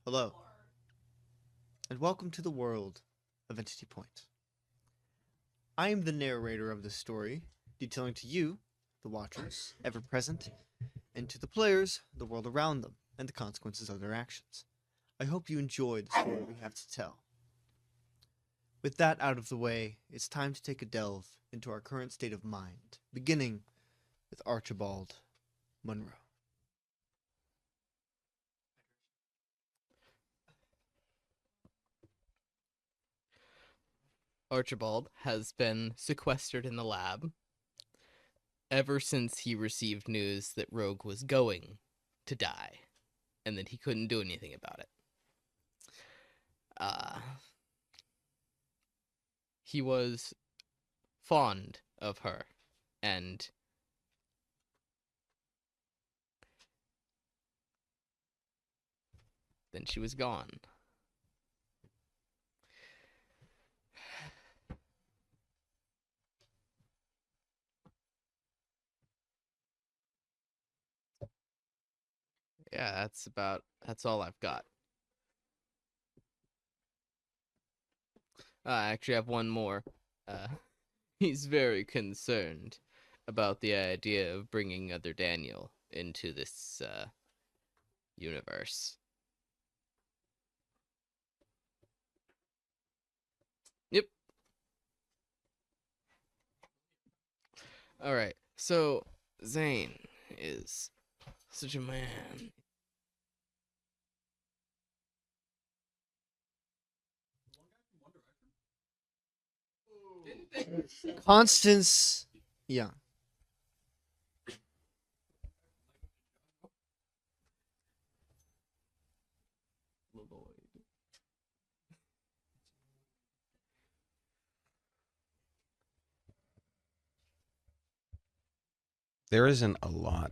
Hello, and welcome to the world of Entity Point. I am the narrator of this story, detailing to you, the watchers, ever present, and to the players, the world around them, and the consequences of their actions. I hope you enjoy the story we have to tell. With that out of the way, it's time to take a delve into our current state of mind, beginning with Archibald Monroe. Archibald has been sequestered in the lab ever since he received news that Rogue was going to die and that he couldn't do anything about it. He was fond of her, and then she was gone. Yeah, that's all I've got. I actually have one more. He's very concerned about the idea of bringing other Daniel into this universe. Yep. All right. So Zane is such a man. Constance Young. There isn't a lot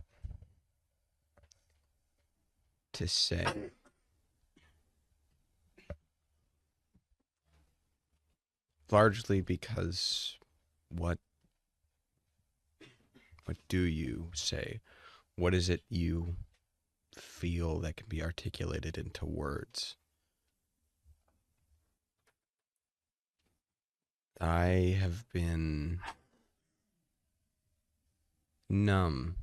to say. Largely because what do you say? What is it you feel that can be articulated into words? I have been numb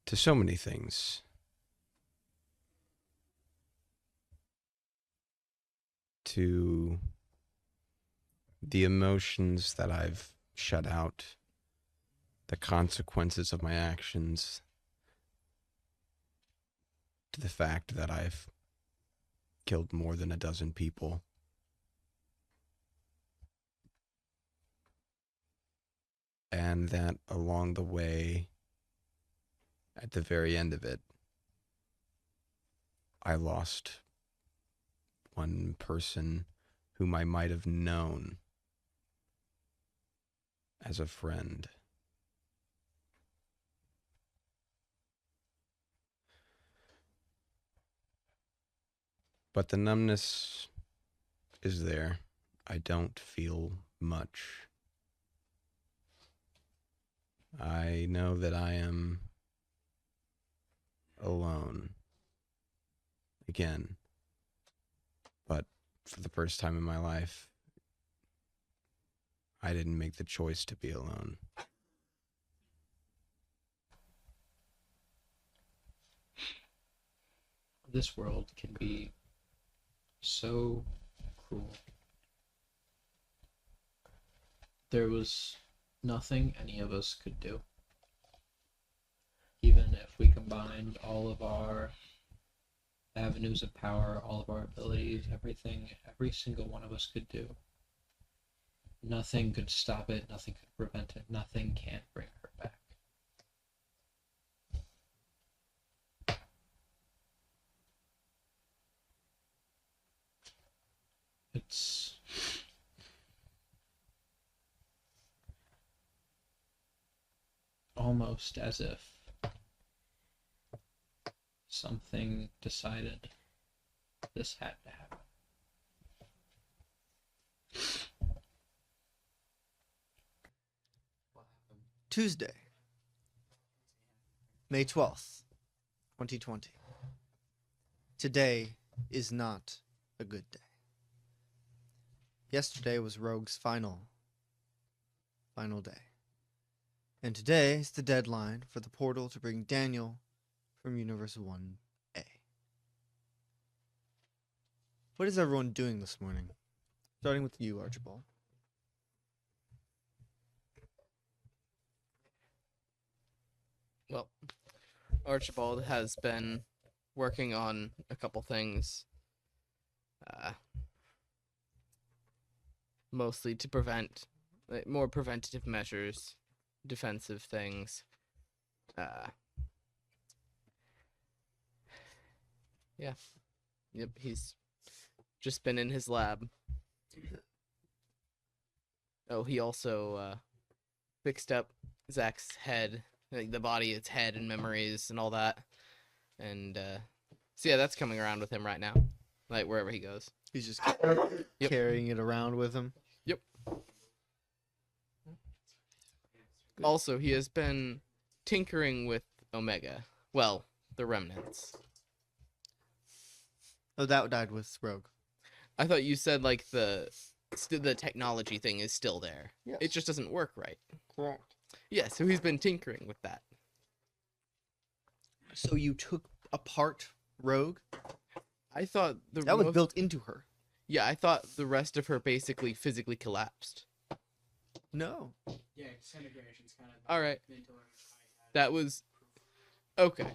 to so many things. To the emotions that I've shut out, the consequences of my actions, to the fact that I've killed more than a dozen people. And that along the way, at the very end of it, I lost one person whom I might have known as a friend. But the numbness is there. I don't feel much. I know that I am alone again. But for the first time in my life, I didn't make the choice to be alone. This world can be so cruel. There was nothing any of us could do. Even if we combined all of our avenues of power, all of our abilities, everything, every single one of us could do. Nothing could stop it, nothing could prevent it, nothing can bring her back. It's almost as if something decided this had to happen. Tuesday, May 12th, 2020. today is not a good day. Yesterday was Rogue's final day. And today is the deadline for the portal to bring Daniel from Universe 1A. What is everyone doing this morning? Starting with you, Archibald. Well, Archibald has been working on a couple things, mostly to prevent more preventative measures, defensive things. Yeah. Yep, he's just been in his lab. Oh, he also fixed up Zach's head, like the body, its head and memories and all that. And so yeah, that's coming around with him right now, like wherever he goes. He's just carrying it around with him. Yep. Also, he has been tinkering with Omega. Well, the remnants. Oh, that died with Rogue. I thought you said like the technology thing is still there. Yes. It just doesn't work right. Correct. Yeah, so he's been tinkering with that. So you took apart Rogue? I thought That was built into her. Yeah, I thought the rest of her basically physically collapsed. No. Yeah, disintegration's kind of. All right. mental. That was okay.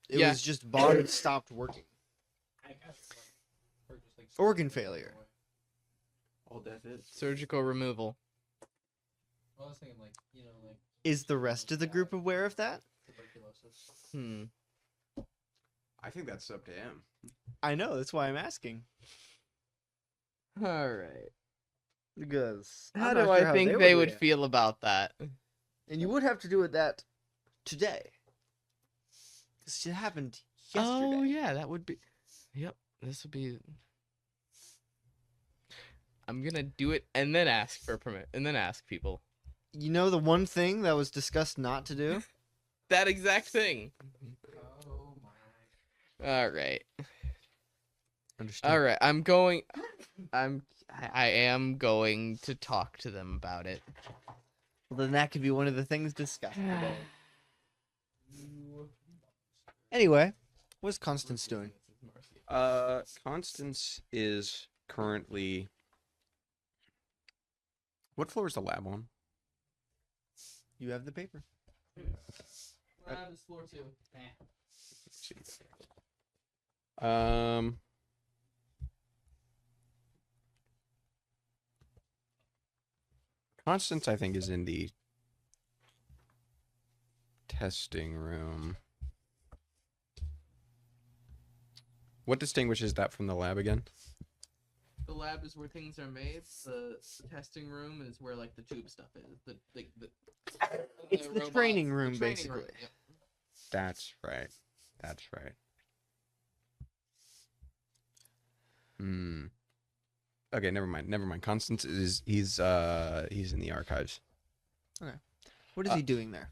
It Yeah. was just body stopped working. I guess it's like, or just like Organ failure. All death is. Surgical removal. Well, I was thinking like like Is the rest of the group aware of that? tuberculosis. I think that's up to him. I know, that's why I'm asking. All right. Because How do I think they would feel about that? And you would have to do it that today. Because it happened yesterday. Oh yeah, that would be. Yep, this would be. I'm gonna do it and then ask for permit and then ask people. You know the one thing that was discussed not to do? That exact thing. Oh my. All right. Understood. All right. I am going to talk to them about it. Well, then that could be one of the things discussed today. Anyway, what's Constance doing? Constance is currently. What floor is the lab on? You have the paper. Lab is floor 2. Constance, I think, is in the testing room. What distinguishes that from the lab again? The lab is where things are made. The testing room is where like the tube stuff is. It's the robots, training the room, training basically. Yep. That's right. That's right. Hmm. Okay, never mind. Constance he's in the archives. What is he doing there?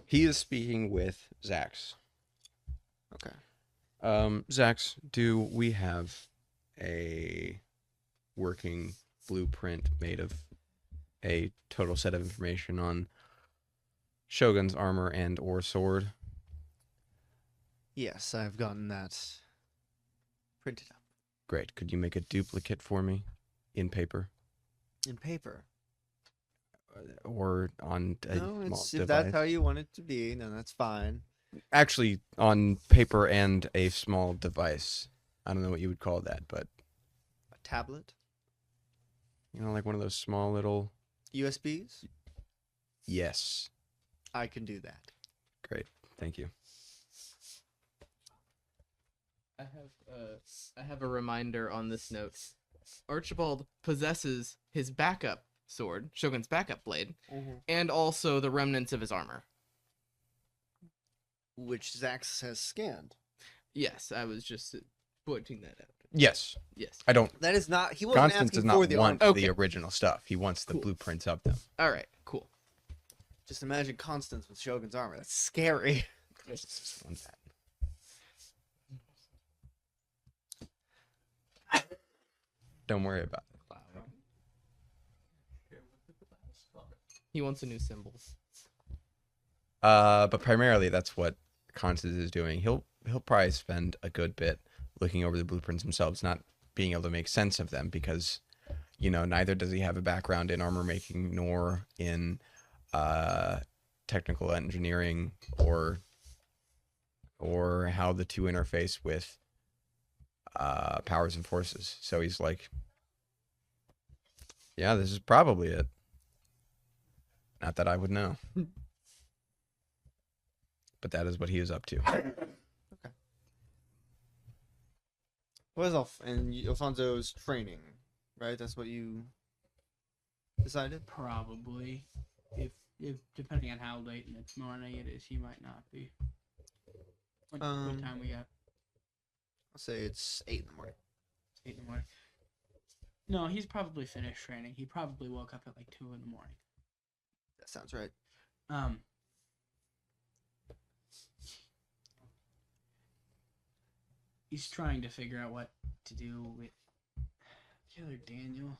He is speaking with Zax. Okay. Zax, do we have a working blueprint made of a total set of information on Shogun's armor and or sword? Yes, I've gotten that printed up. Great. Could you make a duplicate for me in paper In paper. or on a No, small it's, if device? that's how you want it to be, then that's fine. Actually, on paper and a small device. I don't know what you would call that, but A tablet? like one of those small little. USBs? Yes. I can do that. Great. Thank you. I have a reminder on this note. Archibald possesses his backup sword, Shogun's backup blade, and also the remnants of his armor. Which Zax has scanned. Yes, I was just pointing that out. Yes. Yes. I don't. That is not. He wasn't Constance does asking not for the want armor. Okay. the original stuff. He wants the Cool. blueprints of them. All right. Cool. Just imagine Constance with Shogun's armor. That's scary. Just want that. Don't worry about it. He wants a new symbol. But primarily that's what Constance is doing. He'll probably spend a good bit looking over the blueprints themselves, not being able to make sense of them because, you know, neither does he have a background in armor making nor in technical engineering or how the two interface with powers and forces. So he's like, yeah, this is probably it. Not that I would know. But that is what he is up to. What is Alfonso's training, right? That's what you decided? Probably. If depending on how late in the morning it is, he might not be. What time we got? I'll say it's 8 in the morning. 8 in the morning. No, he's probably finished training. He probably woke up at like 2 in the morning. That sounds right. He's trying to figure out what to do with the other Daniel.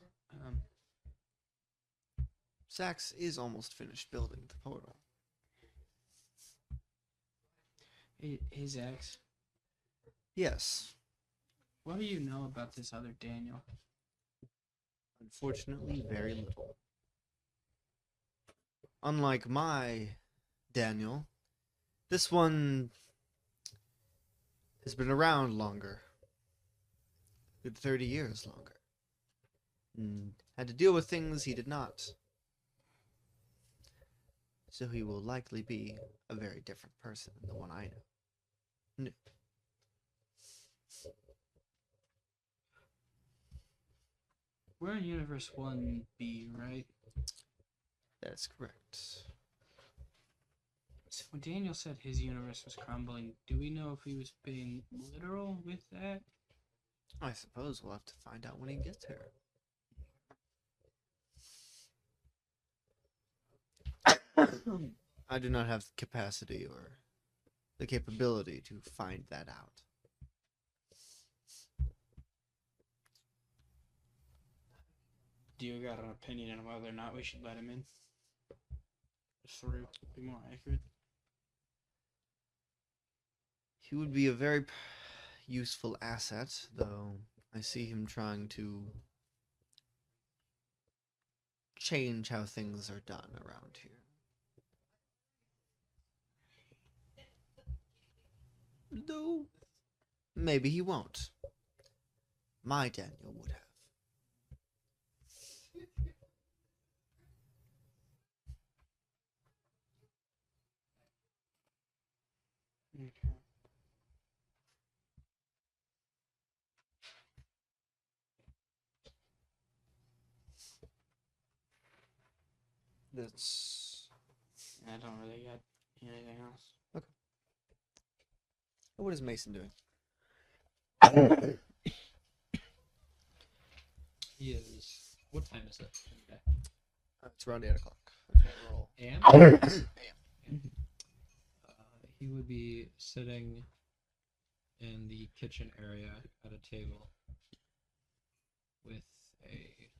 Sax is almost finished building the portal. His ex. Yes. What do you know about this other Daniel? Unfortunately, very little. Unlike my Daniel, this one has been around longer. Good 30 years longer. And had to deal with things he did not. So he will likely be a very different person than the one I know. We're in Universe 1B, right? That is correct. So when Daniel said his universe was crumbling, do we know if he was being literal with that? I suppose we'll have to find out when he gets here. I do not have the capacity or the capability to find that out. Do you got an opinion on whether or not we should let him in? Through, be more accurate. He would be a very useful asset, though I see him trying to change how things are done around here. Though, maybe he won't. My Daniel would have. Okay. That's... I don't really got anything else. What is Mason doing? He is. What time is it? Okay. It's around 8 o'clock. That's what we roll. AM? He would be sitting in the kitchen area at a table with a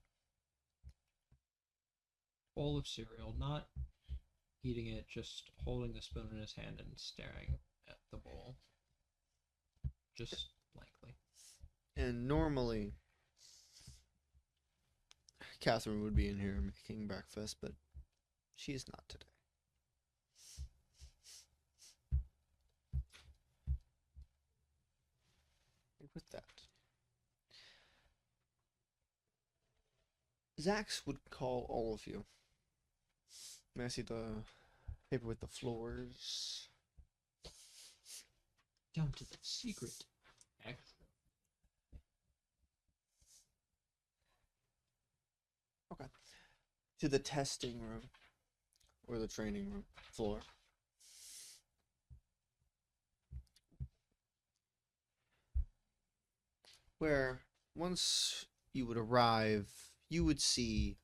bowl of cereal, not eating it, just holding the spoon in his hand and staring at the bowl. Just blankly. And normally, Catherine would be in here making breakfast, but she is not today. And with that, Zax would call all of you. May I see the paper with the floors? Down to the secret. Extra. Okay. To the testing room. Or the training room floor. Where once you would arrive, you would see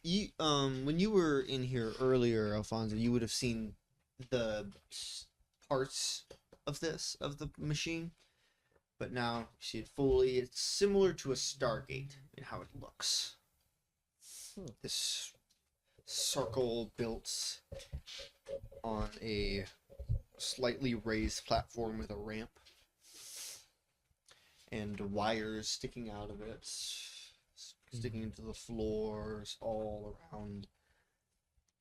you when you were in here earlier, Alfonso, you would have seen the parts of the machine, but now you see it fully. It's similar to a Stargate in how it looks. This circle built on a slightly raised platform with a ramp and wires sticking out of it, sticking into the floors all around.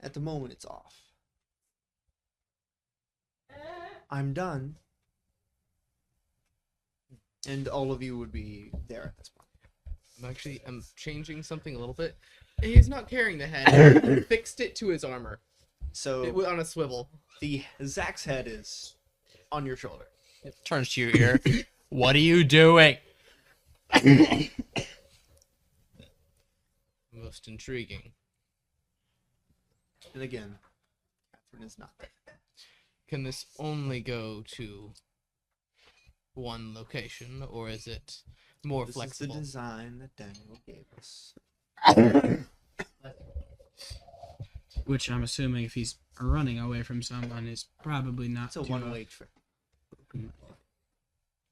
At the moment, it's off. I'm done. And all of you would be there at this point. I'm changing something a little bit. He's not carrying the head. He fixed it to his armor. So It was on a swivel. the Zach's head is on your shoulder. Turns to your ear. What are you doing? Most intriguing. And again, Catherine is not there. Can this only go to one location, or is it more This flexible? is the design that Daniel gave us. Which I'm assuming if he's running away from someone is probably not It's a to one-way trip.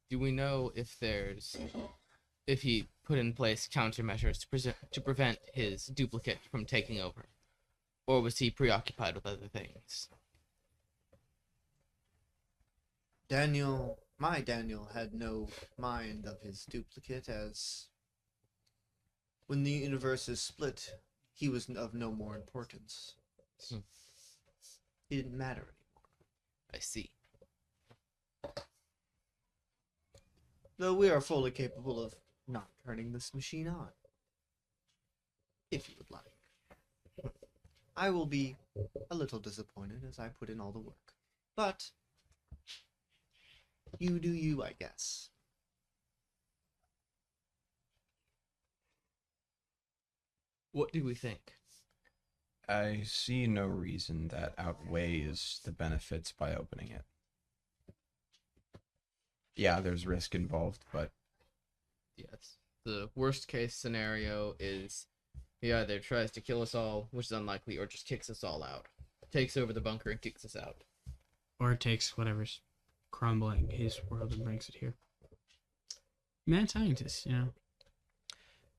Do we know if he put in place countermeasures to prevent his duplicate from taking over, or was he preoccupied with other things? My Daniel had no mind of his duplicate, as when the universe is split, he was of no more importance. He didn't matter anymore. I see. Though we are fully capable of not turning this machine on. If you would like. I will be a little disappointed as I put in all the work. But you do you, I guess. What do we think? I see no reason that outweighs the benefits by opening it. Yeah, there's risk involved, but Yes. The worst case scenario is he either tries to kill us all, which is unlikely, or just kicks us all out. Takes over the bunker and kicks us out. Or takes whatever's crumbling his world and brings it here. Mad scientist, you know.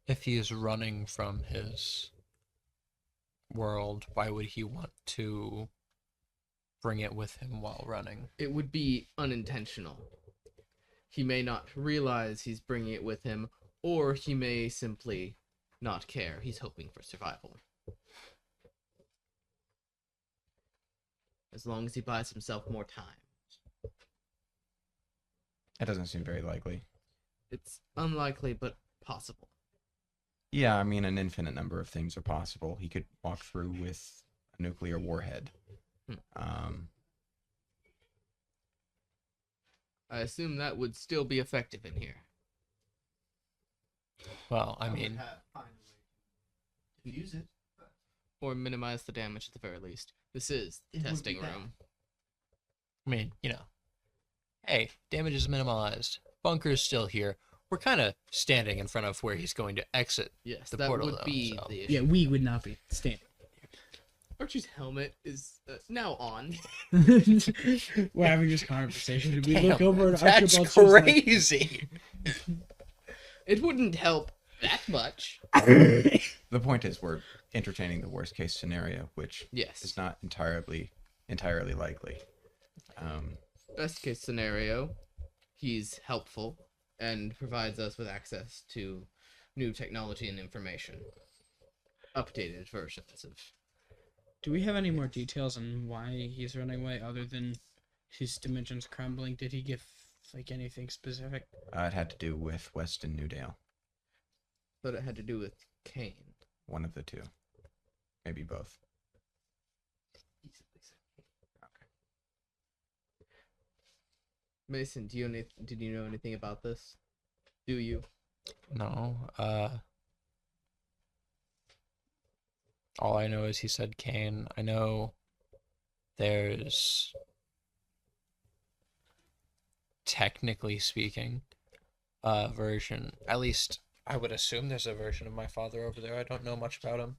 If he is running from his world, why would he want to bring it with him while running? It would be unintentional. He may not realize he's bringing it with him, or he may simply not care. He's hoping for survival. As long as he buys himself more time. it doesn't seem very likely. It's unlikely, but possible. Yeah, I mean, an infinite number of things are possible. He could walk through with a nuclear warhead. I assume that would still be effective in here. Well, I mean, Find a way to use it. Or minimize the damage at the very least. This is the It would be testing bad. room. hey, damage is minimalized. Bunker's still here. We're kind of standing in front of where he's going to exit. Yes, The that portal, would though, be so- the issue. Yeah, we would not be standing. Archie's helmet is now on. We're having this conversation. Did we look Damn, over at that's Archibald's just like, crazy. It wouldn't help that much. The point is, we're entertaining the worst case scenario, which Yes. is not entirely likely. Best case scenario, he's helpful and provides us with access to new technology and information. Updated versions of. Do we have any more details on why he's running away other than his dimensions crumbling? Did he give like anything specific? It had to do with Weston Newdale, But it had to do with Kane. one of the two, maybe both. Mason, did you know anything about this? Do you? No, all I know is he said Kane. I know there's, technically speaking, a version, at least I would assume there's a version of my father over there. I don't know much about him.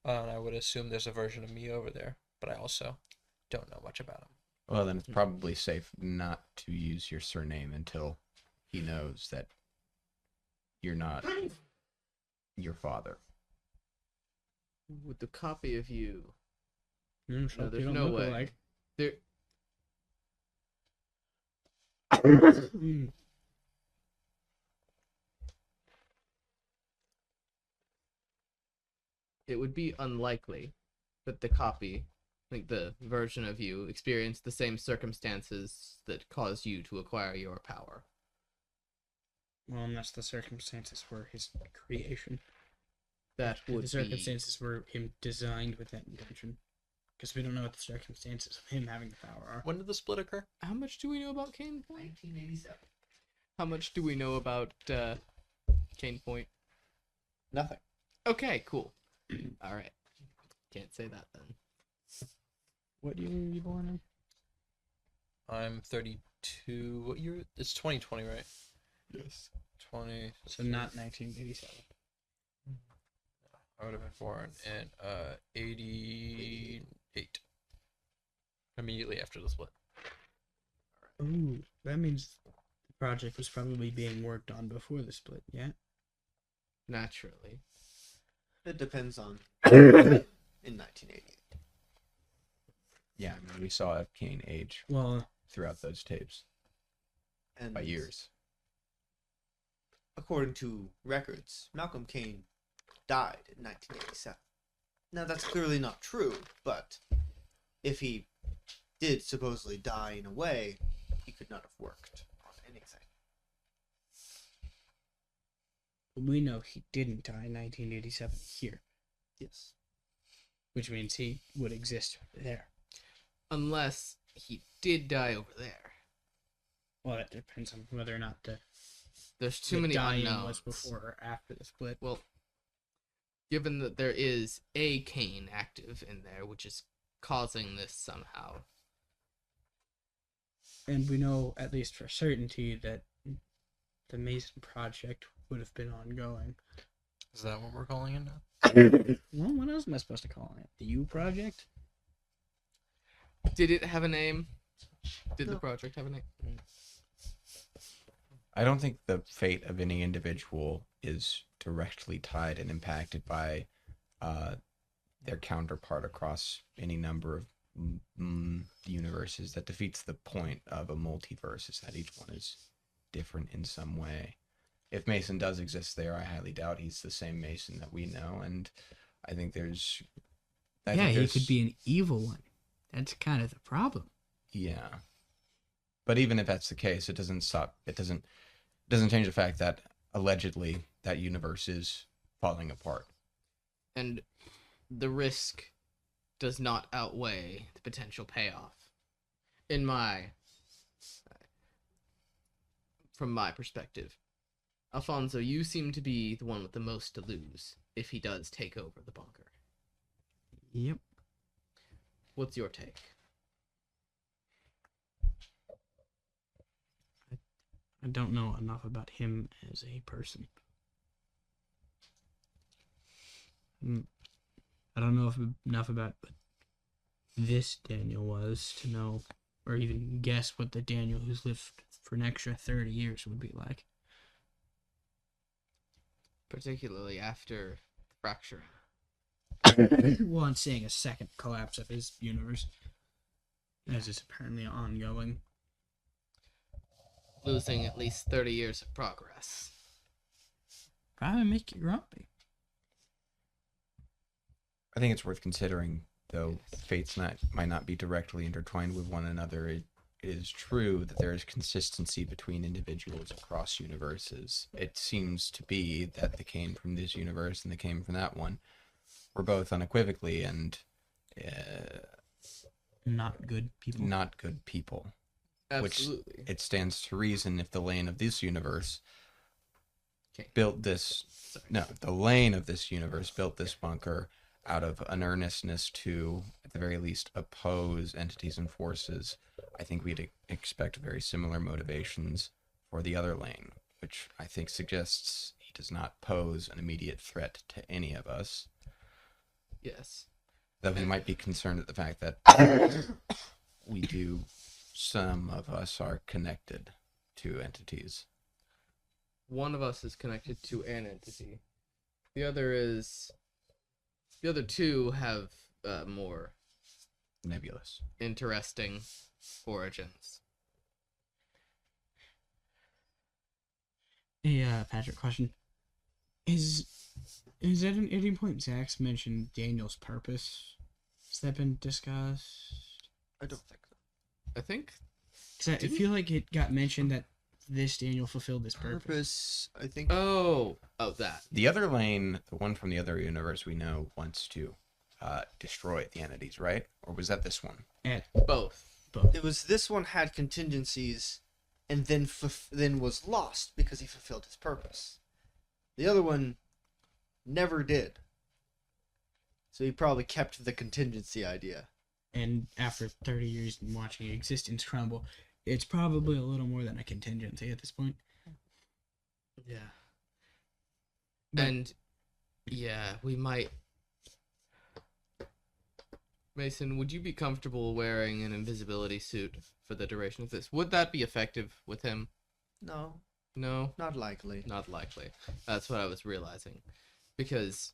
And I would assume there's a version of me over there, but I also don't know much about him. Well, then it's probably safe not to use your surname until he knows that you're not your father. With the copy of you, So there's you don't no look way. alike. there. It would be unlikely that the copy, like the version of you, experienced the same circumstances that caused you to acquire your power. Well, unless the circumstances were his creation. That would The circumstances were him designed with that intention. Because we don't know what the circumstances of him having the power are. When did the split occur? be. How much do we know about Cane Point? 1987. How much do we know about Cane Point? Nothing. Okay, cool. All right. Can't say that then. What year were you born in? I'm 32. What year? It's 2020, right? Yes. 20. So not 1987. I would have been born in 88. Immediately after the split. Ooh, that means the project was probably being worked on before the split, yeah? Naturally. It depends on in 1988. Yeah, I mean, we saw Kane age Well, throughout those tapes And by years. according to records, Malcolm Kane died in 1987. Now, that's clearly not true, but if he did supposedly die in a way, he could not have worked on anything. we know he didn't die in 1987 here, Yes. which means he would exist there. Unless he did die over there. Well, that depends on whether or not There's too the many dying unknowns. was before or after the split. Well, given that there is a Kane active in there, which is causing this somehow. And we know, at least for certainty, that the Mason Project would have been ongoing. Is that what we're calling it now? Well, what else am I supposed to call it? The U Project? Did it have a name? Did the No. project have a name? I don't think the fate of any individual is directly tied and impacted by their counterpart across any number of universes. That defeats the point of a multiverse, is that each one is different in some way. If Mason does exist there, I highly doubt he's the same Mason that we know, and I think there's... I think He there's- could be an evil one. That's kind of the problem. Yeah. But even if that's the case, it doesn't change the fact that allegedly that universe is falling apart. And the risk does not outweigh the potential payoff. From my perspective. Alfonso, you seem to be the one with the most to lose if he does take over the bunker. Yep. What's your take? I don't know enough about him as a person. I don't know enough about what this Daniel was to know or even guess what the Daniel who's lived for an extra 30 years would be like. Particularly after the fracturing. Well, I'm seeing a second collapse of his universe, as is apparently ongoing. Losing at least 30 years of progress. Probably make you grumpy. I think it's worth considering, though Yes. fates might not be directly intertwined with one another. It is true that there is consistency between individuals across universes. It seems to be that the Kane from this universe and the Kane from that one were both unequivocally and Not good people. not good people. Absolutely. It stands to reason if the Lane of this universe Okay. built this... Sorry. No, the Lane of this universe built this bunker out of an earnestness to, at the very least, oppose entities and forces. I think we'd expect very similar motivations for the other Lane, which I think suggests he does not pose an immediate threat to any of us. Yes. Though he might be concerned at the fact that some of us are connected to entities. one of us is connected to an entity. The other two have more Nebulous. interesting origins. Hey, Patrick, question. Is at any point Zach's mentioned Daniel's purpose? Has that been discussed? I don't think so. I think 'Cause I feel like it got mentioned that this Daniel fulfilled his purpose. Purpose, I think. Oh, that. The other lane, the one from the other universe we know, wants to destroy the entities, right? Or was that this one? Both. It was this one had contingencies, and then was lost because he fulfilled his purpose. The other one never did. So he probably kept the contingency idea. And after 30 years and watching existence crumble, it's probably a little more than a contingency at this point. Yeah. But- And yeah, we might. Mason, would you be comfortable wearing an invisibility suit for the duration of this? Would that be effective with him? No, No, not likely. not likely. That's what I was realizing. Because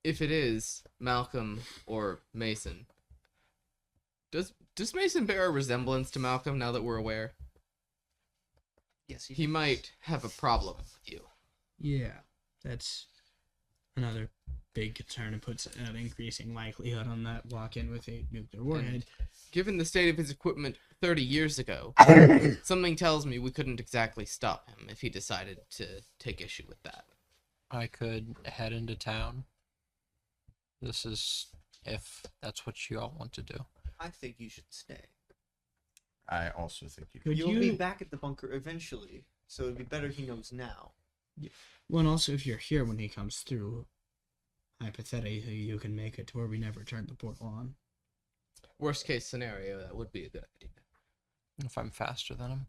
if it is Malcolm or Mason, does Mason bear a resemblance to Malcolm now that we're aware? Yes, He might have a problem with you. Yeah, that's another big concern and puts an increasing likelihood on that walk-in with a nuclear warhead. Given the state of his equipment 30 years ago, something tells me we couldn't exactly stop him if he decided to take issue with that. I could head into town. This is if that's what you all want to do. I think you should stay. I also think you Could You'll you? be back at the bunker eventually, so it'd be better he knows now. Well, and also if you're here when he comes through, hypothetically, you can make it to where we never turn the portal on. Worst case scenario, that would be a good idea. If I'm faster than him.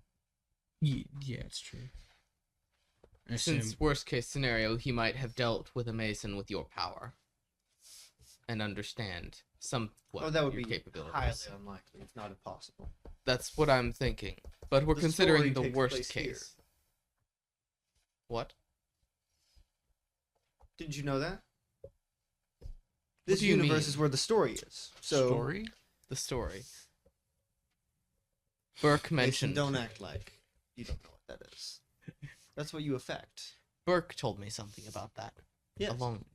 Yeah, it's true. I assume. Since worst case scenario, he might have dealt with a Mason with your power and understand somewhat that would your be capabilities. highly unlikely, if not impossible. That's what I'm thinking. But we're The considering story the takes worst place here. case. What? Did you know that? This do you universe mean? is where the story is. So Story? The story. Burke Mason, mentioned. don't act like you don't know what that is. That's what you affect. Burke told me something about that. Yes. Alone.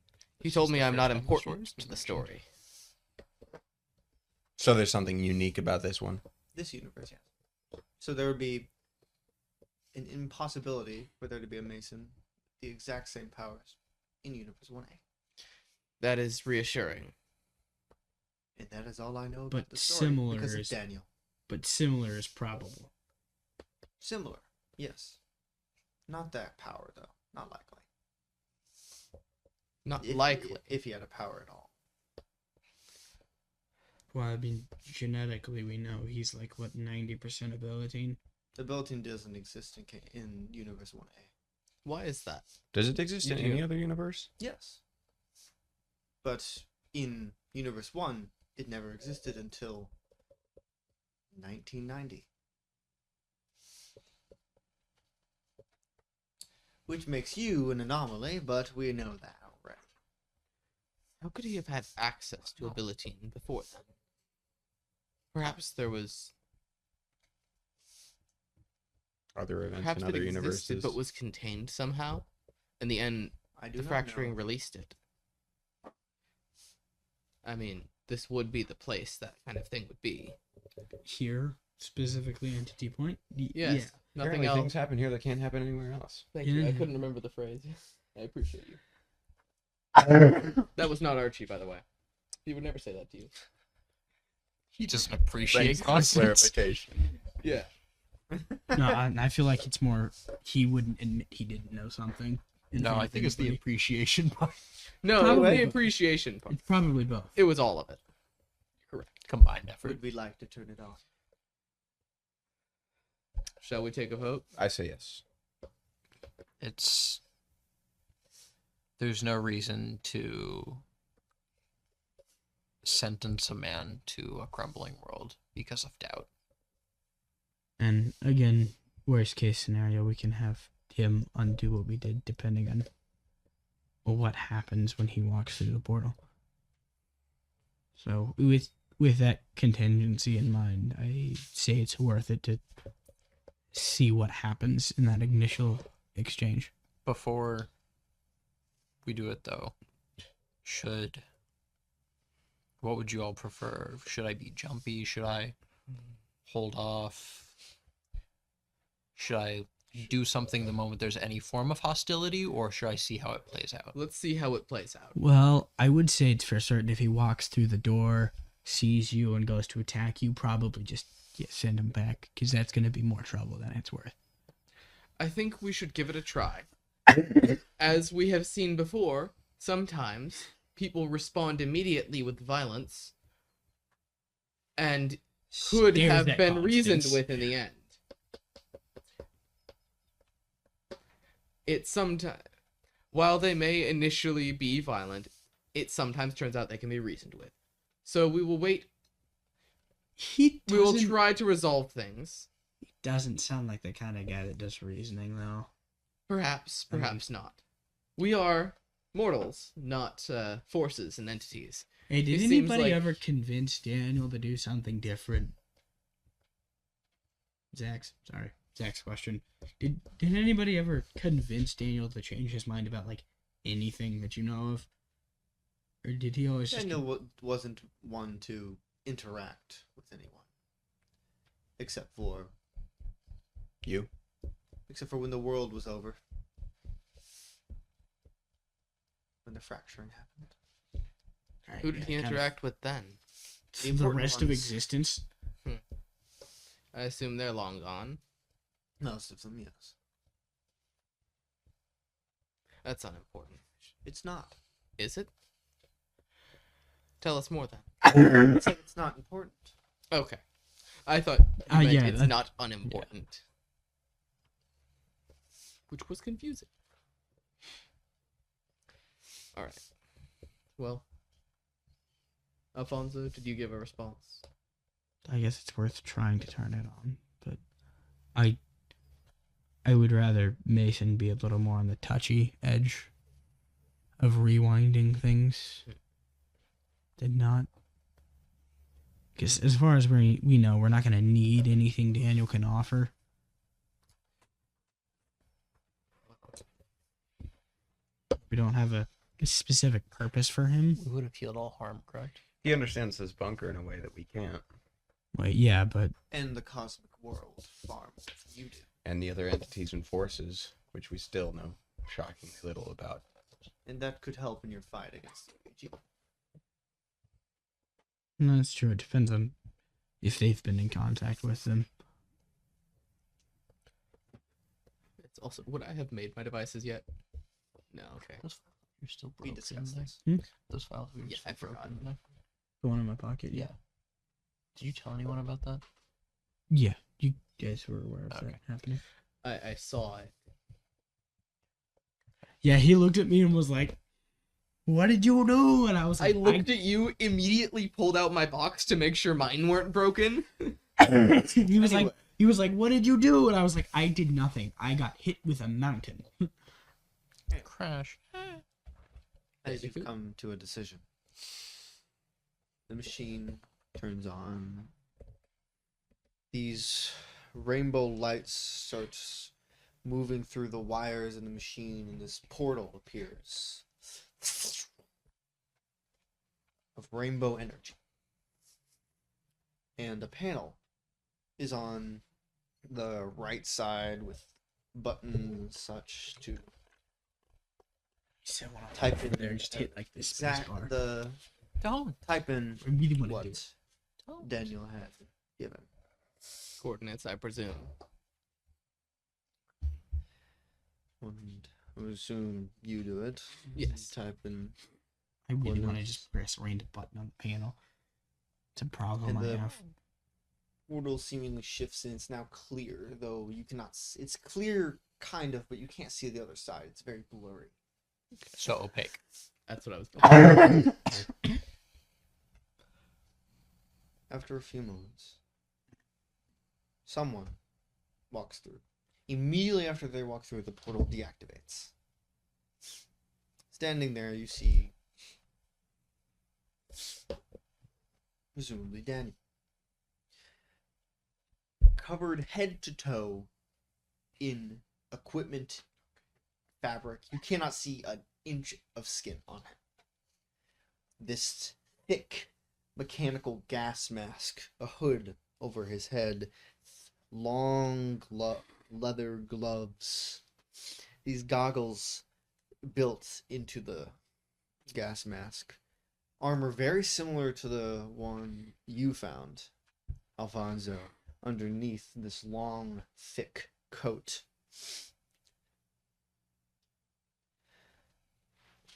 He This told is me the I'm not first time the important story's to been the mentioned. story. So there's something unique about this one. This universe, yes. So there would be an impossibility for there to be a Mason with the exact same powers in Universe 1A. That is reassuring. And that is all I know But about the story similar because of is- Daniel. But similar is probable. Similar, yes. Not that power, though. Not likely. Not If- likely. If he had a power at all. Well, I mean, genetically, we know he's like, what, 90% ability? The ability doesn't exist in Universe 1A. Why is that? Does it exist You in do. any other universe? Yes. But in Universe 1, it never existed until 1990. Which makes you an anomaly, but we know that already. How could he have had access to ability before then? Perhaps there was. Other events Perhaps in it other existed universes. but was contained somehow. In the end, I do the not fracturing know. released it. I mean, this would be the place that kind of thing would be. Here, specifically Entity Point? Yes. Yeah. Nothing Apparently else. things happen here that can't happen anywhere else. Thank you. I Yeah. couldn't remember the phrase. I appreciate you. That was not Archie, by the way. He would never say that to you. He doesn't appreciate Thanks for concepts. clarification. Yeah. No, I feel like it's more he wouldn't admit he didn't know something. in No, front I of think it's the anybody. appreciation part No, Probably. the appreciation part. It's probably both. It was all of it. combined effort. Would we like to turn it off? Shall we take a vote? I say yes. It's there's no reason to sentence a man to a crumbling world because of doubt. And again, worst case scenario, we can have him undo what we did, depending on what happens when he walks through the portal. So with that contingency in mind, I say it's worth it to see what happens in that initial exchange. Before we do it, though, what would you all prefer? Should I be jumpy? Should I hold off? Should I do something the moment there's any form of hostility, or should I see how it plays out? Let's see how it plays out. Well, I would say it's for certain if he walks through the door, sees you, and goes to attack you, probably just send him back, because that's going to be more trouble than it's worth. I think we should give it a try. As we have seen before, sometimes people respond immediately with violence and could Stares have at been reasoned Constance. with in the end. It's sometimes, while they may initially be violent, it sometimes turns out they can be reasoned with. So we will wait. He We will try to resolve things. doesn't sound like the kind of guy that does reasoning, though. Perhaps not. We are mortals, not forces and entities. Hey, did It seems anybody like- ever convince Daniel to do something different? Zach's question. Did anybody ever convince Daniel to change his mind about like anything that you know of? Or did he always just Daniel wasn't one to interact with anyone. Except for You? when the world was over. When the fracturing happened. Alright, Who did he kind of interact with then? the important rest of ones. existence? I assume they're long gone. Most of them, yes. That's unimportant. It's not. Is it? Tell us more then. It's like it's not important. Okay. I thought you meant yeah, it's that- not unimportant. Which was confusing. Alright. Well. Alfonso, did you give a response? I guess it's worth trying to turn it on, but I would rather Mason be a little more on the touchy edge of rewinding things than not. Because as far as we know, we're not going to need anything Daniel can offer. We don't have a specific purpose for him. We would have healed all harm, correct? He understands his bunker in a way that we can't. Wait, yeah, but And the cosmic world far more than you do. And the other entities and forces, which we still know shockingly little about. And that could help in your fight against the UG. no, that's true. It depends on if they've been in contact with them. It's also, would I have made my devices yet? No, okay. Those files you're still We broken. discussed there. this. Those files were Yeah, still I forgot. broken. there. The one in my pocket, Yeah. Did you tell anyone about that? Yeah, you guys were aware of Okay. that happening. I saw it. Yeah, he looked at me and was like, "What did you do?" And I was I like, looked at you, immediately pulled out my box to make sure mine weren't broken. he was Anyway. like, "What did you do?" And I was like, "I did nothing. I got hit with a mountain." Crash. As you've come to a decision. The machine turns on. These rainbow lights starts moving through the wires in the machine, and this portal appears of rainbow energy. And a panel is on the right side with buttons and such to type in there, just hit like this space exact bar. the Don't. type in I really want to what do it. Don't. Daniel had given. Coordinates, I presume. And I would assume you do it. Yes. Type in I really want to coordinates. just press a random button on the panel. It's a problem And I the- have. portal seemingly shifts and it's now clear, though you cannot. It's clear, kind of, but you can't see the other side. It's very blurry. So opaque. That's what I was After a few moments, someone walks through. Immediately after they walk through, the portal deactivates. Standing there, you see presumably Daniel, covered head to toe in equipment fabric. You cannot see an inch of skin on him. This thick mechanical gas mask, a hood over his head, long leather gloves, these goggles built into the gas mask, armor very similar to the one you found, Alfonso, underneath this long, thick coat.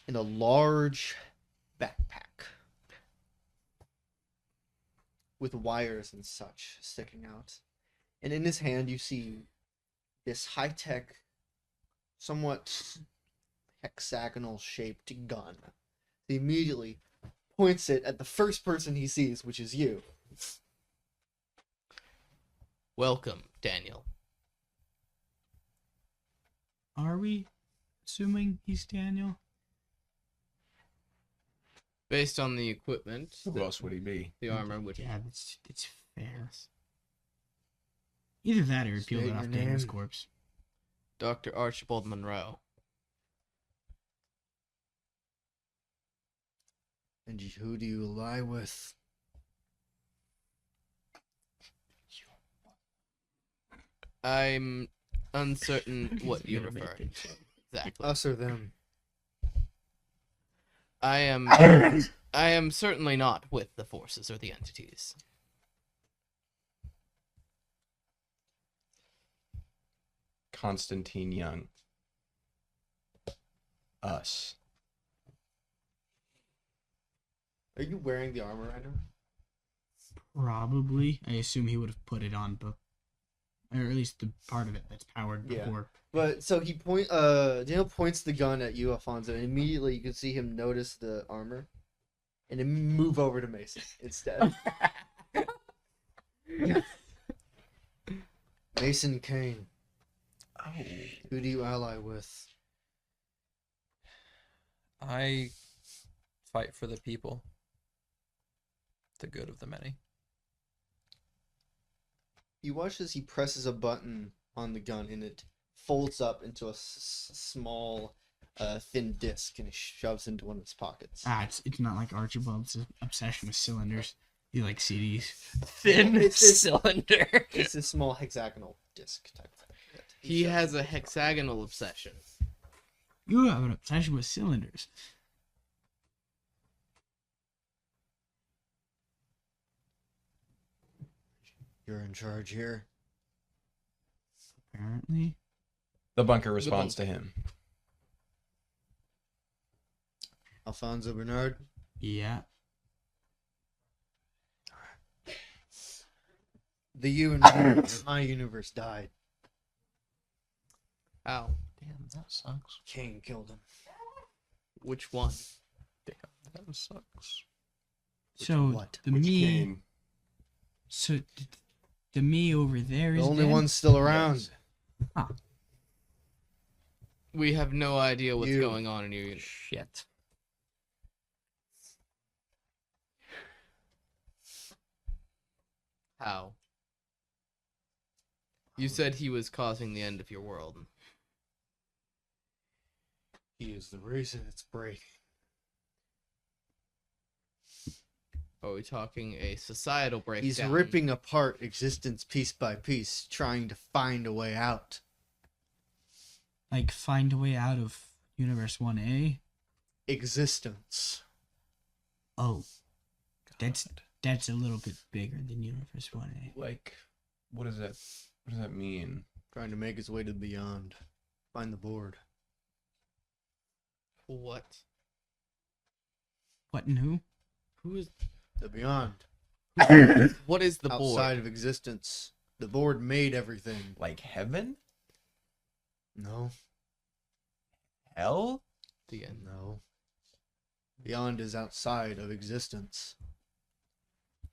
And a large backpack with wires and such sticking out. And in his hand, you see this high-tech, somewhat hexagonal-shaped gun. He immediately points it at the first person he sees, which is you. Welcome, Daniel. Are we assuming he's Daniel? Based on the equipment, Who else would he be? the armor, which Yeah, it's fair. Either that or he peeled State it off your Daniel's name. corpse. Dr. Archibald Monroe. And who do you lie with? I'm uncertain what you're referring to. Exactly. Us or them? I am certainly not with the forces or the entities. Constantine Young. Us. Are you wearing the armor right now? Probably. I assume he would have put it on, but or at least the part of it that's powered Yeah. before. But so Daniel points the gun at you, Alfonso, and immediately you can see him notice the armor and then move over to Mason instead. Mason Kane, Oh. who do you ally with? I fight for the people. The good of the many. You watch as he presses a button on the gun and it folds up into a small, thin disc and he shoves into one of his pockets. It's not like Archibald's obsession with cylinders. He likes CDs. Thin It's- cylinder. It's a small hexagonal disc type thing. that He shoves has into a his pocket. hexagonal obsession. You have an obsession with cylinders. You're in charge here. Apparently. The bunker responds to him. Alfonso Bernard. Yeah. The universe, my universe died. Ow. Damn, that sucks. Kane killed him. Which one? Damn, that sucks. So what? the Which me. game? So the me over there The is only dead? one still around. Yes. We have no idea what's You. going on in your universe. Shit. How? You said he was causing the end of your world. He is the reason it's breaking. Are we talking a societal breakdown? He's ripping apart existence piece by piece, trying to find a way out. Like find a way out of Universe 1A. Existence. Oh, that's a little bit bigger than Universe 1A. Like, what does that mean? Trying to make his way to the beyond. Find the board. What? What and who? Who is? The beyond. What is the board? Outside of existence. The board made everything. Like heaven? No. Hell? The end. No. Beyond is outside of existence.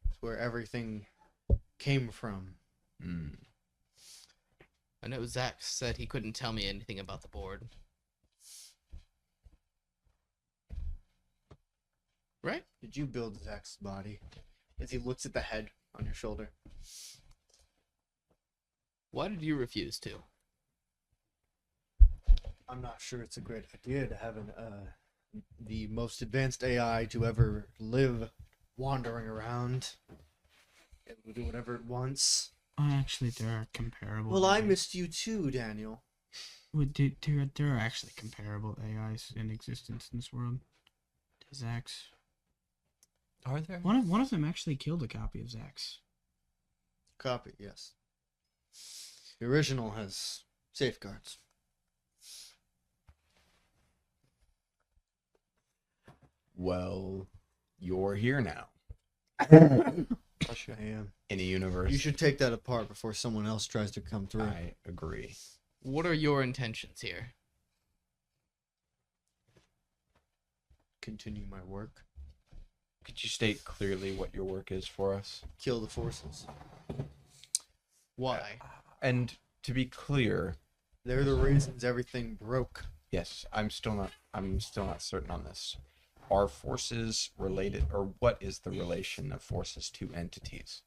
It's where everything came from. Hmm. I know Zach said he couldn't tell me anything about the board. Right? Did you build Zach's body? As he looks at the head on your shoulder. Why did you refuse to? I'm not sure it's a great idea to have the most advanced AI to ever live wandering around. It will do whatever it wants. Actually, there are comparable. Well, I AIs. missed you too, Daniel. There are actually comparable AIs in existence in this world to Zach's. Are there? One of them actually killed a copy of Zach's. Copy, yes. The original has safeguards. Well, you're here now. I am. In a universe. You should take that apart before someone else tries to come through. I agree. What are your intentions here? Continue my work. Could you state clearly what your work is for us? Kill the forces. Why? And to be clear, They're the reasons everything broke. yes, I'm still not certain on this. Are forces related, or what is the relation of forces to entities?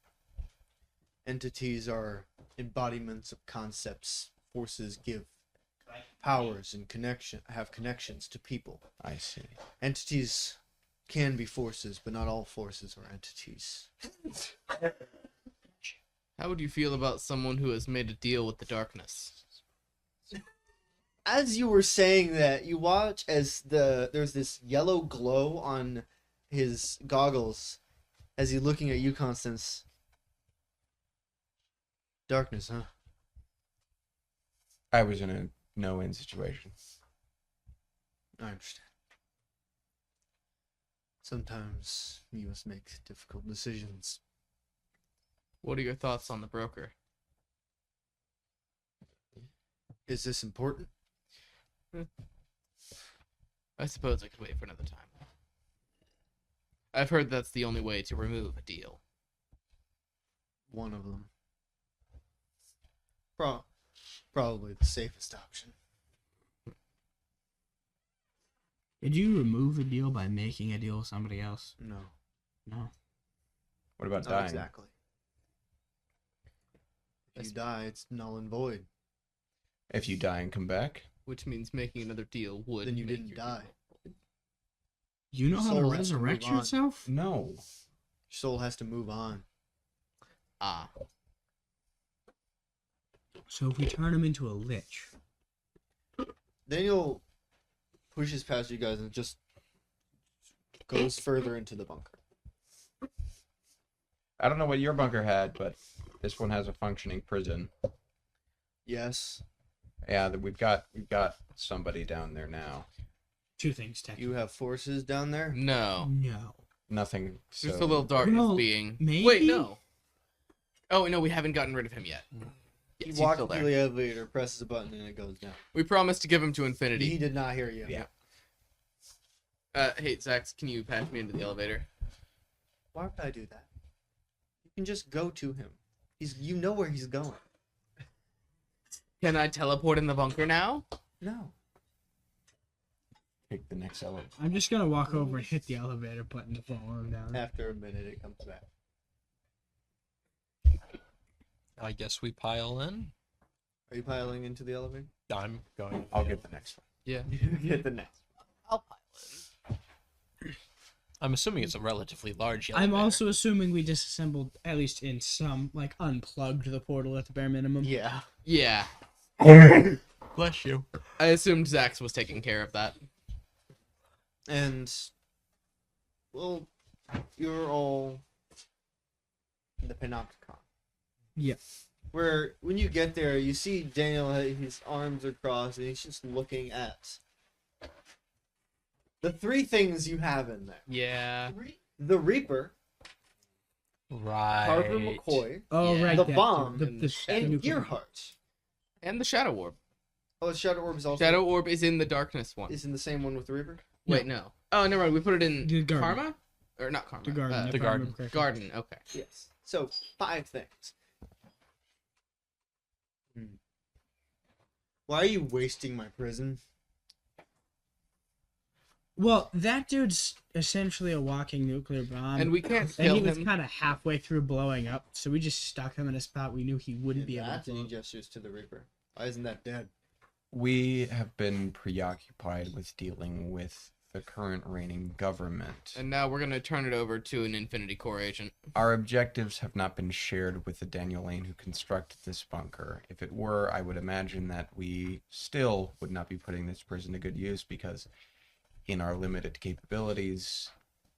Entities are embodiments of concepts. Forces give powers and have connections to people. I see. Entities can be forces, but not all forces are entities. How would you feel about someone who has made a deal with the darkness? As you were saying that, you watch as there's this yellow glow on his goggles as he's looking at you, Constance. Darkness, huh? I was in a no-win situation. I understand. Sometimes you must make difficult decisions. What are your thoughts on the broker? Is this important? I suppose I could wait for another time. I've heard that's the only way to remove a deal. One of them. Probably the safest option. Did you remove a deal by making a deal with somebody else? No, No. What about not dying? exactly. If you die, it's null and void. If you die and come back, Which means making another deal would Then you make didn't your die. deal. You know how to Soul has to move resurrect on. yourself? no. Your soul has to move on. Ah, So if we turn him into a lich, Daniel pushes past you guys and just goes further into the bunker. I don't know what your bunker had, but this one has a functioning prison. Yes, Yeah, we've got somebody down there now. two things technically. you have forces down there. no. No. Nothing. Just So a little darkness Well, being. maybe? Wait, no. Oh, no, we haven't gotten rid of him yet. Yes, He he's walks still through there. the elevator, presses a button, and it goes down. We promised to give him to He infinity. did not hear you. Yeah. Hey, Zach, can you patch me into the elevator? Why would I do that? You can just go to him. You know where he's going. Can I teleport in the bunker now? No. Pick the next elevator. I'm just gonna walk over and hit the elevator button to follow him down. After a minute, it comes back. I guess we pile in. Are you piling into the elevator? I'm going. I'll get the next one. Yeah. You get the next. I'll pile in. I'm assuming it's a relatively large I'm elevator. also assuming we disassembled, at least in some, like, unplugged the portal at the bare minimum. Yeah. Yeah. Bless you. I assumed Zax was taking care of that. And, well, you're all in the Panopticon. Yeah. Where, when you get there, you see Daniel, his arms are crossed, and he's just looking at the three things you have in there. Yeah. The Reaper, Right. Harper McCoy, Oh, Yeah. right. The that- bomb the and nuclear- Gearheart. And the Shadow Orb. Oh, the Shadow Orb is also Shadow Orb is in the darkness one. is in the same one with the Reaper? Wait, no. Oh, never mind. We put it in The garden. Karma? Or not Karma. The garden. the if I garden. remember correctly. Garden, okay. Yes. So, 5 things. Why are you wasting my prison? Well, that dude's essentially a walking nuclear bomb. And we can't and kill he was him. kind of halfway through blowing up, so we just stuck him in a spot we knew he wouldn't be able That to and he blow. gestures to the Reaper. Why isn't that dead? We have been preoccupied with dealing with the current reigning government. And now we're gonna turn it over to an Infinity Core agent. Our objectives have not been shared with the Daniel Lane who constructed this bunker. If it were, I would imagine that we still would not be putting this prison to good use, because in our limited capabilities,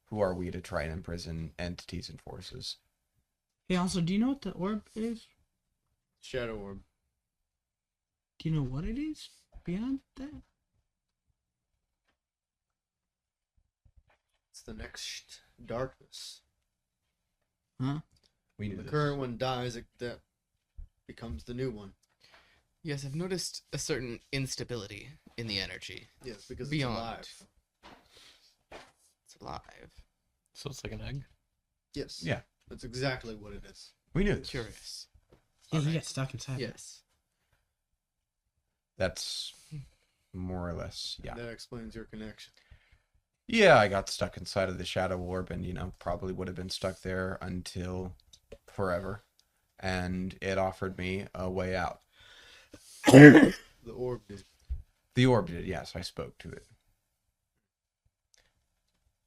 who are we to try and imprison entities and forces? Hey, also, do you know what the orb is? Shadow Orb. Do you know what it is beyond that? It's the next darkness. Huh? We knew The this. current one dies, that becomes the new one. Yes, I've noticed a certain instability in the energy. Yes, because Beyond. it's alive. It's alive. So it's like an egg. Yes. Yeah. That's exactly what it is. We knew this. Curious. Yeah, he Alright. got stuck inside. Yes. That's more or less, yeah. That explains your connection. Yeah, I got stuck inside of the Shadow Orb and, probably would have been stuck there until forever. And it offered me a way out. The orb did. The orb did, yes, I spoke to it.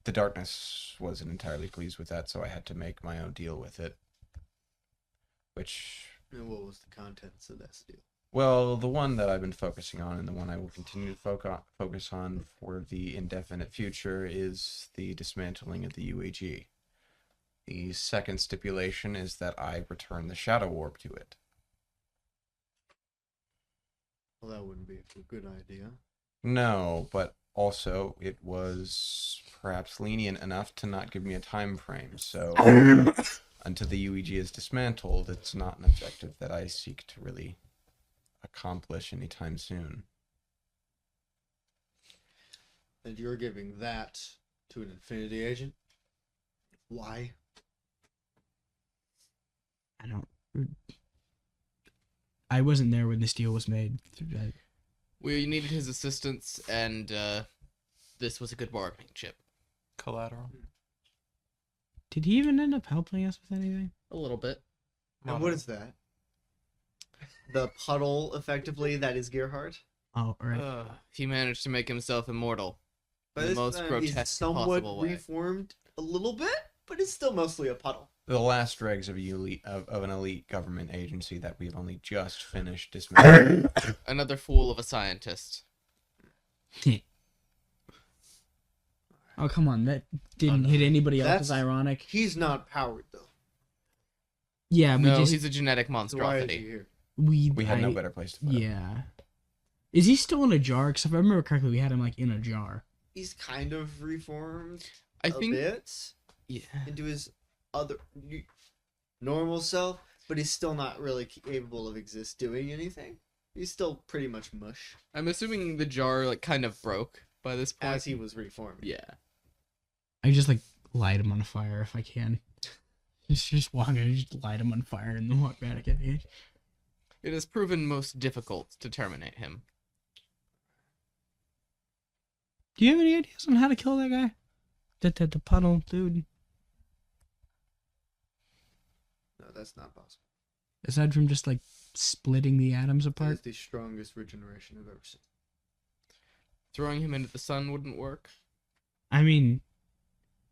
The darkness wasn't entirely pleased with that, so I had to make my own deal with it. Which, And what was the contents of that deal? well, the one that I've been focusing on, and the one I will continue to focus on for the indefinite future, is the dismantling of the UAG. The second stipulation is that I return the Shadow Orb to it. Well, that wouldn't be a good idea. No, but also it was perhaps lenient enough to not give me a time frame, so until the UEG is dismantled, it's not an objective that I seek to really accomplish anytime soon. And you're giving that to an Infinity agent? Why? I wasn't there when this deal was made. We needed his assistance, and this was a good bargaining chip. Collateral. Did he even end up helping us with anything? A little bit. And what is that? The puddle, effectively, that is Gerhardt? Oh, right. He managed to make himself immortal. By In the this most time, grotesque he's somewhat possible way. reformed a little bit, but it's still mostly a puddle. The last dregs of an elite government agency that we've only just finished dismantling. Another fool of a scientist. Oh, come on. That didn't hit anybody else as That's- ironic. He's not powered, though. Yeah, we No, just... he's a genetic So why is he monstrosity. here? We had no better place to put him. Yeah. Is he still in a jar? Because if I remember correctly, we had him, in a jar. He's kind of reformed I a think. bit Yeah. into his other normal self, but he's still not really capable of doing anything. He's still pretty much mush I'm assuming the jar kind of broke by this point. as he was reformed. Yeah. I just, light him on fire if I can. Just walk in and just light him on fire and then walk back at it. It has proven most difficult to terminate him. Do you have any ideas on how to kill that guy? The puddle dude? No, that's not possible. Aside from just, splitting the atoms That apart? is the strongest regeneration I've ever seen. Throwing him into the sun wouldn't work. I mean,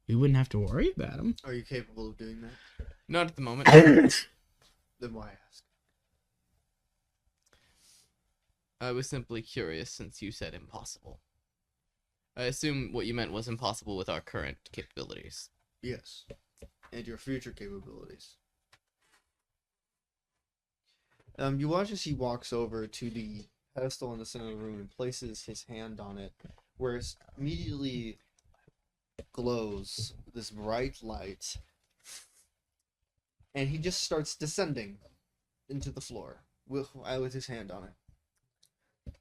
we wouldn't have to worry about him. Are you capable of doing that? Not at the moment. Then why ask? I was simply curious since you said impossible. I assume what you meant was impossible with our current capabilities. Yes. And your future capabilities. You watch as he walks over to the pedestal in the center of the room and places his hand on it, where it immediately glows this bright light. And he just starts descending into the floor with his hand on it.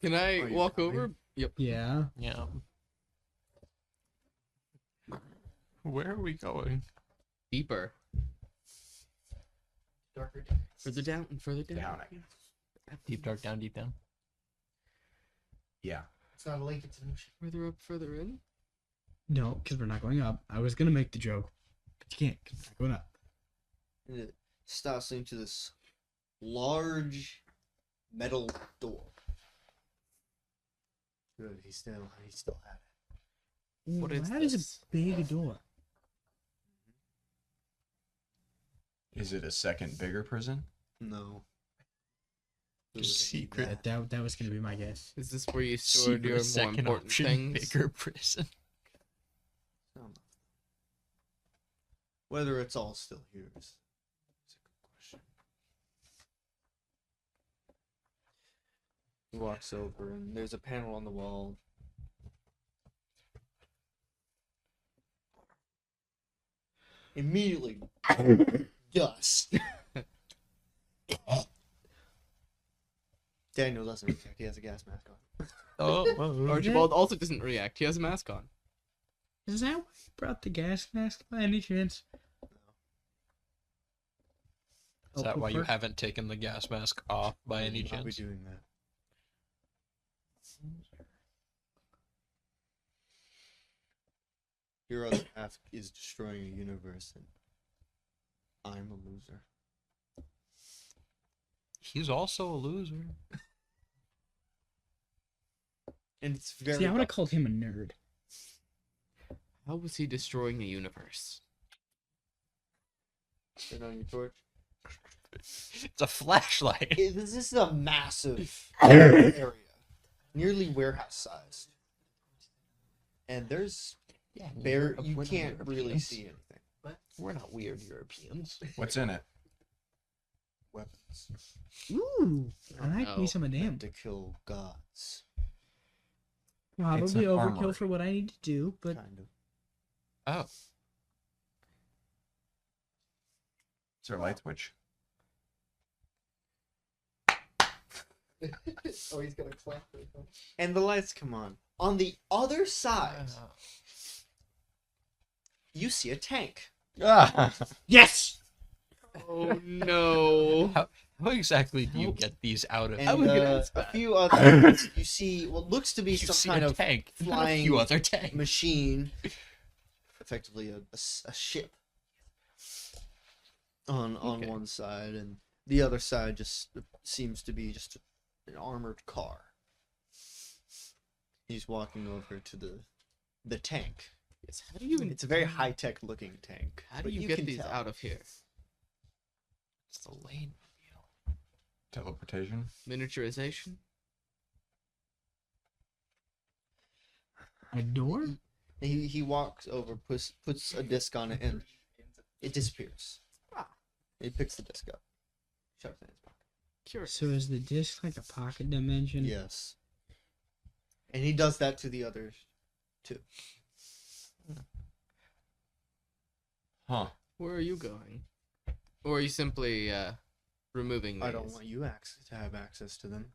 Can I Are you walk coming? over? Yep. Yeah. Yeah. Where are we going? Deeper. Darker Further down and further down. Down, I guess. Deep dark down, deep down. Yeah. It's not a lake, it's an ocean. Further up, further in. No, because we're not going up. I was gonna make the joke, but you can't because we're not going up. And it starts into this large metal door. Good, he still had it. What is That is this? a big door. Is it a second bigger prison? No. Secret. That was gonna be my guess. Is this where you stored Secret your more second important option, things? bigger prison. Whether it's all still here is a good question. He walks over and there's a panel on the wall. Immediately, dust. Daniel doesn't react. He has a gas mask on. Oh, Archibald also doesn't react. He has a mask on. Is that why you brought the gas mask by any chance? is that Oh, why you perk? haven't taken the gas mask off by any I'll be chance? doing that. Your other half is destroying a universe, and I'm a loser. He's also a loser. And it's very. See, I would have called him a nerd. How was he destroying a universe? Turn on your torch. It's a flashlight. This is a massive area, nearly warehouse sized, and there's Yeah, you can't really see anything. We're not weird Europeans. What's in it? Weapons Ooh, I like no. me some of them. meant to kill gods, Probably It's an overkill armory. for what I need to do, but kind of. Oh, Is there a light switch? Oh, he's gonna clap it. And the lights come on. On the other side, you see a tank. Ah! yes. Oh no! how exactly do you get these out of? And I was gonna a ask that. few other. You see what looks to be You some see kind a of tank, not a flying few other tanks. machine, effectively a ship on Okay. one side, and the other side just seems to be just an armored car. He's walking over to the tank. Yes, how do you? It's a very high tech looking tank. How do but you get can these tell. out of here? It's the lane reveal. Teleportation. Miniaturization. A door? He walks over, puts a disc on it, and it disappears. He picks the disc up, shoves it in his pocket. Curious. So is the disc like a pocket dimension? Yes. And he does that to the others too. Huh. Where are you going? Or are you simply removing these? I don't want you to have access to them.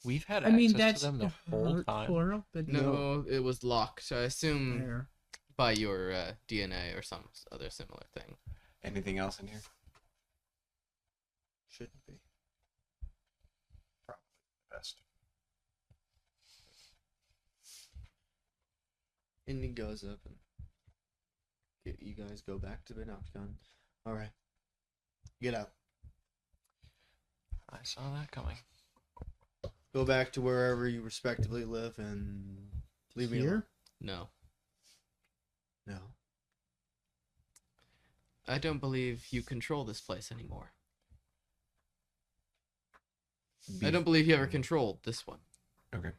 We've had I mean, access that's to them the whole time. hurtful, but No, it was locked. So I assume Fair. by your DNA or some other similar thing. Anything else in here? Shouldn't be. Best. And he goes up and you guys go back to the Nocton. Alright. Get out. I saw that coming. Go back to wherever you respectively live and leave me alone. Here? No. No. I don't believe you control this place anymore. I don't believe you ever controlled this one. Okay.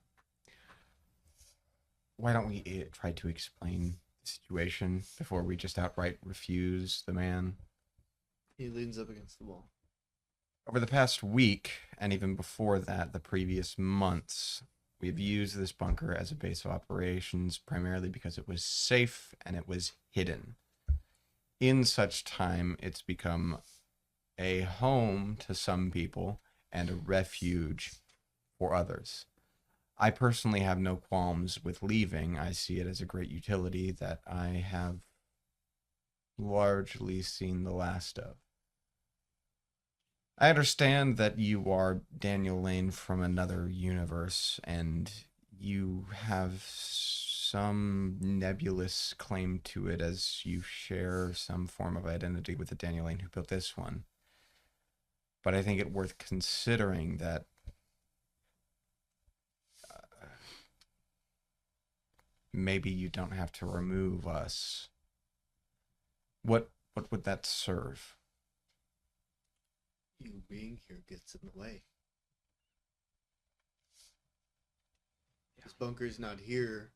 Why don't we try to explain the situation before we just outright refuse the man? He leans up against the wall. Over the past week, and even before that, the previous months, we've used this bunker as a base of operations primarily because it was safe and it was hidden. In such time, it's become a home to some people and a refuge for others. I personally have no qualms with leaving. I see it as a great utility that I have largely seen the last of. I understand that you are Daniel Lane from another universe, and you have some nebulous claim to it as you share some form of identity with the Daniel Lane who built this one. But I think it worth considering that maybe you don't have to remove us. What would that serve? You being here gets in the way. This bunker is not here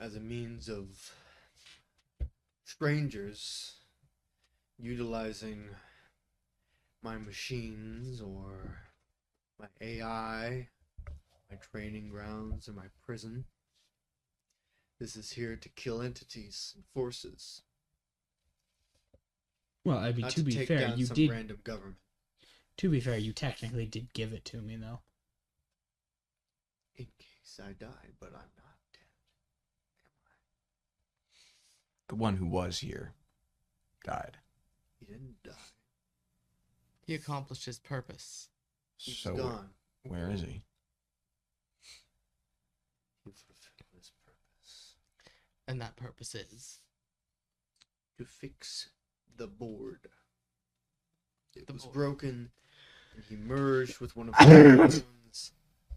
as a means of strangers utilizing my machines or my AI, my training grounds, or my prison. This is here to kill entities and forces. Well, I mean, Not to be take fair, down you some did. random government. To be fair, you technically did give it to me, though. In case I die, but I'm not dead. The one who was here died. He didn't die. He accomplished his purpose. He's So gone. where is he? He fulfilled his purpose. And that purpose is To fix the board. It The was board. broken, and he merged with one of the drones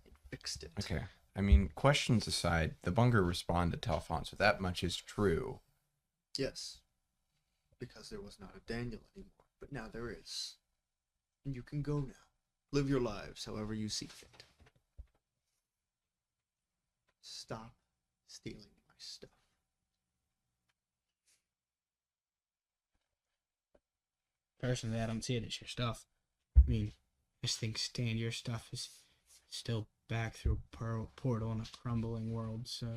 and fixed it. Okay. I mean, questions aside, the bunker responded to Alfonso. That much is true. Yes. Because there was not a Daniel anymore, but now there is. And you can go now. Live your lives however you see fit. Stop stealing my stuff. Personally, I don't see it as your stuff. I mean, this thing stand your stuff is still back through a portal in a crumbling world, so...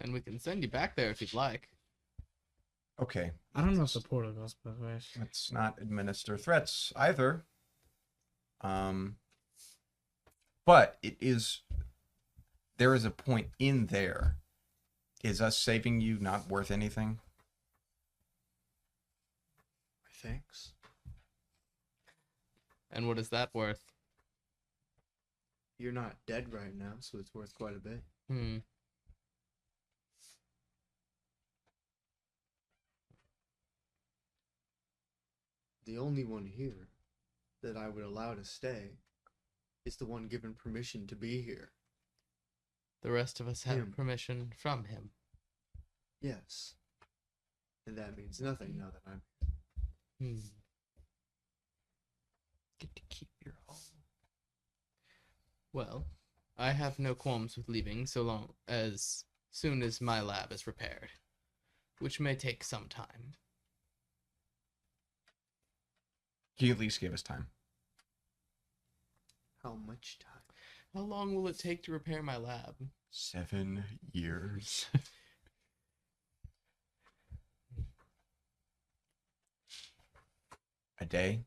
and we can send you back there if you'd like. Okay. I don't know if the portal goes both ways. Let's not administer threats either. But there is a point in there. Is us saving you not worth anything? Thanks. And what is that worth? You're not dead right now, so it's worth quite a bit. Hmm. The only one here that I would allow to stay is the one given permission to be here. The rest of us have Him. permission from him. Yes. And that means nothing now that I'm Hmm. Get to keep your home. Well, I have no qualms with leaving so soon as my lab is repaired, which may take some time. Can you at least give us time? How much time? How long will it take to repair my lab? 7 years. A day?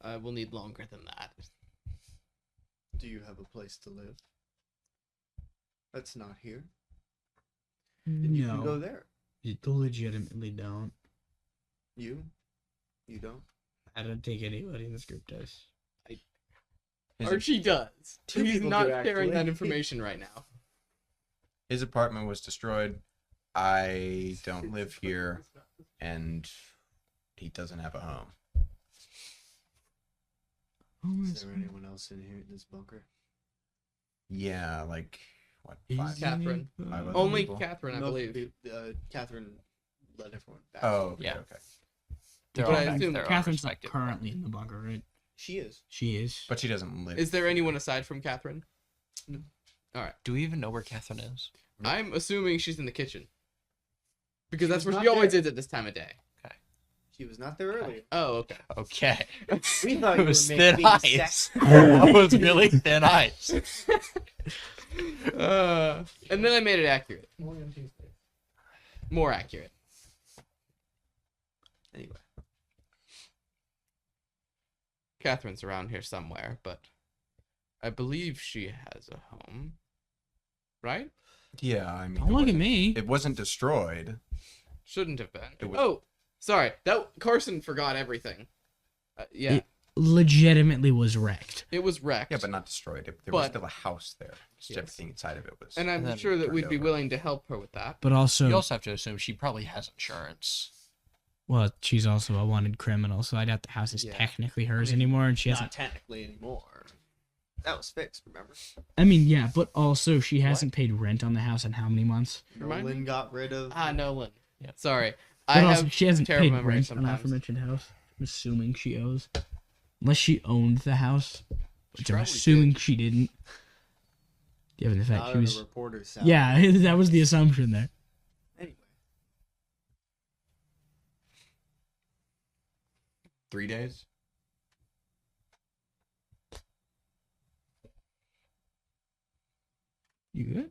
I will need longer than that. Do you have a place to live? That's not here. No, Then you can go there. you legitimately don't. You? You don't? I don't think anybody in this group does. Archie does. Two He's people not do, sharing that actually. information right now. His apartment was destroyed. I don't live here, and he doesn't have a home. Is there anyone else in here in this bunker? Yeah, like, what, Is 5? Catherine. Five other Only people? Catherine, I Most believe. people- Catherine let everyone back. Oh, okay, Yeah. okay. They're But all I back to assume their own Catherine's not respective currently ones. in the bunker, right? She is. She is. But she doesn't live. Is there anyone aside from Catherine? Do we even know where Catherine is? I'm assuming she's in the kitchen. Because She that's was where not she always there. is at this time of day. She was not there earlier. Oh, okay. Okay. We thought It you was were thin being ice. sexy. It was really thin ice. And then I made it accurate. More accurate. Anyway, Catherine's around here somewhere, but I believe she has a home. Right? Yeah, I mean. Don't look at me. It wasn't destroyed. Shouldn't have been. It was- Oh, Sorry, that Carson forgot everything. Yeah, It legitimately was wrecked. it was wrecked. Yeah, but not destroyed. There was But- still a house there. Just Yes. everything inside of it was. and I'm then sure that turned we'd be over. willing to help her with that. But also, You also have to assume she probably has insurance. well, she's also a wanted criminal, so I doubt the house is Yeah. technically hers anymore, and she Not hasn't. technically anymore. That was fixed, remember? I mean, yeah, but also she hasn't paid rent on the house in how many months? Remind Nolan me? got rid of. Nolan. Yeah. Sorry, But I also, have she hasn't terrible paid memory rent on the sometimes. aforementioned house. I'm assuming she owes, unless she owned the house, which I'm probably assuming she didn't. Given the fact Not she on was, a reporter's salary. yeah, that was the assumption there. Anyway, 3 days. You good?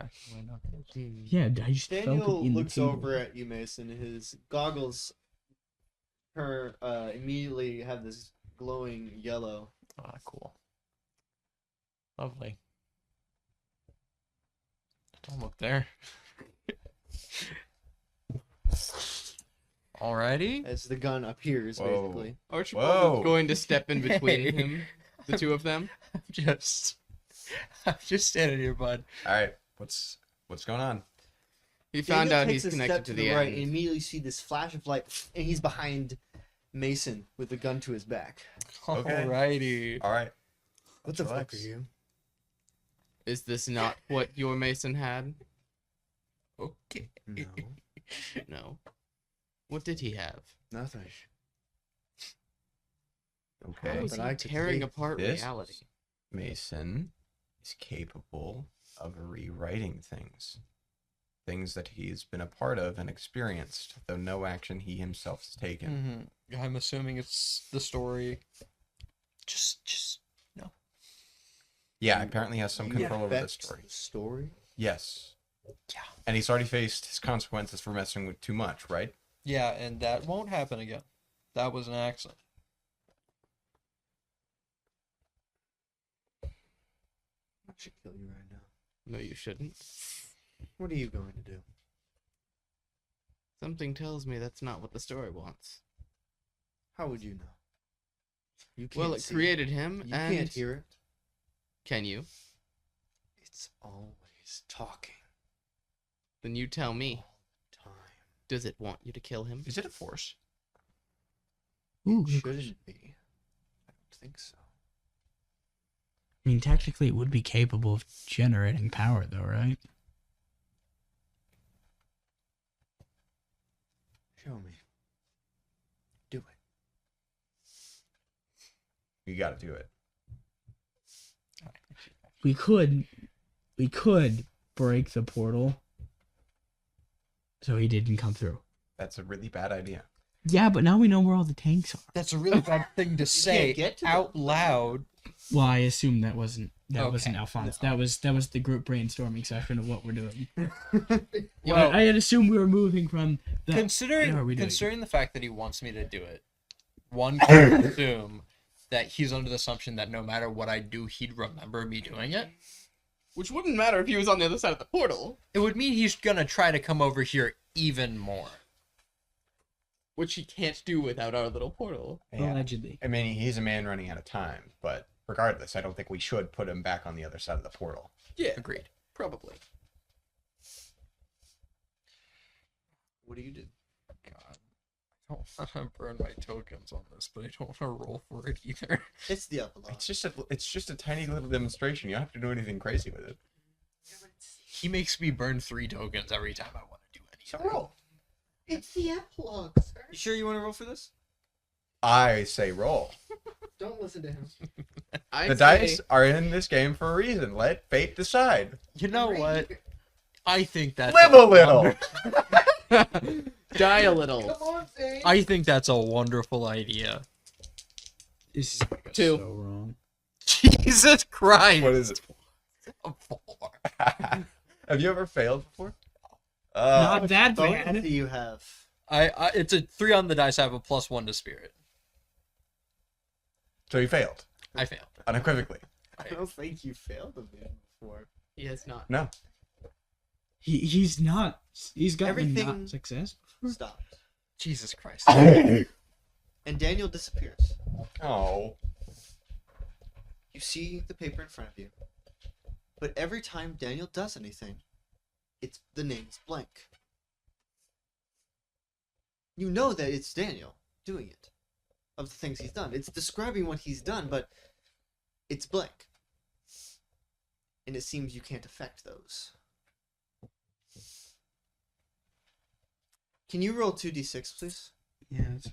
Okay. Why not? Yeah, I just felt Daniel it in looks the table. over at you, Mason. His goggles immediately have this glowing yellow. Ah, cool. Lovely. Don't look there. Alrighty. As the gun appears, Whoa. basically. Archibald Whoa. is going to step in between Hey. him, the two of them. I'm just standing here, bud. All right. What's going on? He found Daniel out takes he's a connected step to the right, end. and immediately see this flash of light, and he's behind Mason with the gun to his back. Okay. Alrighty. All right. What the fuck Relax. are you? Is this not what your Mason had? Okay. No, No. What did he have? nothing. How Okay. was but he I could tearing see apart this. reality? Mason is capable of rewriting things. Things that he's been a part of and experienced, though no action he himself has taken. I'm assuming it's the story. Just no. Yeah, apparently has some You control over the affect story. the story? Yes. Yeah. And he's already faced his consequences for messing with too much, right? Yeah, and that won't happen again. That was an accident. I should kill you right now. No, you shouldn't. What are you going to do? Something tells me that's not what the story wants. How would you know? You can't Well, it see created him, You and can't hear it. can you? It's always talking Then you tell me. all the time. Does it want you to kill him? Is it a force? Ooh, It good question. shouldn't be. I don't think so. I mean, technically, it would be capable of generating power, though, right? Show me. Do it. You got to do it. We could break the portal so he didn't come through. That's a really bad idea. Yeah, but now we know where all the tanks are. That's a really bad thing to say get to out them. loud. Well, I assume that wasn't Okay. Alphonse. That was the group brainstorming session of what we're doing. Well, I had assumed we were moving from the. How are we considering doing? considering the fact that he wants me to do it, one can assume that he's under the assumption that no matter what I do, he'd remember me doing it. Which wouldn't matter if he was on the other side of the portal. It would mean he's gonna try to come over here even more. Which he can't do without our little portal. Yeah. Allegedly. I mean, he's a man running out of time, but regardless, I don't think we should put him back on the other side of the portal. Yeah, Agreed. probably. What do you do? God, I don't want to burn my tokens on this, but I don't want to roll for it either. It's the epilogue. It's just a tiny little demonstration. You don't have to do anything crazy with it. He makes me burn 3 tokens every time I want to do So anything. roll. It's the epilogue, sir. You sure you want to roll for this? I say roll. Don't listen to him. The dice are in this game for a reason. Let fate decide. You know what? I think that's Live a little. Die a little. on, Zane. I think that's a wonderful idea. This is Two. so wrong. Jesus Christ! What is it? A 4. Have you ever failed before? Not that Bonus bad. do you have? I it's a 3 on the dice. I have a +1 to spirit. So you failed I failed. unequivocally. I don't think you failed a bit before. He has not. No. He's not. He's got Everything- not success. Stop. Jesus Christ. and Daniel disappears. Oh. You see the paper in front of you, but every time Daniel does anything, the name's blank. You know that it's Daniel doing it, of the things he's done. It's describing what he's done, but it's blank. And it seems you can't affect those. Can you roll 2d6, please? Yeah. That's...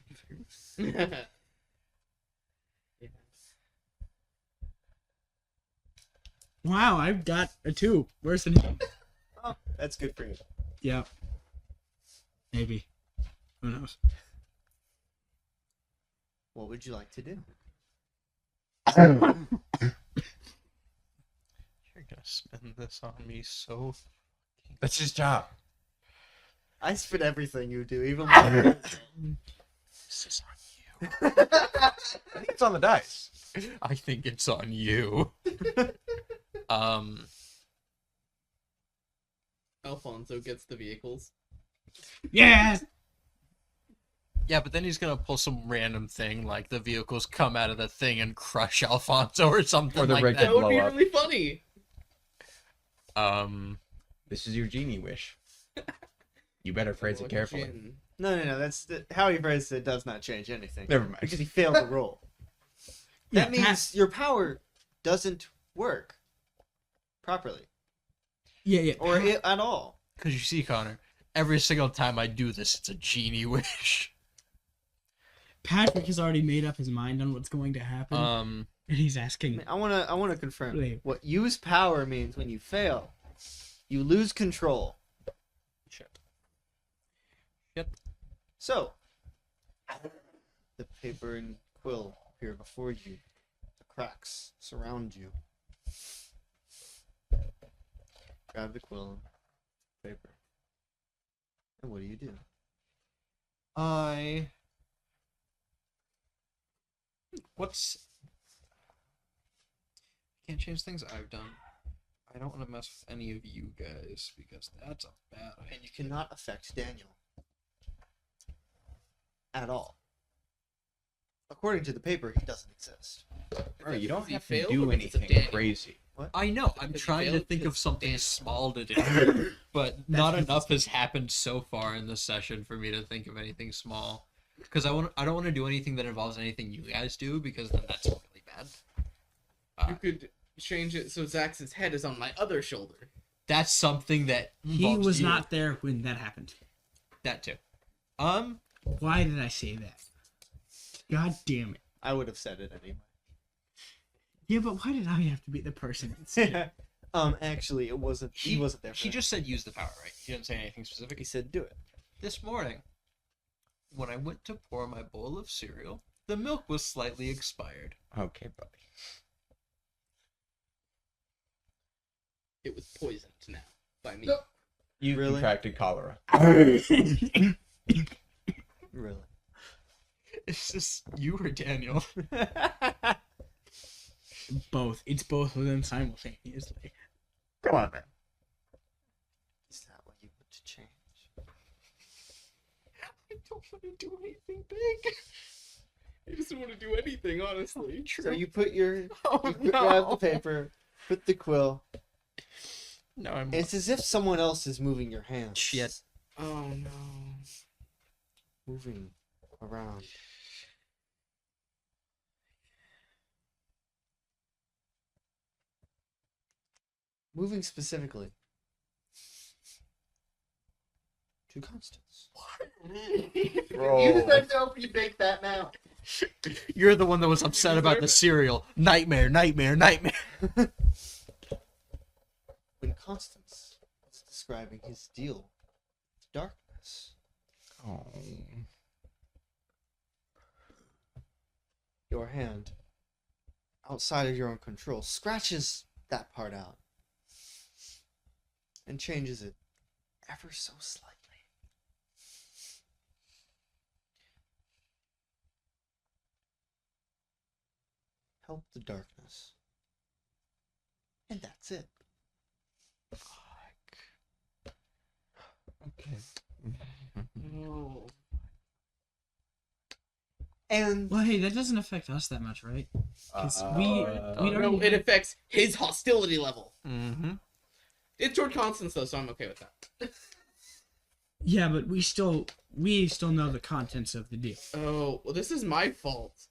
Wow, I've got a 2. Worse than him. Oh, that's good for you. Yeah. Maybe. Who knows? What would you like to do? You're gonna spend this on me so. That's his job. I spit everything you do, even more. This is on you. I think it's on the dice. I think it's on you. Alfonso gets the vehicles. Yes! Yeah, but then he's gonna pull some random thing like the vehicles come out of the thing and crush Alfonso or something Or the like rig that. That would be blow up. really funny. This is your genie wish. You better phrase it carefully. Jin. No. That's how he phrased it does not change anything. Never mind. Because he failed the roll. That Yeah, means your power doesn't work properly. Yeah. Or at all. Because you see, Connor, every single time I do this, it's a genie wish. Patrick has already made up his mind on what's going to happen, Um, and he's asking. I wanna confirm. Wait. What use power means when you fail, you lose control. shit. So, the paper and quill appear before you. The cracks surround you. Grab the quill and paper. And what do you do? What's... Can't change things I've done. I don't want to mess with any of you guys because that's a bad idea. And you cannot affect Daniel. At all. According to the paper, he doesn't exist. Bro, you don't Does he have to fail do or because of anything Daniel? crazy. I know. I'm Because he trying to failed think of because something Dan- small to do, but not because enough has happened so far in the session for me to think of anything small. Because I don't want to do anything that involves anything you guys do because then that's really bad. You could change it so Zax's head is on my other shoulder. That's something that He involves was you. not there when that happened. That too. Why did I say that? God damn it. I would have said it anyway. Yeah, but why did I have to be the person? Actually, it wasn't. He wasn't there. For He that. just said use the power, right? He didn't say anything specific. He said do it. This morning, when I went to pour my bowl of cereal, the milk was slightly expired. Okay, buddy. It was poisoned now by me. You Really? contracted cholera. Really. It's just you or Daniel. Both. It's both of them simultaneously. Come on, man. Is that what you want to change? I don't want to do anything big. I just don't want to do anything, honestly. So you put your Oh grab the paper, put the quill. No, I'm. It's as if someone else is moving your hands. Shit. Oh no. Moving around. Moving specifically to Constance. Bro. You said don't you make that now. You're the one that was upset about the cereal. Nightmare, nightmare, nightmare. When Constance was describing his deal with darkness, Oh. your hand, outside of your own control, scratches that part out and changes it ever so slightly. Help the darkness. And that's it. Okay. No. And Well, hey, that doesn't affect us that much, right? 'Cause we don't No, even it have- affects his hostility level. Mm-hmm. It's toward Constance though, so I'm okay with that. Yeah, but we still know the contents of the deal. Oh, well, this is my fault.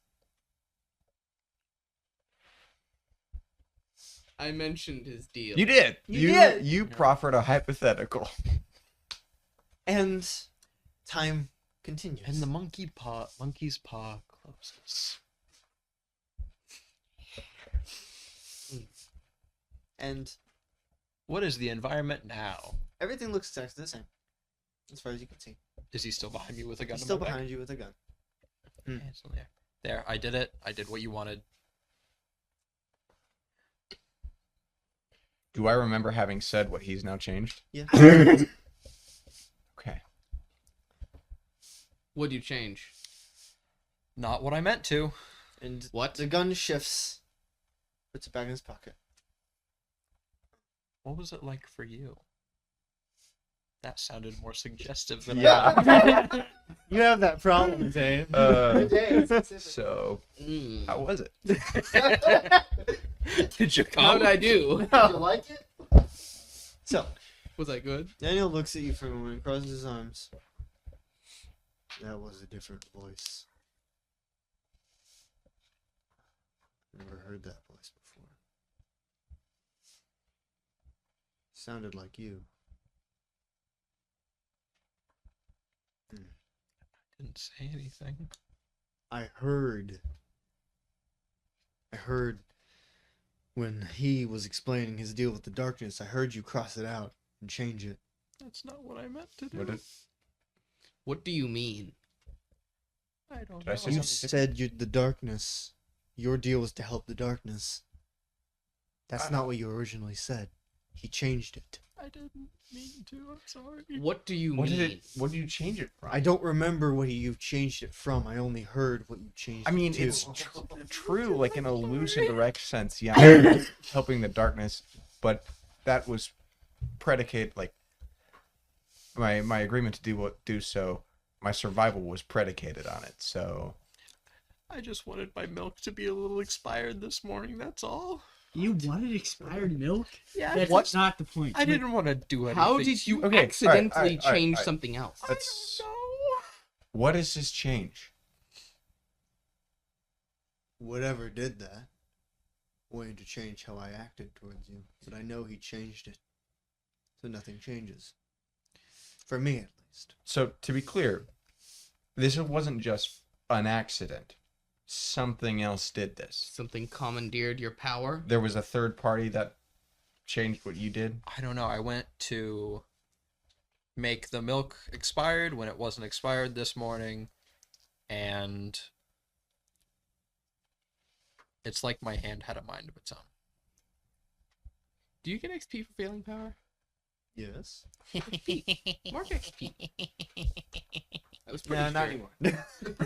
I mentioned his deal. You did. You did. You proffered a hypothetical. And time continues. And the monkey's paw closes. And What is the environment now? everything looks exactly the same, as far as you can see. Is he still behind me with a gun? He's in still my back? behind you with a gun. Yeah, it's still there. There, I did it. I did what you wanted. Do I remember having said what he's now changed? Yeah. Okay. What'd you change? Not what I meant to. And What? the gun shifts, puts it back in his pocket. What was it like for you? That sounded more suggestive than Yeah. You have that problem, Dave. So, Mm. how was it? Did you How come? did I do? Did you like it? So, Was I good? Daniel looks at you for a moment, crosses his arms. That was a different voice. Never heard that voice before. Sounded like you. Didn't say anything. I heard when he was explaining his deal with the darkness, I heard you cross it out and change it. That's not what I meant to do. What did, What do you mean? I don't Did I know. say You something said you the darkness. Your deal was to help the darkness. That's not what you originally said. He changed it. I didn't mean to. I'm sorry. What do you what mean? did it? What did you change it from? I don't remember what you changed it from. I only heard what you changed I mean, it to. it's true, like in a loose and direct sense. Yeah, helping the darkness, but that was predicate like my agreement to do so. My survival was predicated on it. So I just wanted my milk to be a little expired this morning. That's all. You wanted expired milk? Yeah. That's What? not the point. I didn't want to do anything. How did you Okay, accidentally alright, change alright. something else? that's No. what is this change? Whatever did that wanted to change how I acted towards you, but I know he changed it, so nothing changes. For me, at least. So to be clear, this wasn't just an accident. Something else did this. Something commandeered your power? There was a third party that changed what you did. I don't know. I went to make the milk expired when it wasn't expired this morning, and it's like my hand had a mind of its own. Do you get XP for failing power? Yes. Mark XP. I was pretty Yeah, sure. not anymore.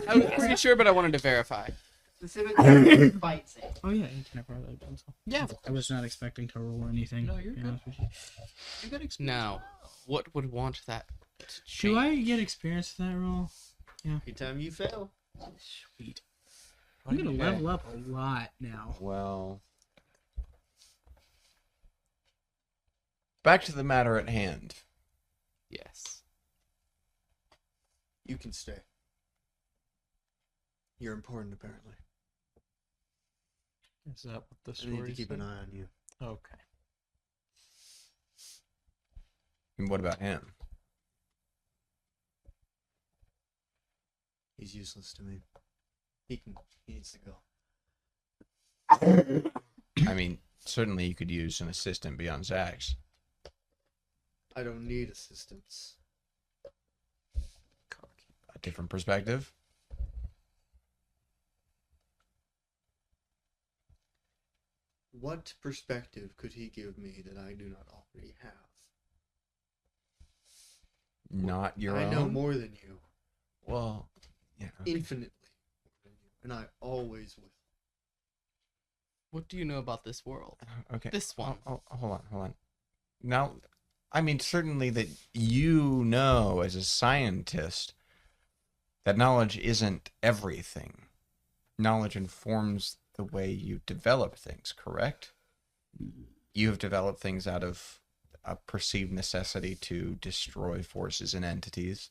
I was pretty sure, but I wanted to verify. Specifically, fight save. Oh yeah, can I borrow that pencil? Yeah. I was not expecting to roll anything. No, you're to be good. honest with you. You got XP. Now, what would want that to Do I change? get experience for that roll? Every time you fail. Sweet. I'm gonna level up a lot now. Well, back to the matter at hand. Yes. You can stay. You're important, apparently. Is that what the I story need to keep said? an eye on you. Okay. And what about him? He's useless to me. He needs to go. I mean, certainly you could use an assistant beyond Zax. I don't need assistance. A different perspective. What perspective could he give me that I do not already have? Not your I own. know more than you. Well, yeah. Infinitely more than you. And I always will. What do you know about this world? Okay. This one. Hold on. Now, I mean, certainly that you know as a scientist that knowledge isn't everything. knowledge informs the way you develop things, correct? You have developed things out of a perceived necessity to destroy forces and entities.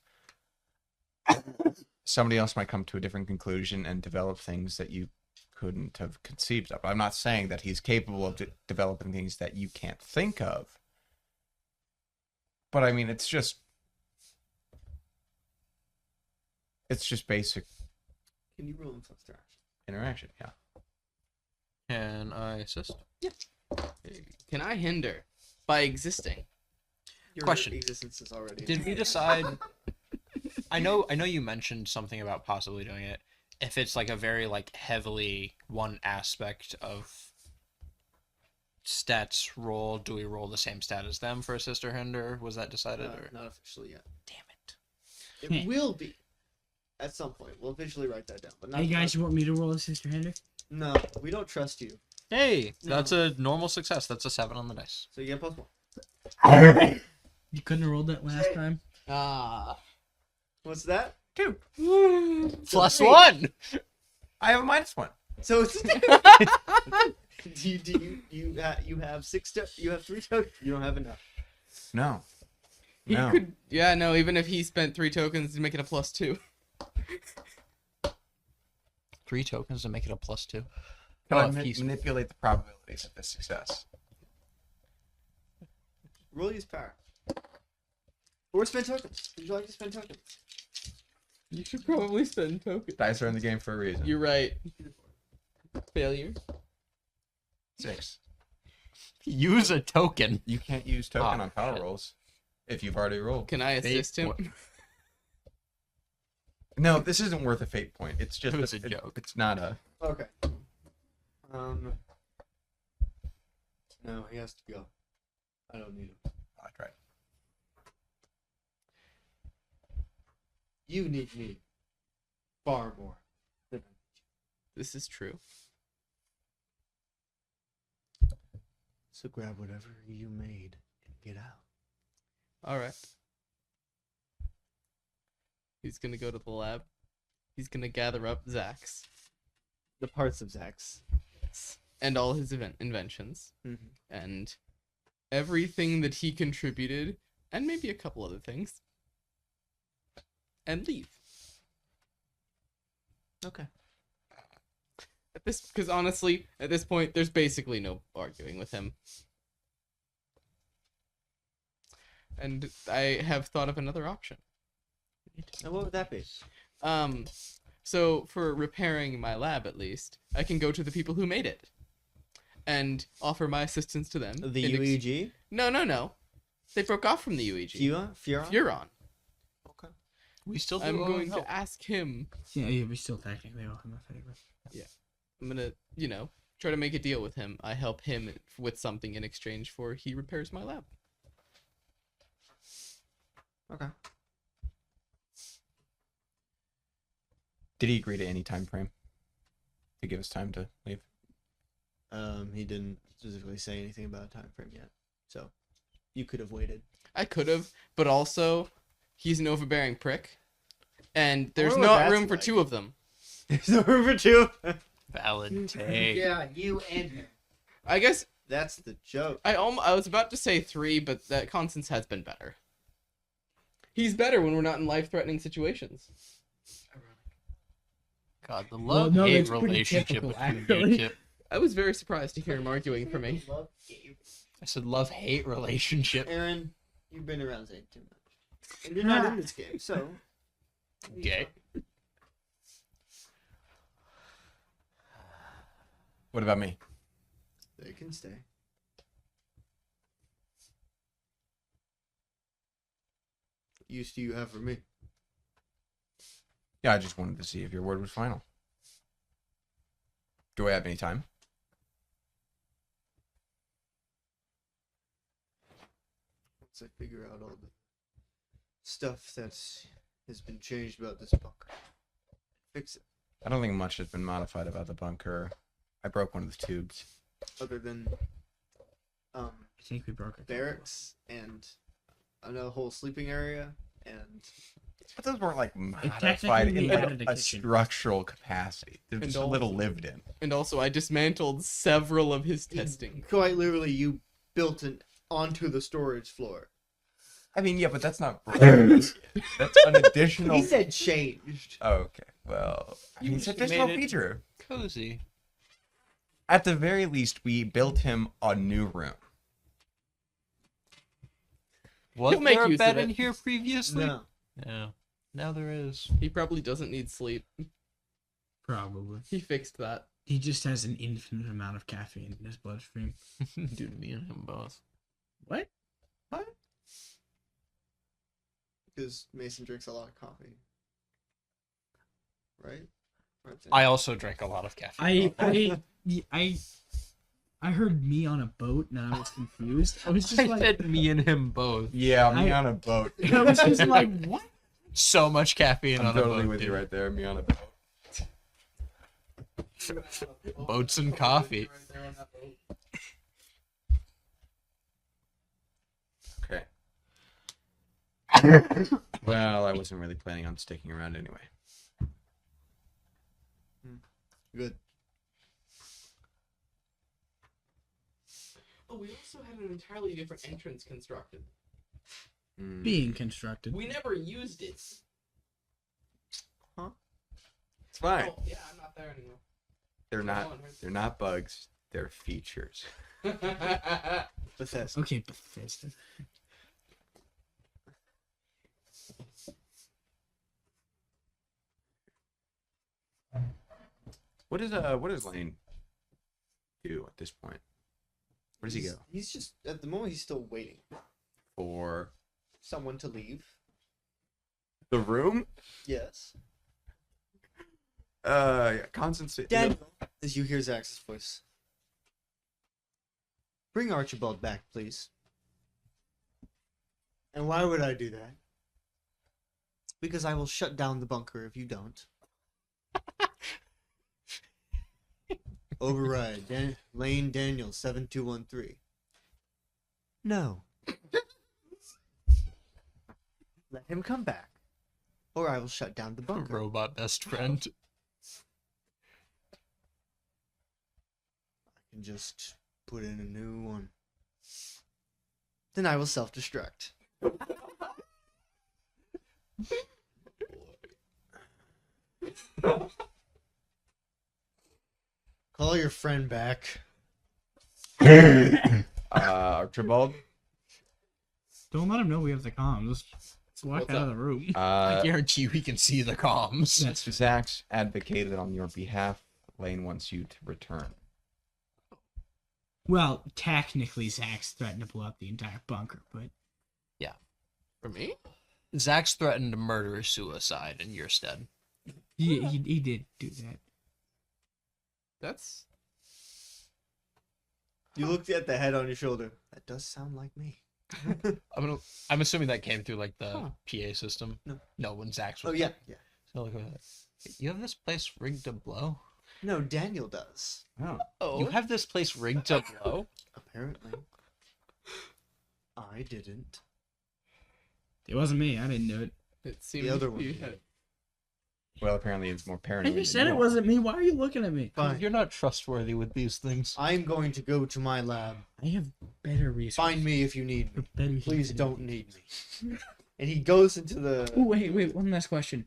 Somebody else might come to a different conclusion and develop things that you couldn't have conceived of. I'm not saying that he's capable of developing things that you can't think of. But I mean, it's just basic Can you roll influence interaction, yeah. Can I assist? Can I hinder by existing? Your Question. existence is already. Did we decide? I know you mentioned something about possibly doing it. If it's like a very like heavily one aspect of stats roll, do we roll the same stat as them for assist or hinder? Was that decided? Or? Not officially yet. Damn it. It will be at some point. We'll eventually write that down. But not. Hey guys, you want me to roll a sister hinder? No, we don't trust you. Hey, No. that's a normal success. That's a 7 on the dice. So you get +1. You couldn't have rolled that last time. Ah. What's that? 2. Plus three. 1. I have a -1. So it's. you have 6 you have 3 tokens. You don't have enough. No. He No. could. Yeah, no. Even if he spent 3 tokens to make it a +2. 3 tokens to make it a +2. Can I Oh, if he's- manipulate the probabilities of this success? Roll use power. Or spend tokens. Would you like to spend tokens? You should probably spend tokens. Dice are in the game for a reason. You're right. Failure. 6. Use a token. You can't use token Oh, on power shit. rolls if you've already rolled. Can I assist him? What? No, this isn't worth a fate point. It's just It was a joke. It's not a. Okay. No, he has to go. I don't need him. I tried. You need me. Far more. This is true. So grab whatever you made and get out. All right. He's gonna go to the lab. He's gonna gather up Zach's The parts of Zach's. and all his inventions Mm-hmm. and everything that he contributed, and maybe a couple other things, and leave. Okay. Because honestly, at this point, there's basically no arguing with him. And I have thought of another option. And what would that be? So for repairing my lab, at least, I can go to the people who made it and offer my assistance to them. The in ex- UEG? No. They broke off from the UEG. Furon? Furon. Okay. We still do I'm owe going help. to ask him. Yeah, we still technically owe him a favor. I'm gonna, try to make a deal with him. I help him with something in exchange for he repairs my lab. Okay. Did he agree to any time frame to give us time to leave? He didn't specifically say anything about a time frame yet. So you could have waited. I could have, but also, he's an overbearing prick, and there's wonder what not that's room for like. 2 of them. There's no room for 2. Valid take. Yeah, you and him. I guess That's the joke. I was about to say 3, but that Constance has been better. He's better when we're not in life-threatening situations. God, the Well, love no, hate that's pretty relationship typical, between you actually. two. I was very surprised to hear him arguing for me. Love Gabe. I said love hate relationship. Aaron, you've been around Zane too much. And you're not in this game, so. Gay. What about me? They can stay. What use do you have for me? Yeah, I just wanted to see if your word was final. Do I have any time? Once I figure out all the stuff that has been changed about this bunker, fix it. I don't think much has been modified about the bunker. I broke one of the tubes. Other than I think we broke it. barracks and a whole sleeping area and But those weren't like modified technically in made like out of the a kitchen. structural capacity. They're And just a little lived in. And also, I dismantled several of his testing. Quite literally, you built it onto the storage floor. I mean, yeah, but that's not. That's an additional. He said changed. Oh, okay. Well, You it's an just additional made it- feature. Cozy. At the very least, we built him a new room. Was make there a use of bed it. in here previously? No. Yeah. Now there is. He probably doesn't need sleep. Probably. He fixed that. He just has an infinite amount of caffeine in his bloodstream. Dude, me and him both. What? Because Mason drinks a lot of coffee. Right? I also drank a lot of caffeine. I heard me on a boat and I was confused. I was just I like, said me and him both. Yeah, me I- on a boat. I was just like, what? So much caffeine I'm on totally a boat, with you dude. right there. Me on a boat. Boats and coffee. Okay. Well, I wasn't really planning on sticking around anyway. Good. Oh, we also had an entirely different entrance constructed. Mm. Being constructed. We never used it. It's fine. Oh, yeah, I'm not there anymore. They're not bugs. They're features. Bethesda. Okay, Bethesda. What does Lane do at this point? Where does he go? He's just, at the moment, he's still waiting. For Someone to leave. the room? Yes. Constance. Daniel, as you hear Zax's voice. Bring Archibald back, please. And why would I do that? Because I will shut down the bunker if you don't. Override. Lane Daniel 7213. No. Let him come back. Or I will shut down the bunker. Robot best friend. I can just put in a new one. Then I will self-destruct. Call your friend back. Archibald. Don't let him know we have the comms. Let's walk What's out up? of the room. I guarantee you he can see the comms. That's Zax advocated on your behalf. Lane wants you to return. well, technically, Zach's threatened to blow up the entire bunker, but For me? Zax threatened to murder suicide in your stead. he did do that. That's... You looked at the head on your shoulder. That does sound like me. I'm assuming that came through like the Huh. PA system. No. When Zax was. Oh, yeah. Yeah. So look at that. You have this place rigged to blow. No, Daniel does. Oh. Oh. You have this place rigged to blow. Apparently. I didn't. It wasn't me. I didn't do it. It seemed other one you did. had- Well, apparently it's more I paranoid. just than said you it are. wasn't me. Why are you looking at me? Fine. You're not trustworthy with these things. I'm going to go to my lab. I have better resources. Find me if you need me. Better Please things don't to do. need me. And he goes into the... Oh, wait. One last question.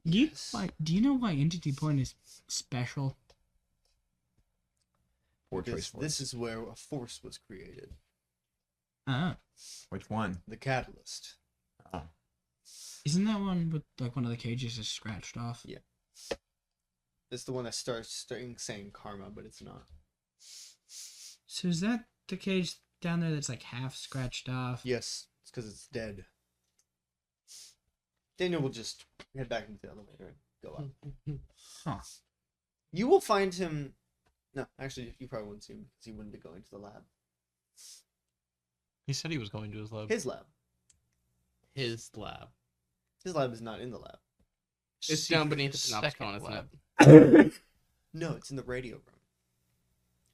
Yes. Do you know why Entity Point is special? Poor Because choice. this is where a force was created. Which one? The catalyst. Oh. Isn't that one with like one of the cages is scratched off? Yeah. It's the one that starts saying karma, but it's not. So is that the cage down there that's like half scratched off? Yes, it's because it's dead. Daniel will just head back into the elevator and go up. Huh. You will find him... No, actually, you probably wouldn't see him because he wouldn't be going to the lab. He said he was going to his lab. His lab. His lab. His lab is not in the lab. It's down beneath the Second Synopticon, isn't lab. it? No, it's in the radio room.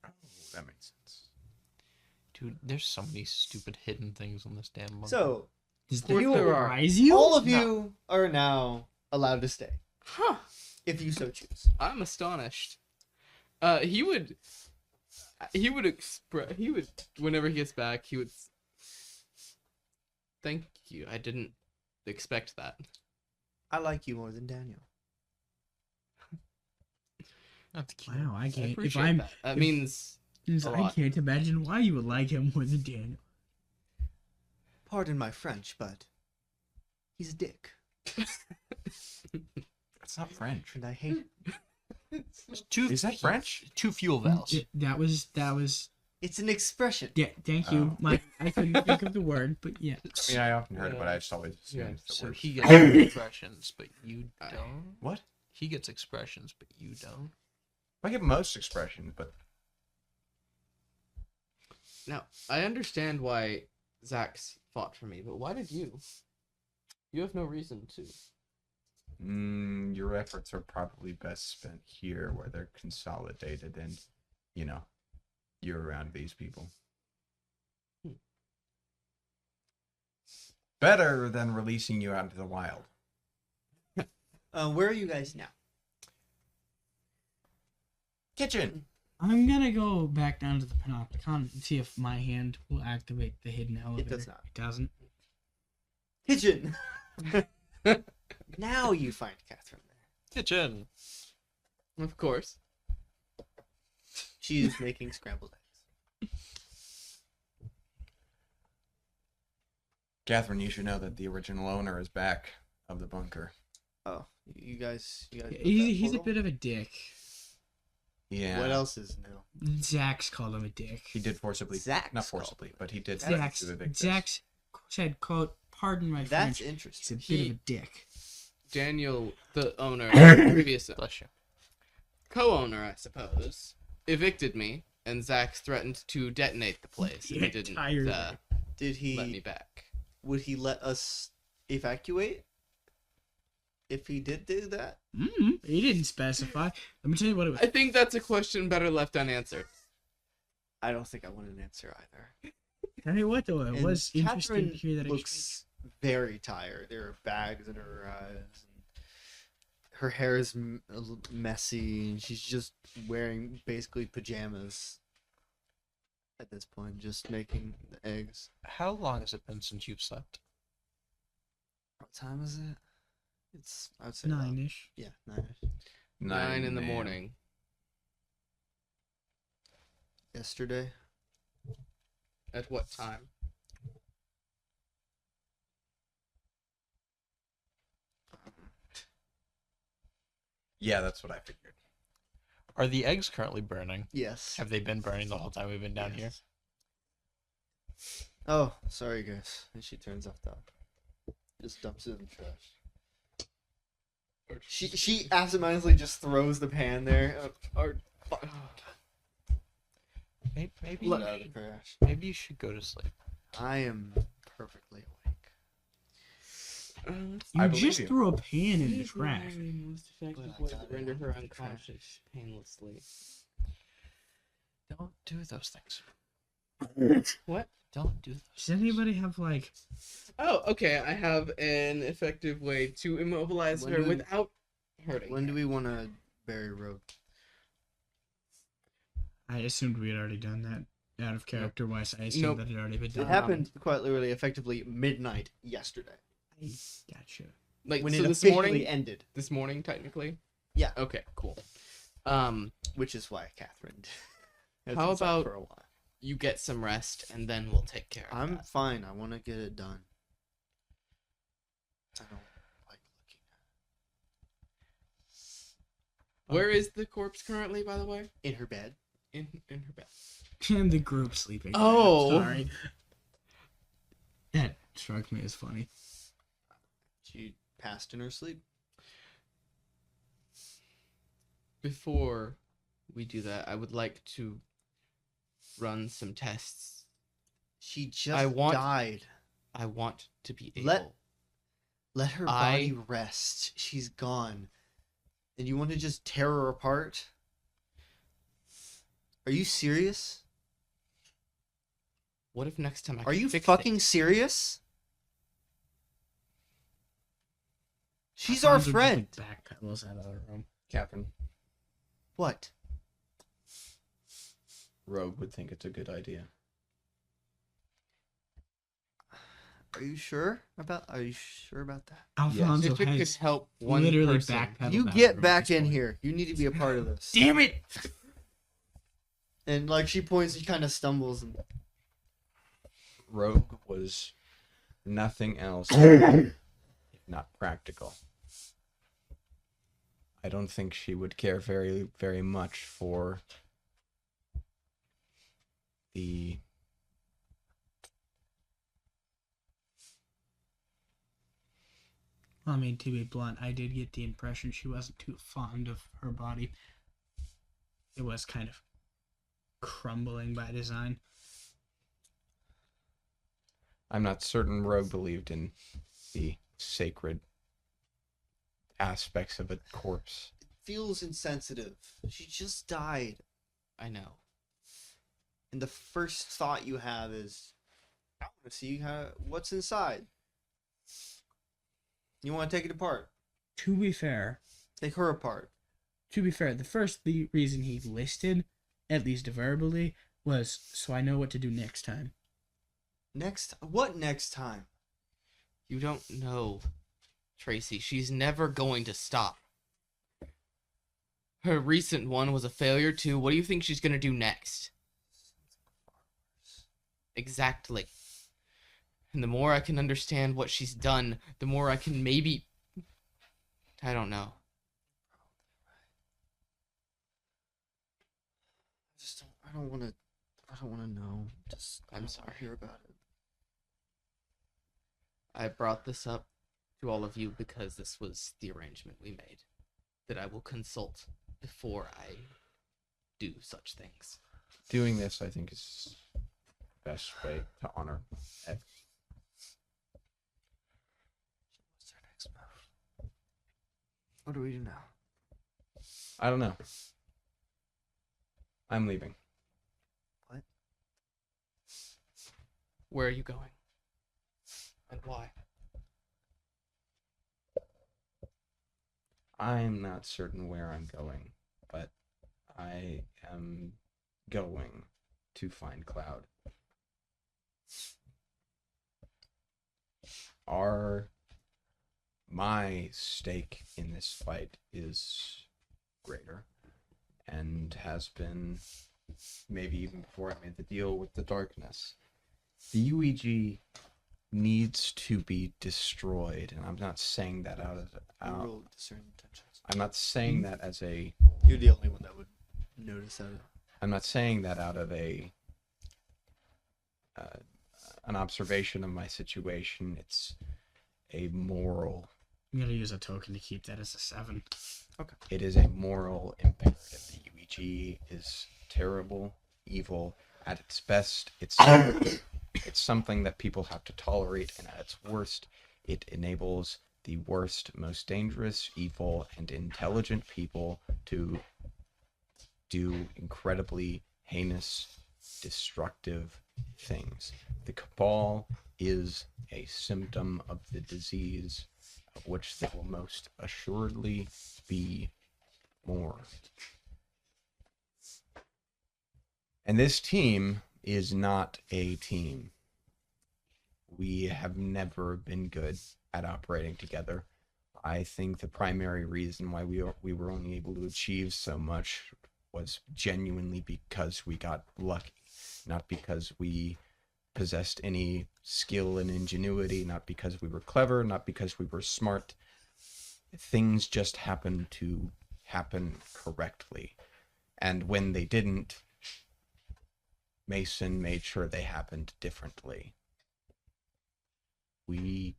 Oh, that makes sense. Dude, there's so many stupid hidden things on this damn bunker. So, Does course that there are. surprise you? All of you are now allowed to stay, Huh. if you so choose. I'm astonished. He would whenever he gets back, he would. Thank you. I didn't expect that. I like you more than Daniel. That's cute. Wow, I I can't. If appreciate I'm, that. That if- means I a lot. can't imagine why you would like him more than Daniel. Pardon my French, but he's a dick, That's not French. and I hate it. Is that French? 2 fuel valves. That was. It's an expression. Yeah, thank you. Oh. I couldn't think of the word, but yeah. I mean, I often heard it, but I just always assumed the So word. he gets expressions, but you don't. What? He gets expressions, but you don't. I get most expressions, but Now, I understand why Zax fought for me, but why did you? You have no reason to. your efforts are probably best spent here, where they're consolidated, and you're around these people. Better than releasing you out into the wild. Where are you guys now? Kitchen. I'm gonna go back down to the Panopticon and see if my hand will activate the hidden elevator. does not. It doesn't. Kitchen. Now you find Catherine there. Kitchen. Of course. She's making scrambled eggs. Catherine, you should know that the original owner is back of the bunker. Oh, you guys. built that He's a portal? bit of a dick. Yeah. What else is new? Zax called him a dick. He did forcibly. Zax Not called forcibly, but he did. Zax- threaten to evict us. Zax said, quote, pardon my That's French. He's a interesting. bit of a dick. Daniel, the owner, previous Bless you. co-owner, I suppose, evicted me, and Zax threatened to detonate the place if he Get didn't tired. Did let me he? back. Would he let us evacuate? If he did do that? He didn't specify. Let me tell you what it was. I think that's a question better left unanswered. I don't think I want an answer either. Tell you what, though, it And was interesting Catherine to hear that exchange. looks very tired. There are bags in her eyes. And her hair is a little messy, and she's just wearing basically pajamas at this point, just making the eggs. How long has it been since you've slept? What time is it? It's, I would say about- 9-ish. Yeah, 9. 9 in the a.m. morning. Yesterday. At what time? Yeah, that's what I figured. Are the eggs currently burning? Yes. Have they been burning the whole time we've been down here? Yes. Oh, sorry guys. And she turns off the. Just dumps it in the trash. She absentmindedly just throws the pan there. Maybe Let out of the trash. maybe you should go to sleep. I am perfectly awake. I You believe just you. threw a pan in the trash. Most effective way to render her unconscious painlessly. Don't do those things. What? Don't do those. Does anybody have, like... Oh, okay. I have an effective way to immobilize When her do we- without hurting. When do her. we want to bury Rogue? I assumed we had already done that. Out of character-wise, I assumed Nope. that had already been It done. happened quite literally, effectively midnight yesterday. Gotcha. Like When so it this officially morning? ended. This morning, technically. Yeah. Okay. Cool. Which is why Catherine. has How been stuck about- for a while. You get some rest, and then we'll take care of I'm that. fine. I want to get it done. I don't like looking Where is the corpse currently, by the way? in her bed. In her bed. And the group sleeping. Oh. Sorry. That struck me as funny. She passed in her sleep. Before we do that, I would like to run some tests. She just I want- died. I want to be able. Let her body rest. She's gone. And you want to just tear her apart? Are you serious? What if next time I Are can you fix fucking it? serious? She's our Alfonso just, friend. backpedals out of the room. Captain, What? Rogue would think it's a good idea. Are you sure about that? Alfonso If it could has help one literally person, backpedaled. You out of the get room back at this in point. here. You need to be a part of this. Damn it! And like she points, he kind of stumbles. And Rogue was nothing else if not practical. I don't think she would care very, very much for the I mean, to be blunt, I did get the impression she wasn't too fond of her body. It was kind of crumbling by design. I'm not certain Rogue believed in the sacred aspects of a corpse. it feels insensitive. She just died. I know. And the first thought you have is, I want to see what's inside. You want to take it apart. To be fair, Take her apart. the reason he listed, at least verbally, was so I know what to do next time. What next time? You don't know, Tracy. She's never going to stop. Her recent one was a failure too. What do you think she's gonna do next? Exactly. And the more I can understand what she's done, the more I can maybe... I don't know. I don't want to know. I I'm don't sorry. wanna hear about it. I brought this up to all of you because this was the arrangement we made. That I will consult before I do such things. Doing this, I think, is the best way to honor Ed. What's our next move? What do we do now? I don't know. I'm leaving. Where are you going? And why? I'm not certain where I'm going, but I am going to find Cloud. My stake in this fight is greater, and has been maybe even before I made the deal with the darkness. The UEG needs to be destroyed, and I'm not saying that Roll discern intentions. I'm not saying that as a You're the only one that would notice that. I'm not saying that out of an observation of my situation. It's a moral. I'm gonna use a token to keep that as a 7. It is a moral imperative. The UEG is terrible, evil. At its best, it's something that people have to tolerate, and at its worst, it enables the worst, most dangerous, evil, and intelligent people to do incredibly heinous, destructive things. The Cabal is a symptom of the disease, of which there will most assuredly be more. And this team is not a team. We have never been good at operating together. I think the primary reason why we were only able to achieve so much was genuinely because we got lucky, not because we possessed any skill and ingenuity, not because we were clever, not because we were smart. Things just happened to happen correctly. And when they didn't, Mason made sure they happened differently. We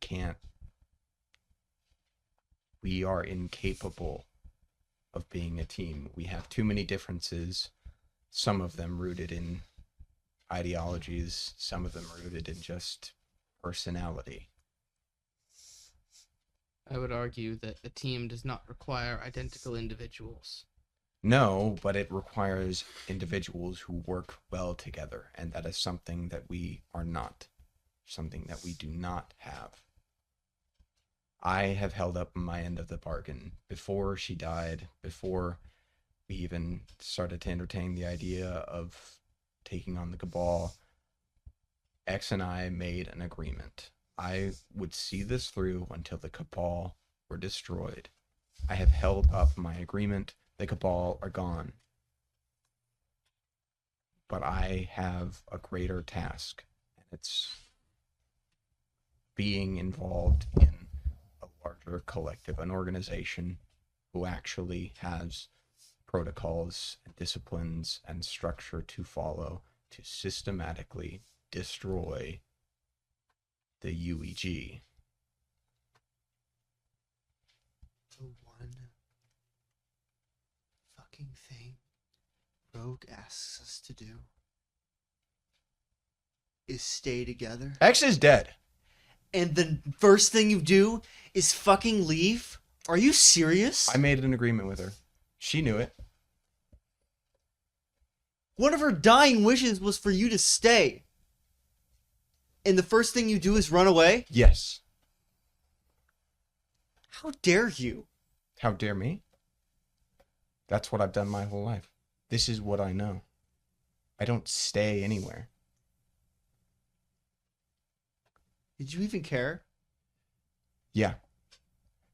are incapable of being a team. We have too many differences, some of them rooted in ideologies, some of them rooted in just personality. I would argue that a team does not require identical individuals. No, but it requires individuals who work well together, and that is something that we are not, something that we do not have. I have held up my end of the bargain. Before she died, before we even started to entertain the idea of taking on the Cabal, X and I made an agreement. I would see this through until the Cabal were destroyed. I have held up my agreement. The Cabal are gone. But I have a greater task, and it's being involved in a larger collective, an organization who actually has protocols and disciplines and structure to follow to systematically destroy the UEG. The one fucking thing Rogue asks us to do is stay together. X is dead. And the first thing you do is fucking leave? Are you serious? I made an agreement with her. She knew it. One of her dying wishes was for you to stay. And the first thing you do is run away? Yes. How dare you? How dare me? That's what I've done my whole life. This is what I know. I don't stay anywhere. Did you even care? Yeah.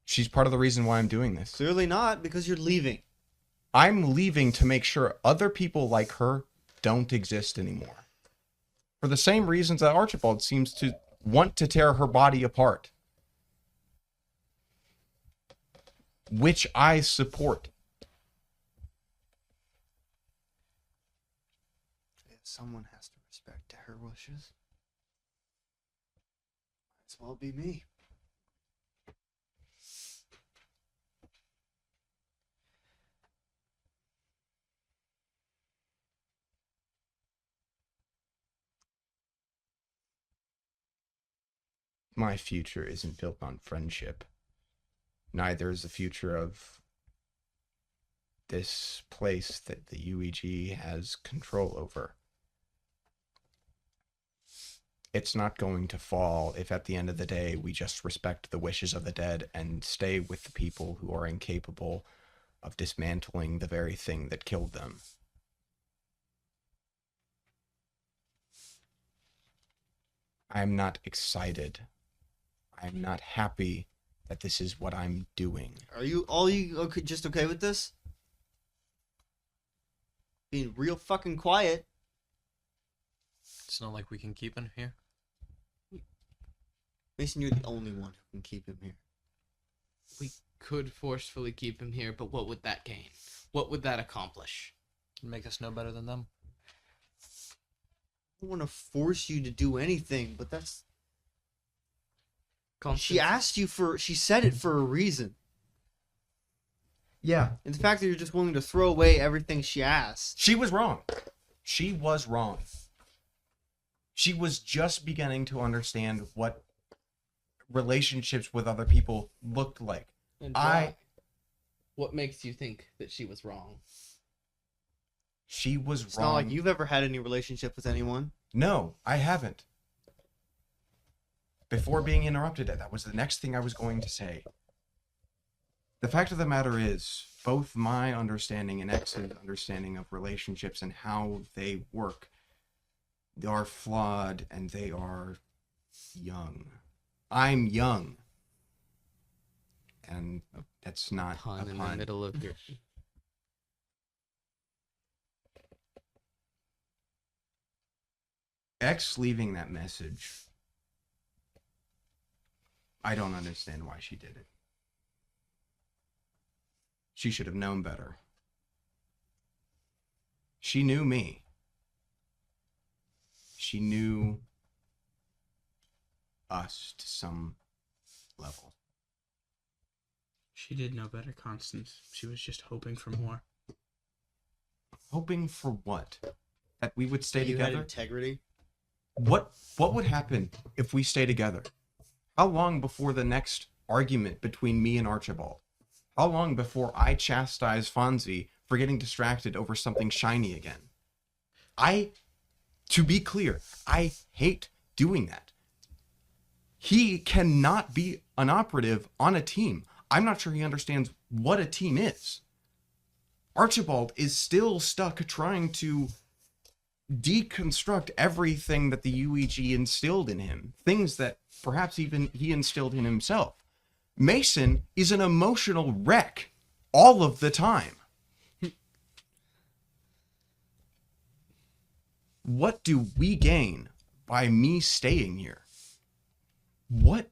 She's part of the reason why I'm doing this. Clearly not, because you're leaving. I'm leaving to make sure other people like her don't exist anymore. For the same reasons that Archibald seems to want to tear her body apart. Which I support. Someone has to respect her wishes. Might as well be me. My future isn't built on friendship. Neither is the future of this place that the UEG has control over. It's not going to fall if at the end of the day we just respect the wishes of the dead and stay with the people who are incapable of dismantling the very thing that killed them. I'm not excited. I'm not happy that this is what I'm doing. Are you okay, just okay with this? Being real fucking quiet. It's not like we can keep him here. Mason, you're the only one who can keep him here. We could forcefully keep him here, but what would that gain? What would that accomplish? Make us no better than them. I don't want to force you to do anything, but that's... She Constance, asked you for... She said it for a reason. Yeah. And the fact that you're just willing to throw away everything she asked. She was wrong. She was wrong. She was just beginning to understand what relationships with other people looked like. and why? What makes you think that she was wrong? She was It's wrong. not like you've ever had any relationship with anyone. No, I haven't. Before being interrupted, that was the next thing I was going to say. The fact of the matter is, both my understanding and X's understanding of relationships and how they work, they are flawed and they are young. I'm young. And that's not Pun a in the pun. middle of your... X leaving that message, I don't understand why she did it. She should have known better. She knew me. She knew us to some level. She did know better, Constance. She was just hoping for more. Hoping for what? That we would stay You had together? integrity. What would happen if we stay together? How long before the next argument between me and Archibald? How long before I chastise Fonzie for getting distracted over something shiny again? To be clear, I hate doing that. He cannot be an operative on a team. I'm not sure he understands what a team is. Archibald is still stuck trying to deconstruct everything that the UEG instilled in him, things that perhaps even he instilled in himself. Mason is an emotional wreck all of the time. What do we gain by me staying here? What?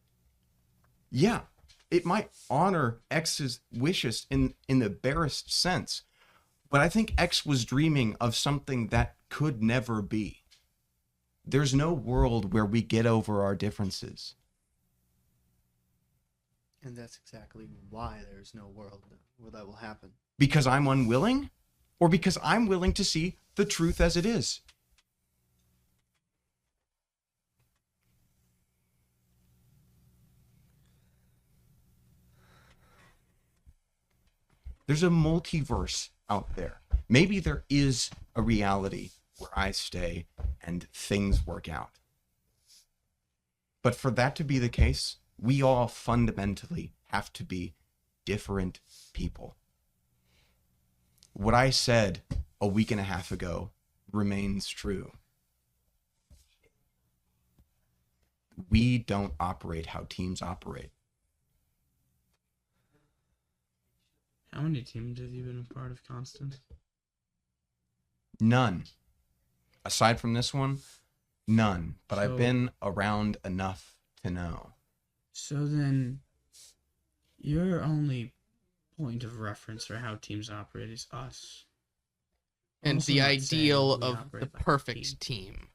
Yeah, it might honor X's wishes in the barest sense, but I think X was dreaming of something that could never be. There's no world where we get over our differences. And that's exactly why there's no world where that will happen. Because I'm unwilling? Or because I'm willing to see the truth as it is? There's a multiverse out there. Maybe there is a reality where I stay and things work out. But for that to be the case, we all fundamentally have to be different people. What I said a week and a half ago remains true. We don't operate how teams operate. How many teams have you been a part of, Constant? None. Aside from this one, none. But I've So- been around enough to know. So then, your only point of reference for how teams operate is us. And Also the not saying ideal we of operate the like a perfect team.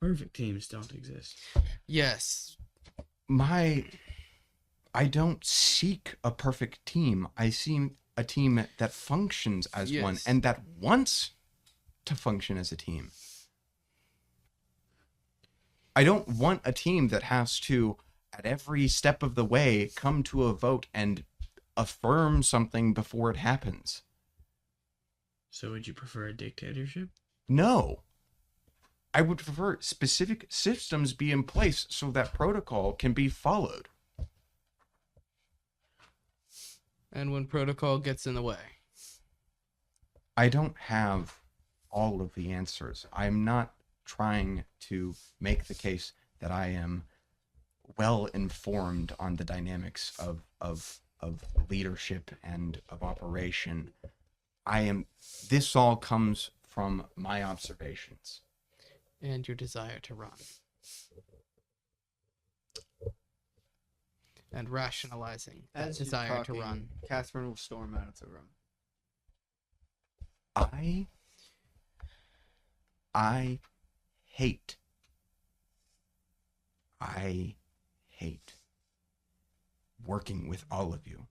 Perfect teams don't exist. Yes. I don't seek a perfect team. I see a team that functions as one Yes. and that wants to function as a team. I don't want a team that has to, at every step of the way, come to a vote and affirm something before it happens. So would you prefer a dictatorship? No. I would prefer specific systems be in place so that protocol can be followed. And when protocol gets in the way. I don't have all of the answers. I'm not trying to make the case that I am well informed on the dynamics of leadership and of operation. This all comes from my observations. And your desire to run. And rationalizing that As you're desire to talking, run. Catherine will storm out of the room. I hate working with all of you.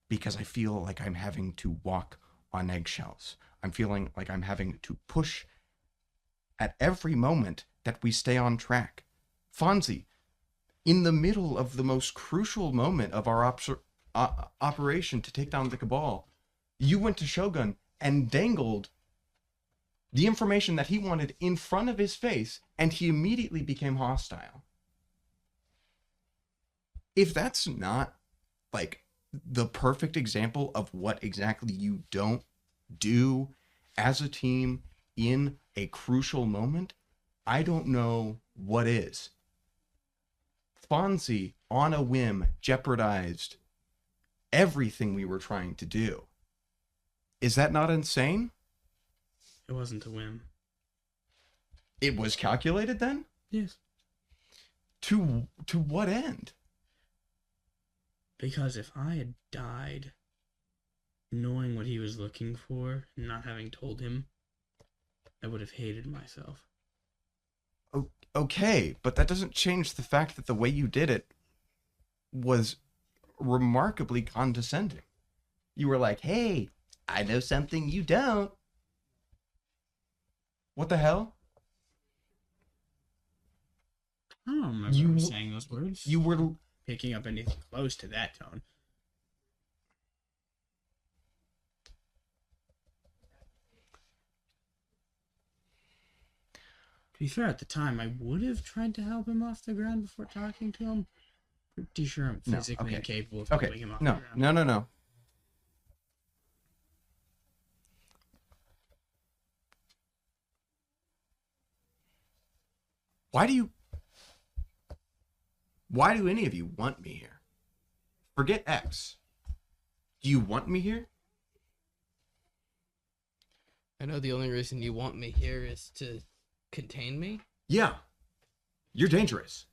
Because I feel like I'm having to walk on eggshells. I'm feeling like I'm having to push at every moment that we stay on track. Fonzie, in the middle of the most crucial moment of our operation to take down the Cabal, you went to Shogun and dangled the information that he wanted in front of his face, and he immediately became hostile. If that's not, like, the perfect example of what exactly you don't do as a team in a crucial moment, I don't know what is. Fonzie, on a whim, jeopardized everything we were trying to do. Is that not insane? It wasn't a whim. It was calculated then? Yes. To what end? Because if I had died knowing what he was looking for and not having told him, I would have hated myself. Okay, but that doesn't change the fact that the way you did it was remarkably condescending. You were like, hey, I know something you don't. What the hell? I don't remember You- ever saying those words. You were... Picking up anything close to that tone. be fair, at the time, I would have tried to help him off the ground before talking to him. Pretty sure I'm No, physically okay. incapable of Okay. helping him off No, the ground. no. Why do any of you want me here? Forget X. Do you want me here? I know the only reason you want me here is to contain me. Yeah. You're dangerous.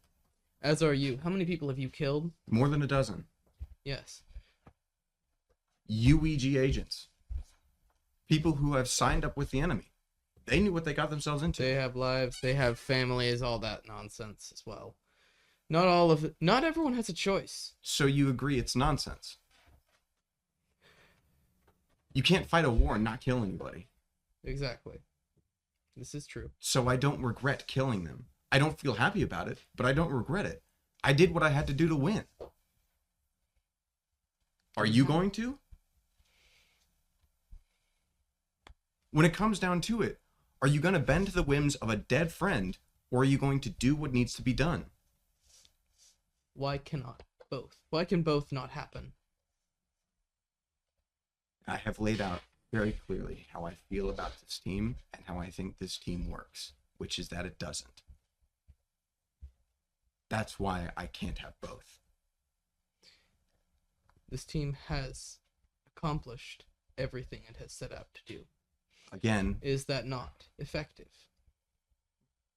As are you. How many people have you killed? More than a dozen. Yes. UEG agents. People who have signed up with the enemy. They knew what they got themselves into. They have lives, they have families, all that nonsense as well. Not everyone has a choice. So you agree it's nonsense? You can't fight a war and not kill anybody. Exactly. This is true. So I don't regret killing them. I don't feel happy about it, but I don't regret it. I did what I had to do to win. Are you going to? When it comes down to it, are you going to bend to the whims of a dead friend, or are you going to do what needs to be done? Why cannot both? Why can both not happen? I have laid out very clearly how I feel about this team and how I think this team works, which is that it doesn't. That's why I can't have both. This team has accomplished everything it has set out to do. Again, Is that not effective?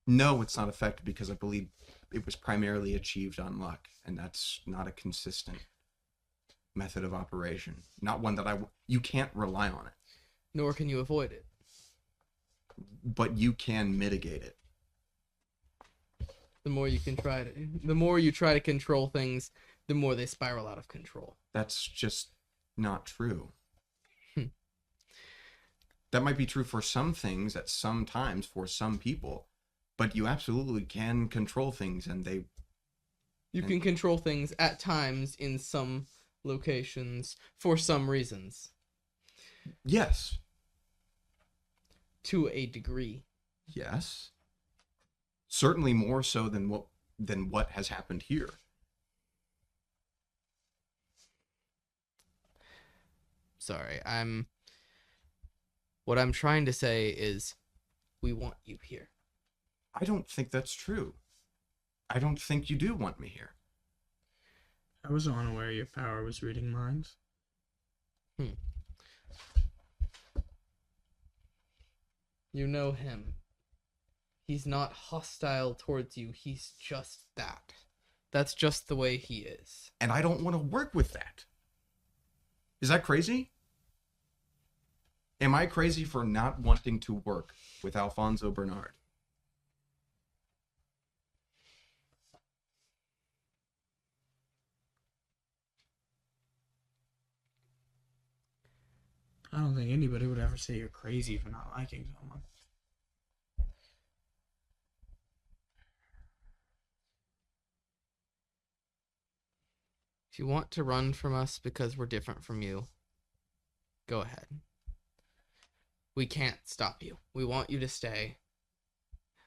no, it's not effective because I believe it was primarily achieved on luck, and that's not a consistent method of operation. Not one that you can't rely on it, Nor can you avoid it. but you can mitigate it. The more you try to control things, the more they spiral out of control. That's just not true. Hmm. That might be true for some things at some times for some people, but you absolutely can control things, and You can control things at times in some locations for some reasons, yes, to a degree. yes, certainly more so than what has happened here. Sorry, what I'm trying to say is we want you here. I don't think that's true. I don't think you do want me here. I was unaware your power was reading minds. You know him. He's not hostile towards you. He's just that. That's just the way he is. And I don't want to work with that. Is that crazy? Am I crazy for not wanting to work with Alfonso Bernard? I don't think anybody would ever say you're crazy for not liking someone. If you want to run from us because we're different from you, go ahead. We can't stop you. We want you to stay.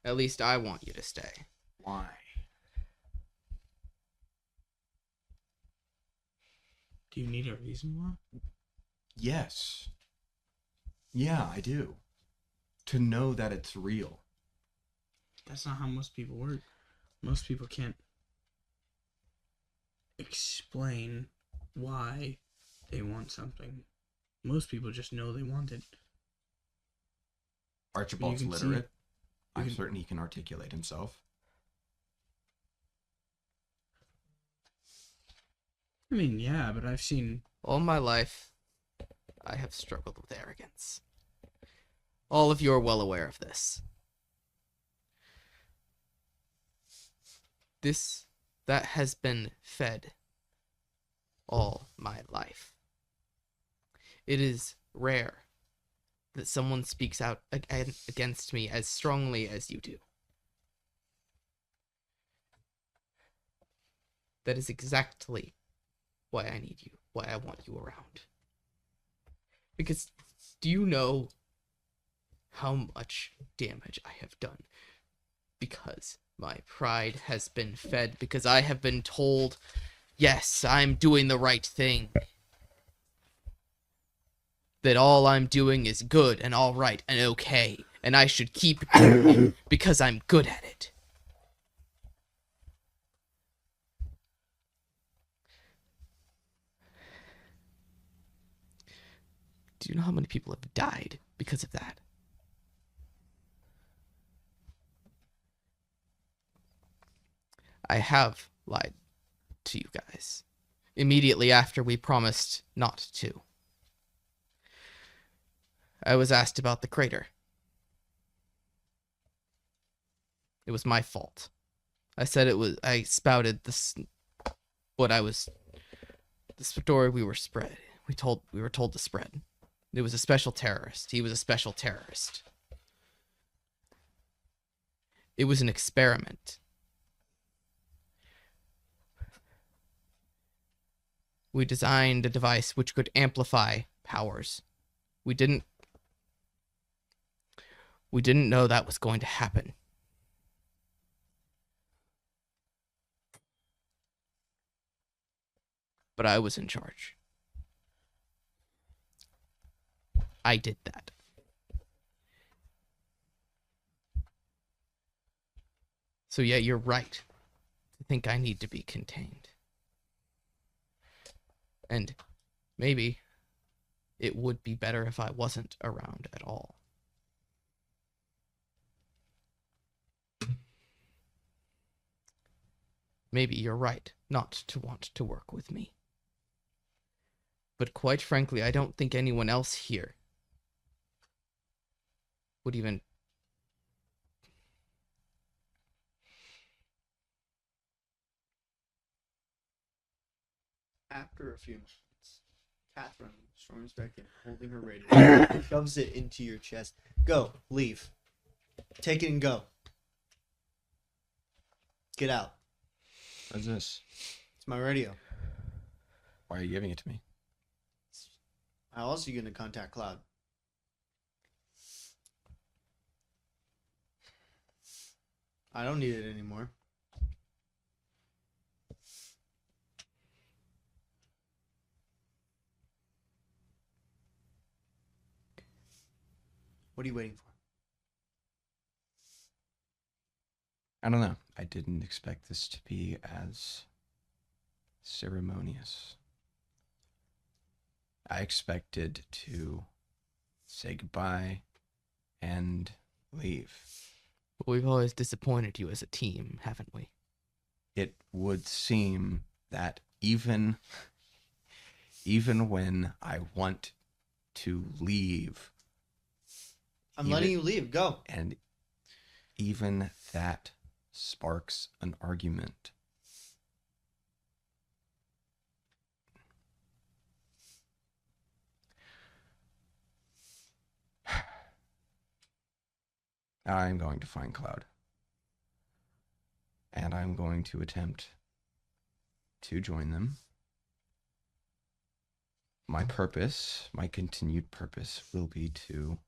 At least I want you to stay. Why? Do you need a reason why? Yes. Yeah, I do. To know that it's real. That's not how most people work. Most people can't explain why they want something. Most people just know they want it. Archibald's You can see- literate. you I'm can- certain he can articulate himself. I mean, yeah, but I've seen... All my life, I have struggled with arrogance. All of you are well aware of this. That has been fed all my life. It is rare that someone speaks out against me as strongly as you do. That is exactly why I need you, why I want you around. Because do you know how much damage I have done Because my pride has been fed, because I have been told, yes, I'm doing the right thing. That all I'm doing is good and all right and okay, and I should keep doing it because I'm good at it. Do you know how many people have died because of that? I have lied to you guys immediately after we promised not to. I was asked about the crater. It was my fault. I said I spouted this, the story we were told to spread. It was a special terrorist. He was a special terrorist. It was an experiment. We designed a device which could amplify powers. We didn't know that was going to happen. But I was in charge. I did that. So yeah, you're right. I think I need to be contained. And maybe it would be better if I wasn't around at all. Maybe you're right not to want to work with me. But quite frankly, I don't think anyone else here would even... After a few moments, Catherine storms back in, holding her radio, shoves it into your chest. Go, leave. Take it and go. Get out. What is this? It's my radio. Why are you giving it to me? How else are you going to contact Cloud? I don't need it anymore. What are you waiting for? I don't know. I didn't expect this to be as ceremonious. I expected to say goodbye and leave. We've always disappointed you as a team, haven't we? It would seem that even when I want to leave, I'm letting you leave. Go. and even that sparks an argument. I'm going to find Cloud. And I'm going to attempt to join them. My purpose, my continued purpose, will be to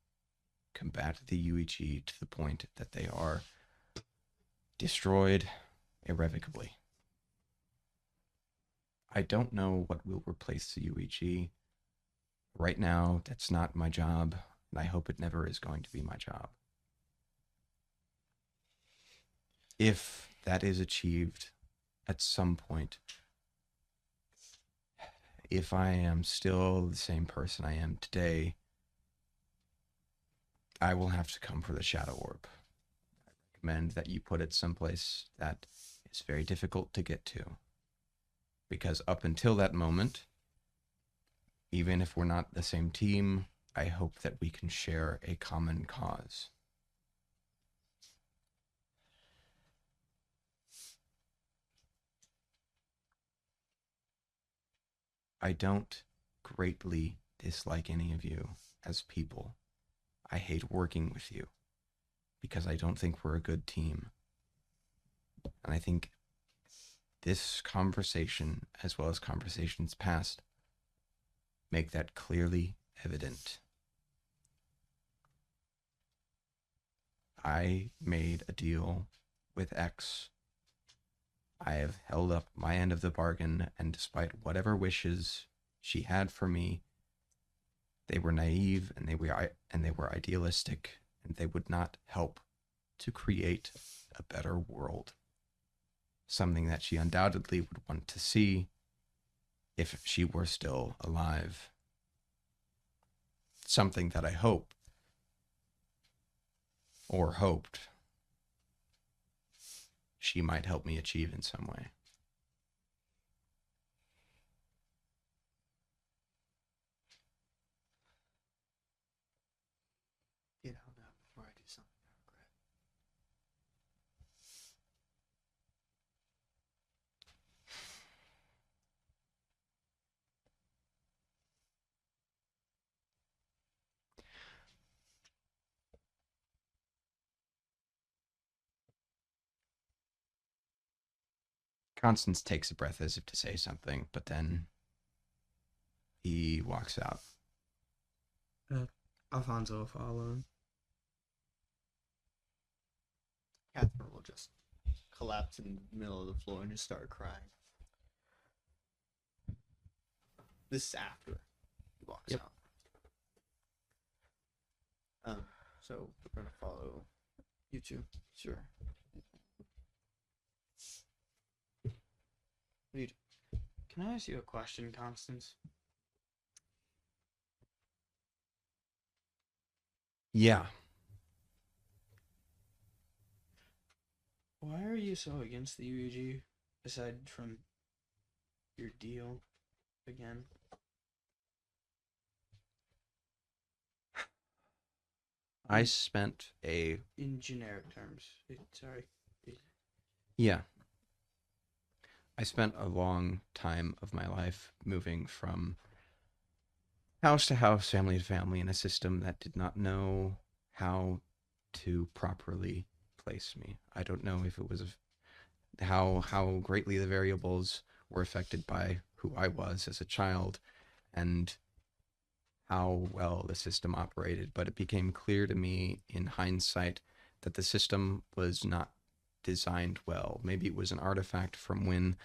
combat the UEG to the point that they are destroyed irrevocably. I don't know what will replace the UEG. Right now, that's not my job, and I hope it never is going to be my job. If that is achieved at some point, if I am still the same person I am today, I will have to come for the Shadow Orb. I recommend that you put it someplace that is very difficult to get to. Because up until that moment, even if we're not the same team, I hope that we can share a common cause. I don't greatly dislike any of you as people. I hate working with you because I don't think we're a good team. And I think this conversation, as well as conversations past, make that clearly evident. I made a deal with X. I have held up my end of the bargain, and despite whatever wishes she had for me, they were naive and they were idealistic, and they would not help to create a better world. Something that she undoubtedly would want to see if she were still alive. Something that I hope, or hoped, she might help me achieve in some way. Get out now before I do something I regret. Constance takes a breath as if to say something, but then he walks out. Alfonso will follow him. Catherine will just collapse in the middle of the floor and just start crying. This is after he walks Yep. out. So we're gonna follow you two. Sure. What do you do? Can I ask you a question, Constance? Yeah. Why are you so against the UEG, aside from your deal again? I spent In generic terms. Sorry. Yeah. I spent a long time of my life moving from house to house, family to family, in a system that did not know how to properly place me. I don't know if it was how greatly the variables were affected by who I was as a child and how well the system operated, but it became clear to me in hindsight that the system was not designed well. Maybe it was an artifact from when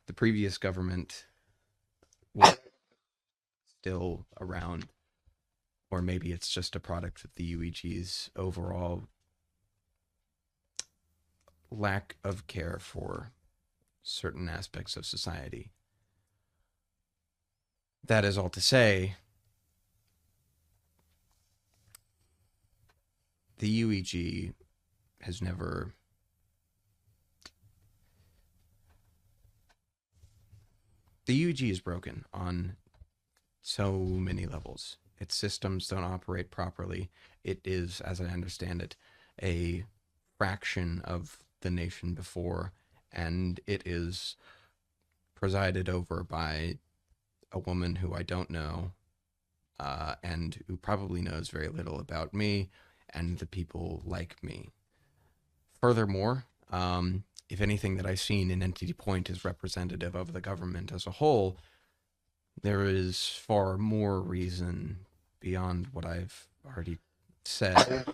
the previous government was still around, or maybe it's just a product of the UEG's overall lack of care for certain aspects of society. That is all to say, the UEG has never the UEG is broken on so many levels. Its systems don't operate properly. It is, as I understand it, a fraction of the nation before, and it is presided over by a woman who I don't know, and who probably knows very little about me and the people like me. Furthermore, if anything that I've seen in Entity Point is representative of the government as a whole, there is far more reason beyond what I've already said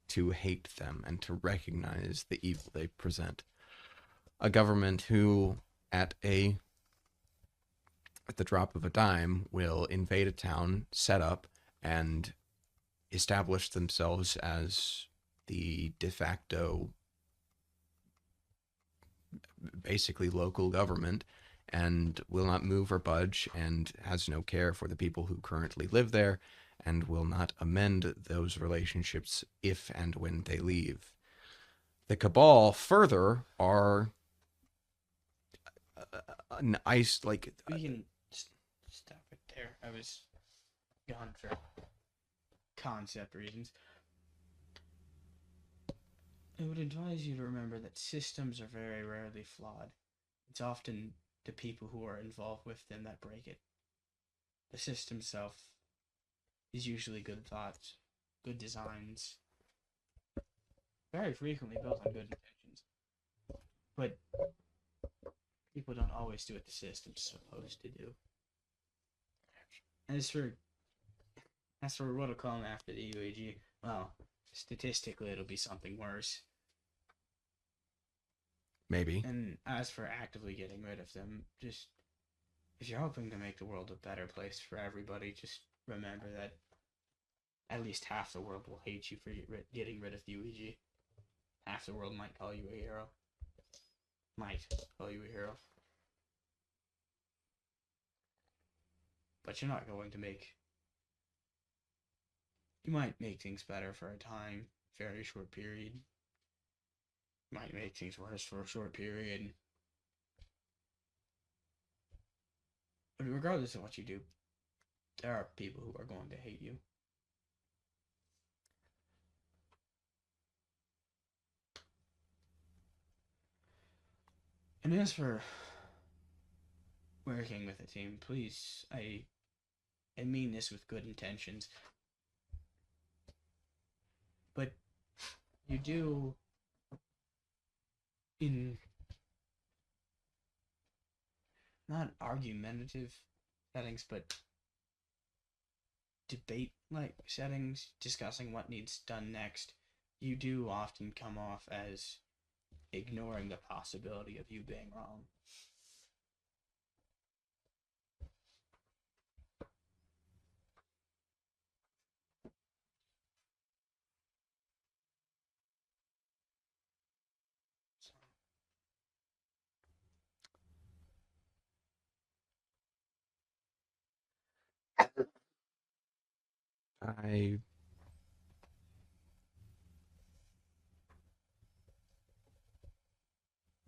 to hate them and to recognize the evil they present. A government who, at the drop of a dime, will invade a town, set up, and establish themselves as the de facto, basically local government, and will not move or budge, and has no care for the people who currently live there, and will not amend those relationships if and when they leave. The Cabal, further, are an ice, like... We can stop it there. I was gone for concept reasons. I would advise you to remember that systems are very rarely flawed. It's often the people who are involved with them that break it. The system itself is usually good thoughts, good designs, very frequently built on good intentions. But people don't always do what the system's supposed to do. As for what'll come after the UAG, well, statistically it'll be something worse. Maybe. And as for actively getting rid of them, just if you're hoping to make the world a better place for everybody, just remember that at least half the world will hate you for getting rid of the UEG. Half the world might call you a hero. Might call you a hero. But you're not going to make... You might make things better for a time, very short period. Might make things worse for a short period. But regardless of what you do, there are people who are going to hate you. And as for working with a team, please, I mean this with good intentions. But you do, in not argumentative settings, but debate like settings, discussing what needs done next, you do often come off as ignoring the possibility of you being wrong.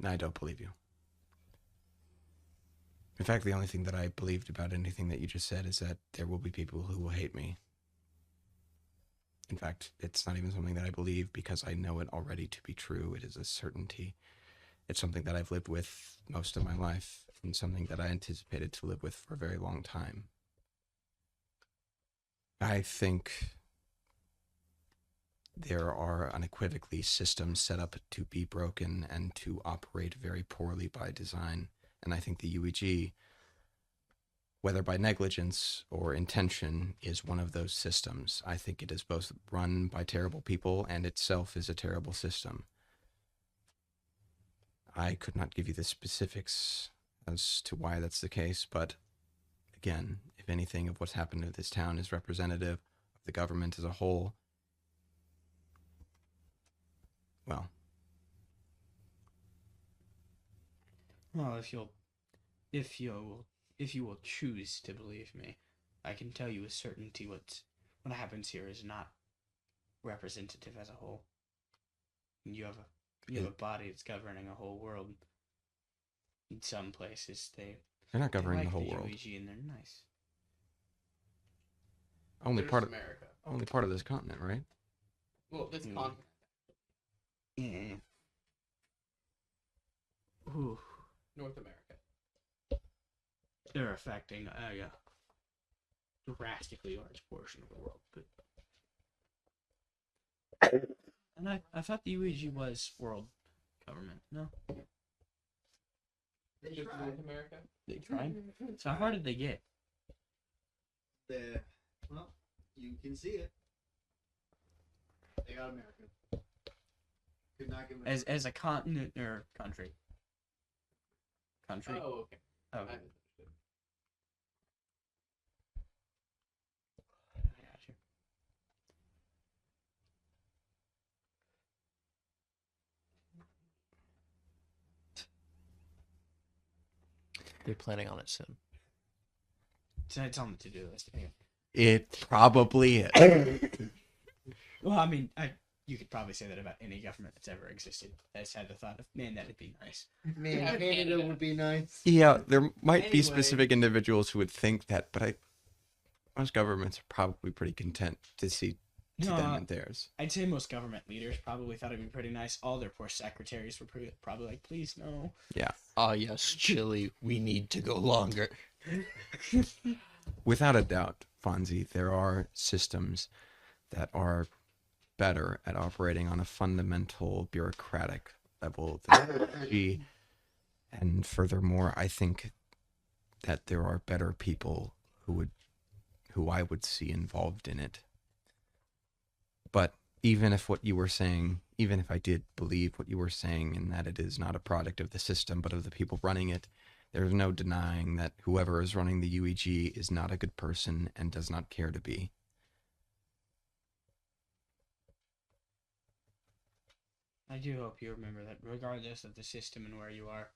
I don't believe you. In fact, the only thing that I believed about anything that you just said is that there will be people who will hate me. In fact, it's not even something that I believe because I know it already to be true. It is a certainty. It's something that I've lived with most of my life and something that I anticipated to live with for a very long time. I think there are unequivocally systems set up to be broken and to operate very poorly by design. And I think the UEG, whether by negligence or intention, is one of those systems. I think it is both run by terrible people and itself is a terrible system. I could not give you the specifics as to why that's the case, but again, if anything of what's happened to this town is representative of the government as a whole, well, if you will choose to believe me, I can tell you with certainty what happens here is not representative as a whole. You have a body that's governing a whole world. In some places, they're not governing like the whole the world. UEG and they're nice. Only There's part of America. only part of this continent, right? Well, this Mm. continent. Yeah. Ooh, North America. they're affecting a drastically large portion of the world. And I thought the UEG was world government. No, Just North America. they tried. So how far did they get? Well, you can see it. They got America. Could not give it. As a continent or country? Country. Oh, okay. Oh, I okay. understood. I got you. They're planning on it soon. It's on the to-do list. Anyway. It probably is. Well, I mean, you could probably say that about any government that's ever existed. That's had the thought of, man, that'd be nice. Man, Yeah, Canada Canada. would be nice. Yeah, there might be Anyway. specific individuals who would think that, but most governments are probably pretty content to see to No, them and theirs. I'd say most government leaders probably thought it'd be pretty nice. All their poor secretaries were probably like, please, no. Ah, yes, Chile, we need to go longer. Without a doubt, Fonzie, there are systems that are better at operating on a fundamental bureaucratic level than UEG. And furthermore, I think that there are better people who I would see involved in it. But even if what you were saying, even if I did believe what you were saying and that it is not a product of the system but of the people running it, there's no denying that whoever is running the UEG is not a good person and does not care to be. I do hope you remember that regardless of the system and where you are,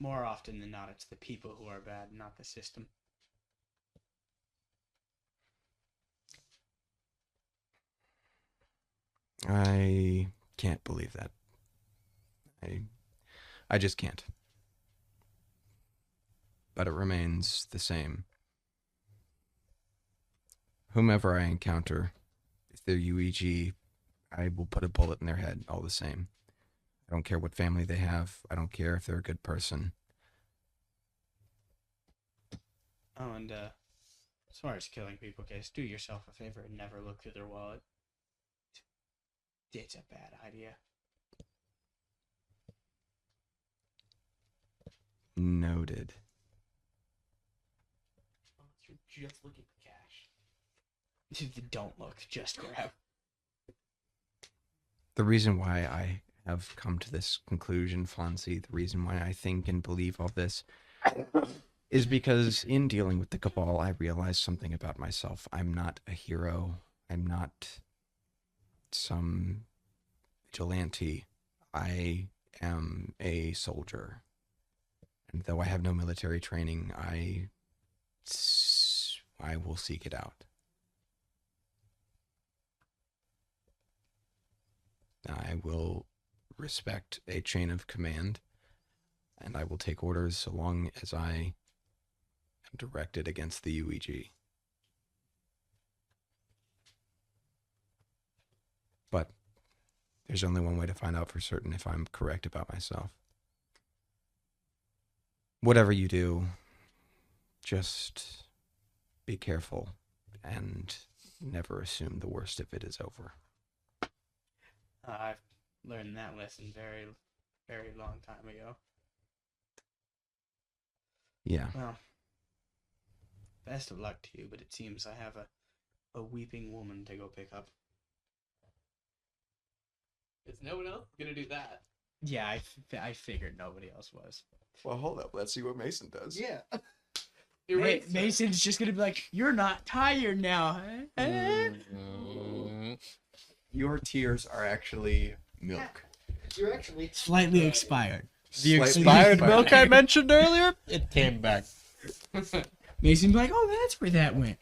more often than not, it's the people who are bad, not the system. I can't believe that. I just can't. But it remains the same. Whomever I encounter, if they're UEG, I will put a bullet in their head all the same. I don't care what family they have. I don't care if they're a good person. Oh, and as far as killing people goes, do yourself a favor and never look through their wallet. It's a bad idea. Noted. You're just looking for cash. Don't look, just grab. The reason why I have come to this conclusion, Flancy, the reason why I think and believe all this, is because in dealing with the Cabal, I realized something about myself. I'm not a hero. I'm not some vigilante. I am a soldier. And though I have no military training, I will seek it out. I will respect a chain of command, and I will take orders so long as I am directed against the UEG. But there's only one way to find out for certain if I'm correct about myself. Whatever you do, just be careful and never assume the worst if it is over. I've learned that lesson very, very long time ago. Yeah. Well, best of luck to you, but it seems I have a weeping woman to go pick up. Is no one else gonna do that? Yeah, I figured nobody else was. Well, hold up. Let's see what Mason does. Yeah. Mason's just gonna be like, "You're not tired now." Your tears are actually milk. You're actually Slightly expired. The Slightly expired milk I mentioned earlier, it came back. Mason be like, "Oh, that's where that went."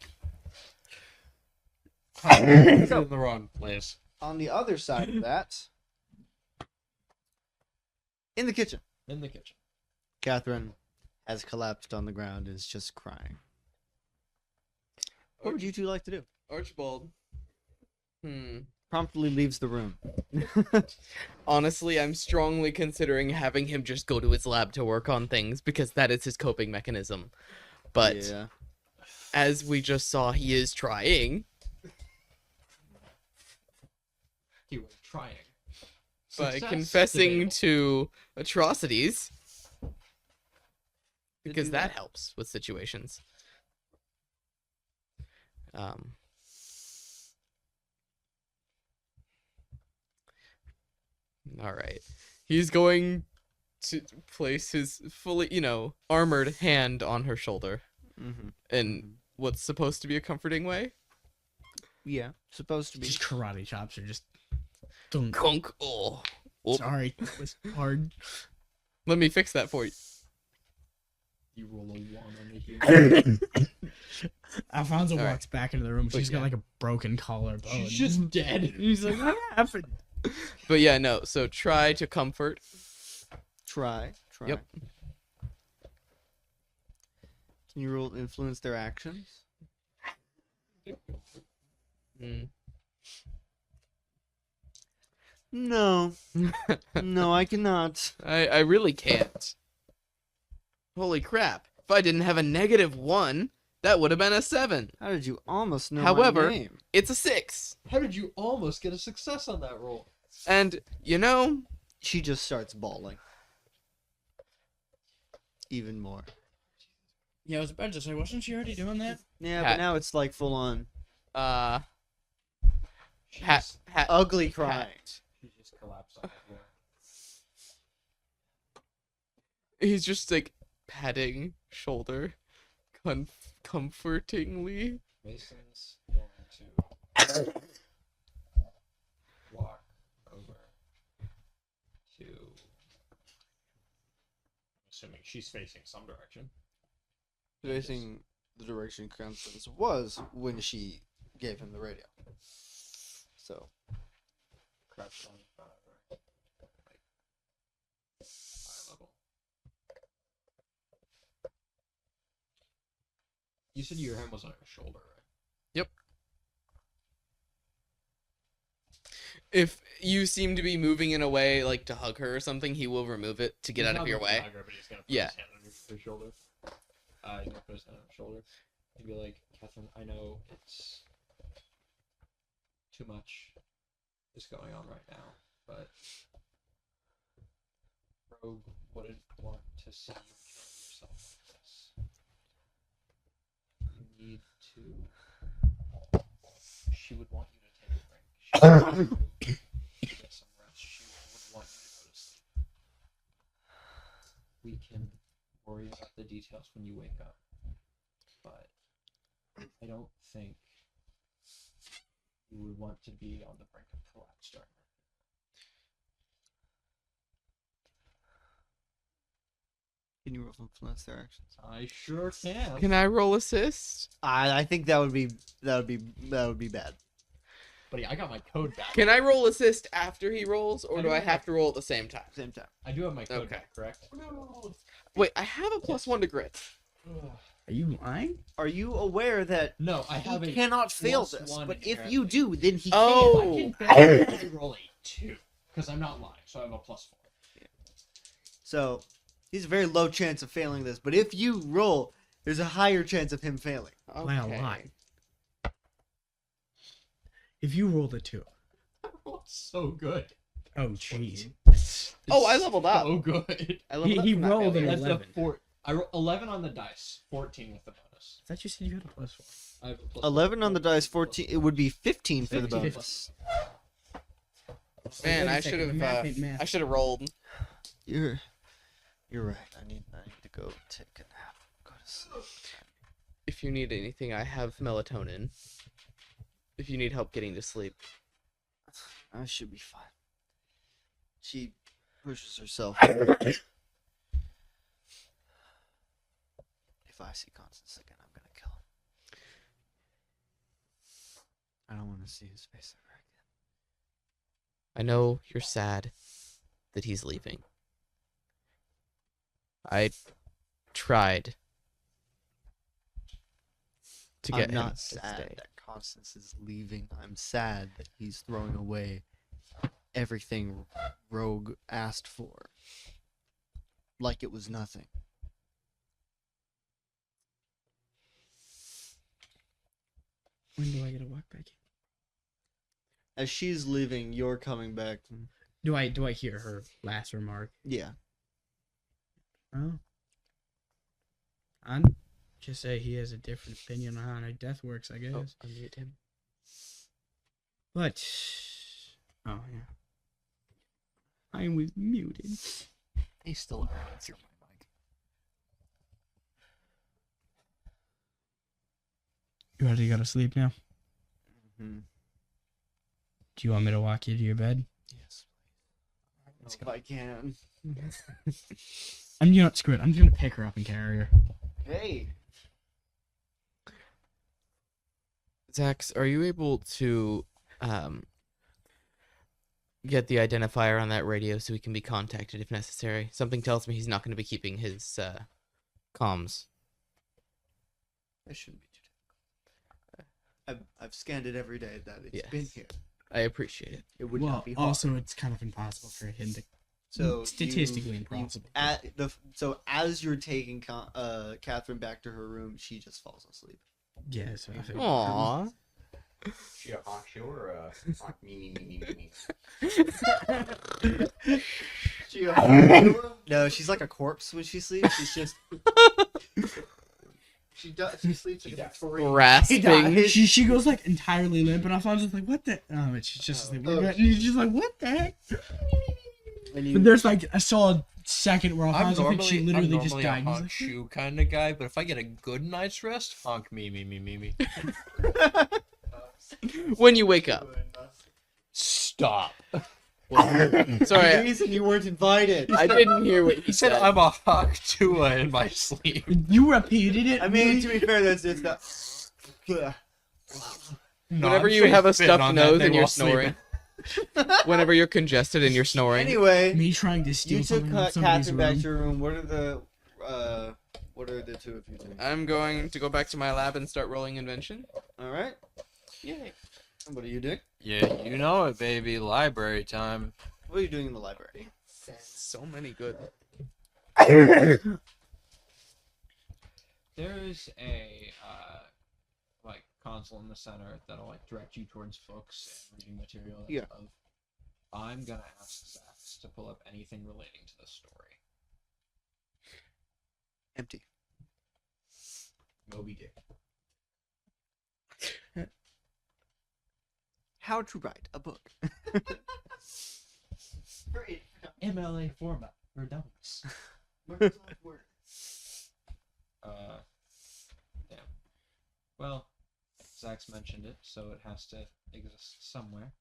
It's in the wrong place. On the other side of that, in the kitchen, In the kitchen. Catherine has collapsed on the ground and is just crying. What would you two like to do? Archibald. Promptly leaves the room. Honestly, I'm strongly considering having him just go to his lab to work on things because that is his coping mechanism. But yeah. as we just saw, he is trying. You were trying. By Success confessing debatable. to atrocities. Because do that that. helps with situations. Alright. He's going to place his fully, armored hand on her shoulder. Mm-hmm. In what's supposed to be a comforting way. Yeah, supposed to be. Just karate chops are just. Don't. Conk. Oh. Sorry, that was hard. Let me fix that for you. You roll a 1 on the here. Alfonso All right. walks back into the room. But She's got yeah. like a broken collarbone. She's just dead. He's like, "What happened?" But yeah, no. So try to comfort. Try. Yep. Can you roll influence their actions? Mm. No. No, I cannot. I really can't. Holy crap. If I didn't have a -1, that would have been a 7. How did you almost know However- my name? It's a 6. How did you almost get a success on that roll? And, She just starts bawling. Even more. Yeah, I was about to say, wasn't she already doing that? Yeah, Cat. but now it's like full on. Pat. Ugly crying. She just collapsed on the floor. He's just like patting shoulder, comfortingly. Mason's going to walk over to. Assuming she's facing some direction. Facing the direction Constance was when she gave him the radio. So, Crouched on front of her. Like, eye level. You said your hand was on her shoulder, right? Yep. If you seem to be moving in a way like to hug her or something, he will remove it to get He's out of not your gonna way. hug her, but he's gonna put Yeah. his hand on her shoulder. He's gonna put his hand on her shoulder and be like, Catherine, I know it's too much is going on right now, but Rogue wouldn't want to see you kill yourself like this. You need to. She would want you to take a break. She would want you to get some rest. She would want you to go to sleep. We can worry about the details when you wake up, but I don't think you would want to be on the brink of collapse during that. can you roll influence their actions? I sure can. Can I roll assist? I think that would be bad. Buddy, I got my code back. Can I roll assist after he rolls, or I do do I have have to roll at the same time? Same time. I do have my code Okay. back, correct? Wait, I have a +1 to grit. Are you lying? Are you aware that No, I have he a cannot fail plus this? one But if inherently. you do, then he Oh. can. I can barely roll a 2 because I'm not lying, so I have a +4. So he's a very low chance of failing this. But if you roll, there's a higher chance of him failing. Well, lie. If you rolled a 2. I rolled so good. Oh, jeez. Oh, I leveled up. So good. I leveled up He from that rolled failure. an That's 11. the 4. I rolled 11 on the dice, 14 with the bonus. I thought you said you had a +1. I have a plus 11 on the dice, 14. It would be 15 for the 15. bonus. Man, Wait a I second, should have. the math ain't math. I should have rolled. You're right. I need to go take a nap. Go to sleep. If you need anything, I have melatonin. If you need help getting to sleep. I should be fine. She pushes herself. If I see Constance again, I'm gonna kill him. I don't want to see his face ever again. I know you're sad that he's leaving. I tried to get I'm him not to sad stay. that Constance is leaving. I'm sad that he's throwing away everything Rogue asked for. Like it was nothing. When do I get to walk back in? As she's leaving, you're coming back. Do I hear her last remark? Yeah. Oh. I'd just say he has a different opinion on how death works, I guess. Oh, unmute him. But oh yeah. I was muted. He's still answer my mic. You ready to go to sleep now? Mm-hmm. Do you want me to walk you to your bed? Yes. If I can. Screw it. I'm just gonna pick her up and carry her. Hey. Zax, are you able to get the identifier on that radio so he can be contacted if necessary? Something tells me he's not going to be keeping his comms. That shouldn't be too difficult. I've scanned it every day that it's Yes. been here. I appreciate it. It would Well, not be hard. also it's kind of impossible for him to. So statistically impossible. So as you're taking Catherine back to her room, she just falls asleep. Yeah. So I think. Aww. She a hawk show or a hawk me? No, she's like a corpse when she sleeps. She's She does. She sleeps in a Victorian. Grasping. She goes like entirely limp, and Alfonso's like, "What the?" Oh, and she's just asleep. Oh. And he's just like, "What the heck?" And you, But there's like a solid second where I'm Alfonso thinks she normally, literally I'm just normally died. a He's honk like, shoe kind of guy, but if I get a good night's rest, honk me. When you wake up. Stop. the Sorry, reason you weren't invited. I didn't hear what He he said said. I'm a honk Tua in my sleep. "You repeated it." I mean, to be fair, that's it's not. Whenever you have a Non-faith stuffed on that nose thing and you're while sleeping. snoring. Whenever you're congested and you're snoring. Anyway, me trying to steal you took something from somebody's Catherine back room. to your room. What are the two of you doing? I'm going to go back to my lab and start rolling invention. All right. Yay. And what are you doing? Yeah, you know it, baby. Library time. What are you doing in the library? So many good. There's a like console in the center that'll like direct you towards books and reading material. Yeah. I'm gonna ask Zax to pull up anything relating to the story. Empty. Moby Dick. How to write a book. MLA format for dummies. Damn. Well, Zax mentioned it, so it has to exist somewhere.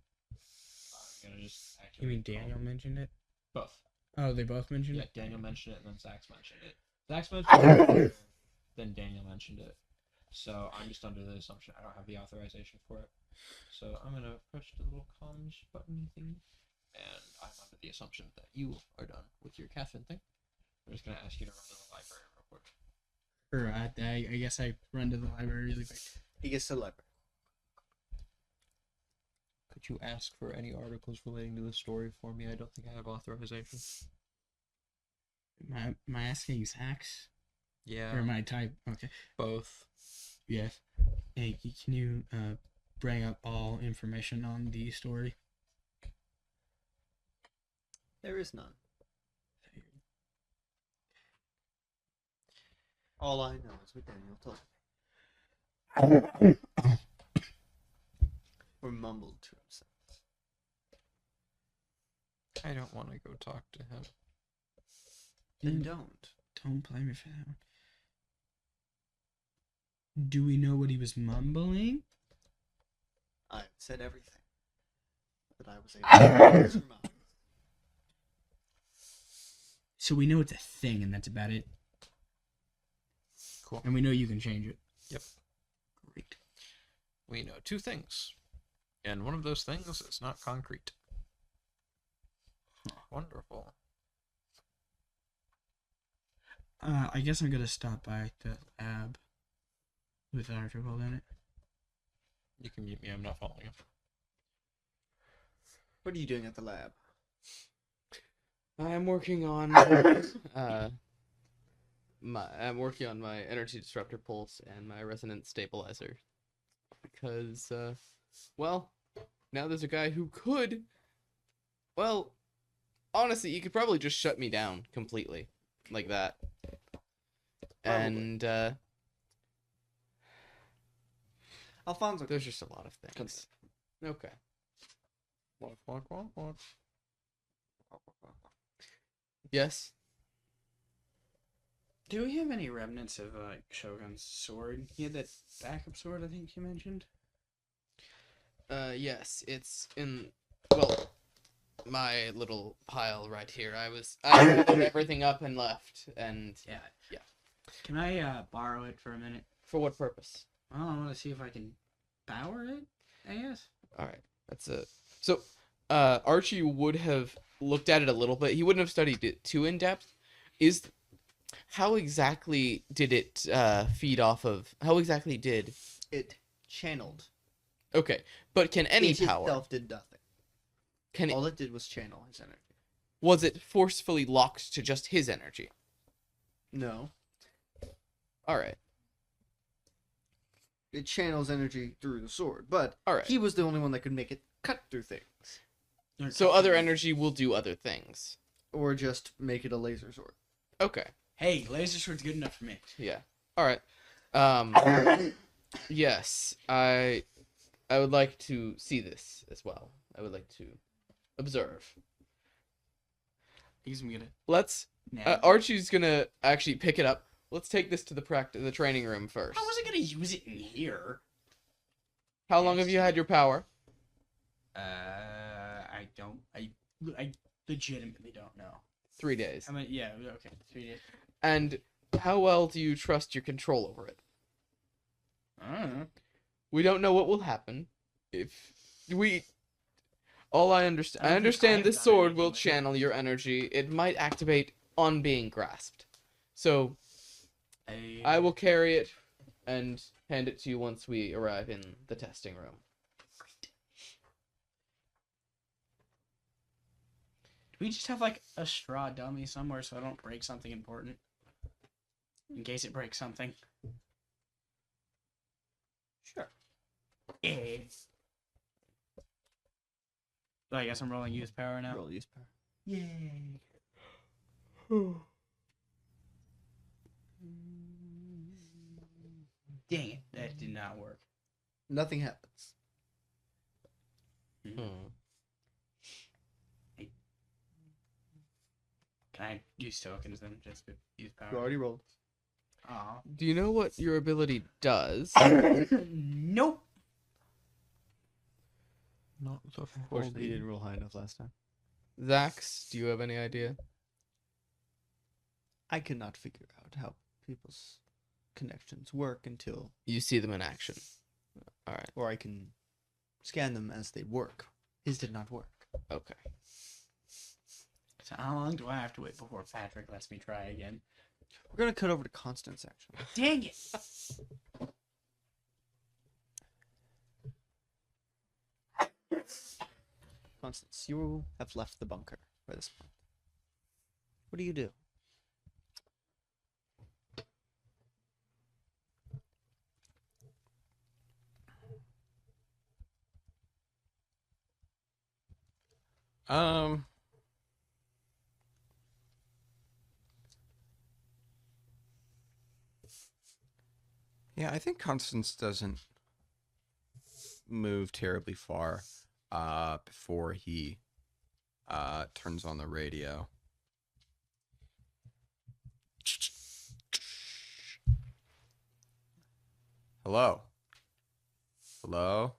I'm gonna just You activate mean all- Daniel mentioned it? Both. Oh, they both mentioned Yeah, it. Daniel mentioned it, and then Zax mentioned it. Zax mentioned it, then Daniel mentioned it. So I'm just under the assumption I don't have the authorization for it. So I'm gonna push the little comms button thing, and I'm under the assumption that you are done with your Catherine thing. I'm just gonna ask you to run to the library real quick. Or I guess I run to the library really quick. He gets to the library. Could you ask for any articles relating to the story for me? I don't think I have authorization. Am I asking Zax? Yeah, Or am I type? Okay. both. Yes. Hey, can you bring up all information on the story? There is none. All I know is what Daniel told me. Or mumbled to himself. I don't want to go talk to him. Then don't. Don't blame me for that one. Do we know what he was mumbling? I said everything that I was able to surmise. So we know it's a thing, and that's about it. Cool. And we know you can change it. Yep. Great. We know two things, and one of those things is not concrete. Wonderful. I guess I'm gonna stop by the lab with Archibald in it. You can mute me. I'm not following you. What are you doing at the lab? I'm working on my energy disruptor pulse and my resonance stabilizer because well, now there's a guy who could, well, honestly, he could probably just shut me down completely like that. Probably. And Alfonso. there's just a lot of things. Okay. What? Yes. Do we have any remnants of Shogun's sword? He had that backup sword I think you mentioned. Yes, it's in, well, my little pile right here. I gathered everything up and left, and Yeah. Yeah. Can I borrow it for a minute? for what purpose? Well, I want to see if I can power it, I guess. All right, that's it. So, Archie would have looked at it a little bit. He wouldn't have studied it too in depth. How exactly did it feed off of? How exactly did? It channeled. Okay, but can any it power? itself did nothing. Can it, All it did was channel his energy. was it forcefully locked to just his energy? No. All right. It channels energy through the sword, but All right. he was the only one that could make it cut through things. So other energy will do other things. Or just make it a laser sword. Okay. Hey, laser sword's good enough for me. Yeah. All right. Yes, I would like to see this as well. I would like to observe. He's gonna Let's. Archie's gonna actually pick it up. Let's take this to the training room first. I wasn't gonna use it in here. How long have you had your power? I don't. I legitimately don't know. 3 days. I mean, yeah, okay, 3 days. And how well do you trust your control over it? I don't know. We don't know what will happen if we. All I understand. I I don't think understand I've this done sword anything will with it. channel your energy. It might activate on being grasped. So I will carry it and hand it to you once we arrive in the testing room. Do we just have like a straw dummy somewhere so I don't break something important? In case it breaks something. Sure. Yeah. So I guess I'm rolling use power now. Roll use power. Yay. Dang it, that did not work. Nothing happens. Hmm. Can I use tokens then? Just with use You power? already rolled. Aw. Do you know what your ability does? Nope. Not the Fortunately, you didn't roll high enough last time. Zax, do you have any idea? I could not figure out how people's connections work until, You see them in action. All right. or I can scan them as they work. His did not work. Okay. So how long do I have to wait before Patrick lets me try again? We're gonna cut over to Constance, actually. Dang it! Constance, you have left the bunker by this point. What do you do? Um. Yeah, I think Constance doesn't move terribly far before he turns on the radio. Hello? Hello?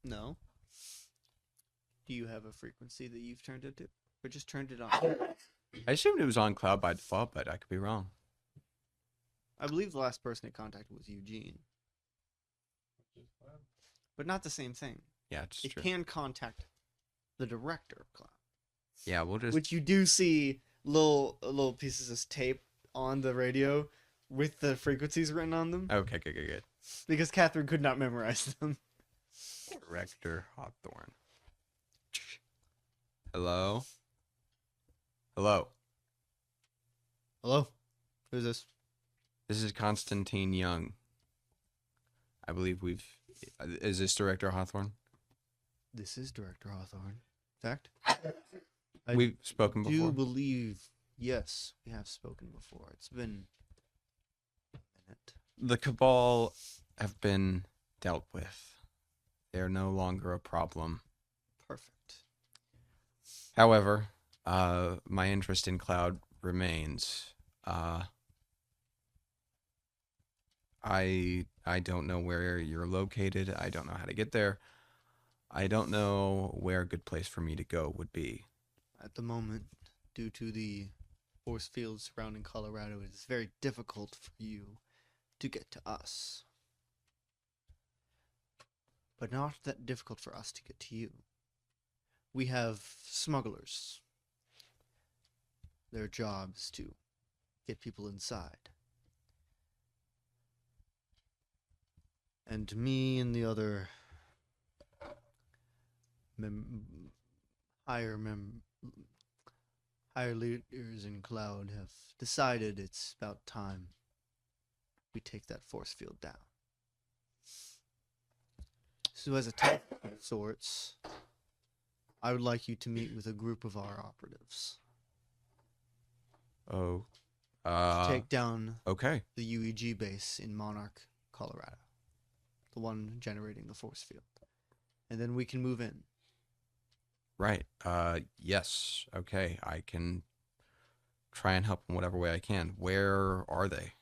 No. Do you have a frequency that you've turned it to? Or just turned it on? I assumed it was on cloud by default, but I could be wrong. I believe the last person it contacted was Eugene. But not the same thing. Yeah, it's It true. can contact the director of cloud. Yeah, we'll just. Which you do see little pieces of tape on the radio with the frequencies written on them. Okay, good. Because Catherine could not memorize them. Director Hawthorne. Hello? Hello? Hello? Who's this? This is Constantine Young. I believe we've... Is this Director Hawthorne? This is Director Hawthorne. In fact, I We've spoken do before. believe, yes, we have spoken before. It's been a minute. The Cabal have been dealt with. They're no longer a problem. Perfect. However, my interest in Cloud remains. I don't know where you're located. I don't know how to get there. I don't know where a good place for me to go would be. At the moment, due to the force fields surrounding Colorado, it is very difficult for you to get to us. But not that difficult for us to get to you. We have smugglers. Their job is to get people inside. And me and the other higher leaders in Cloud have decided it's about time we take that force field down. So as a test of sorts, I would like you to meet with a group of our operatives. Take down Okay. the UEG base in Monarch, Colorado. The one generating the force field. And then we can move in. Right. Yes. Okay. I can try and help in whatever way I can. Where are they?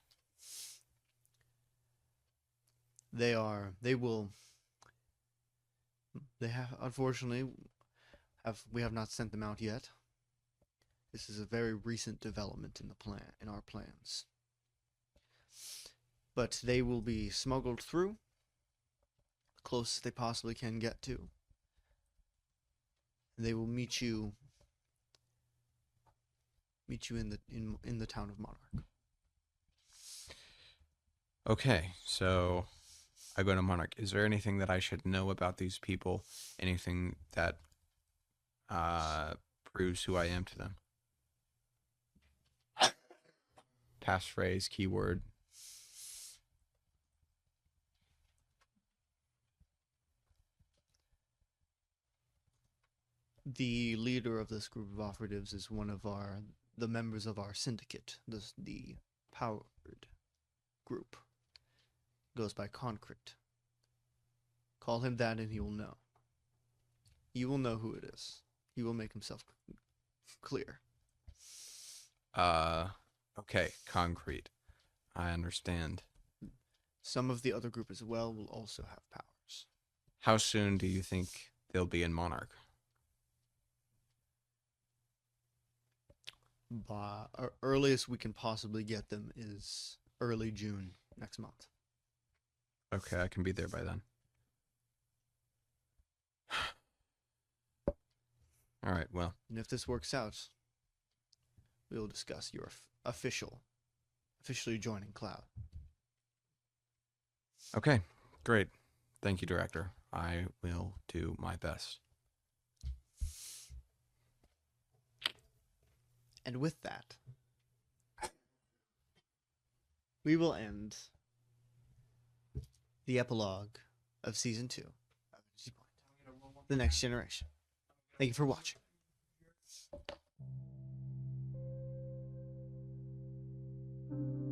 They have, unfortunately, we have not sent them out yet. This is a very recent development in our plans. But they will be smuggled through, close as they possibly can get to. They will meet you in the town of Monarch. Okay. So I go to Monarch. Is there anything that I should know about these people? Anything that proves who I am to them? Passphrase, keyword. The leader of this group of operatives is one of the members of our syndicate, the powered group. Goes by Concrete. Call him that and he will know. You will know who it is. He will make himself clear. Okay, Concrete. I understand. Some of the other group as well will also have powers. How soon do you think they'll be in Monarch? Earliest we can possibly get them is early June next month. Okay, I can be there by then. All right, well. And if this works out, we will discuss your officially joining Cloud. Okay, great. Thank you, Director. I will do my best. And with that, we will end the epilogue of Season 2 of Energy Point, The Next Generation. Thank you for watching. Thank you.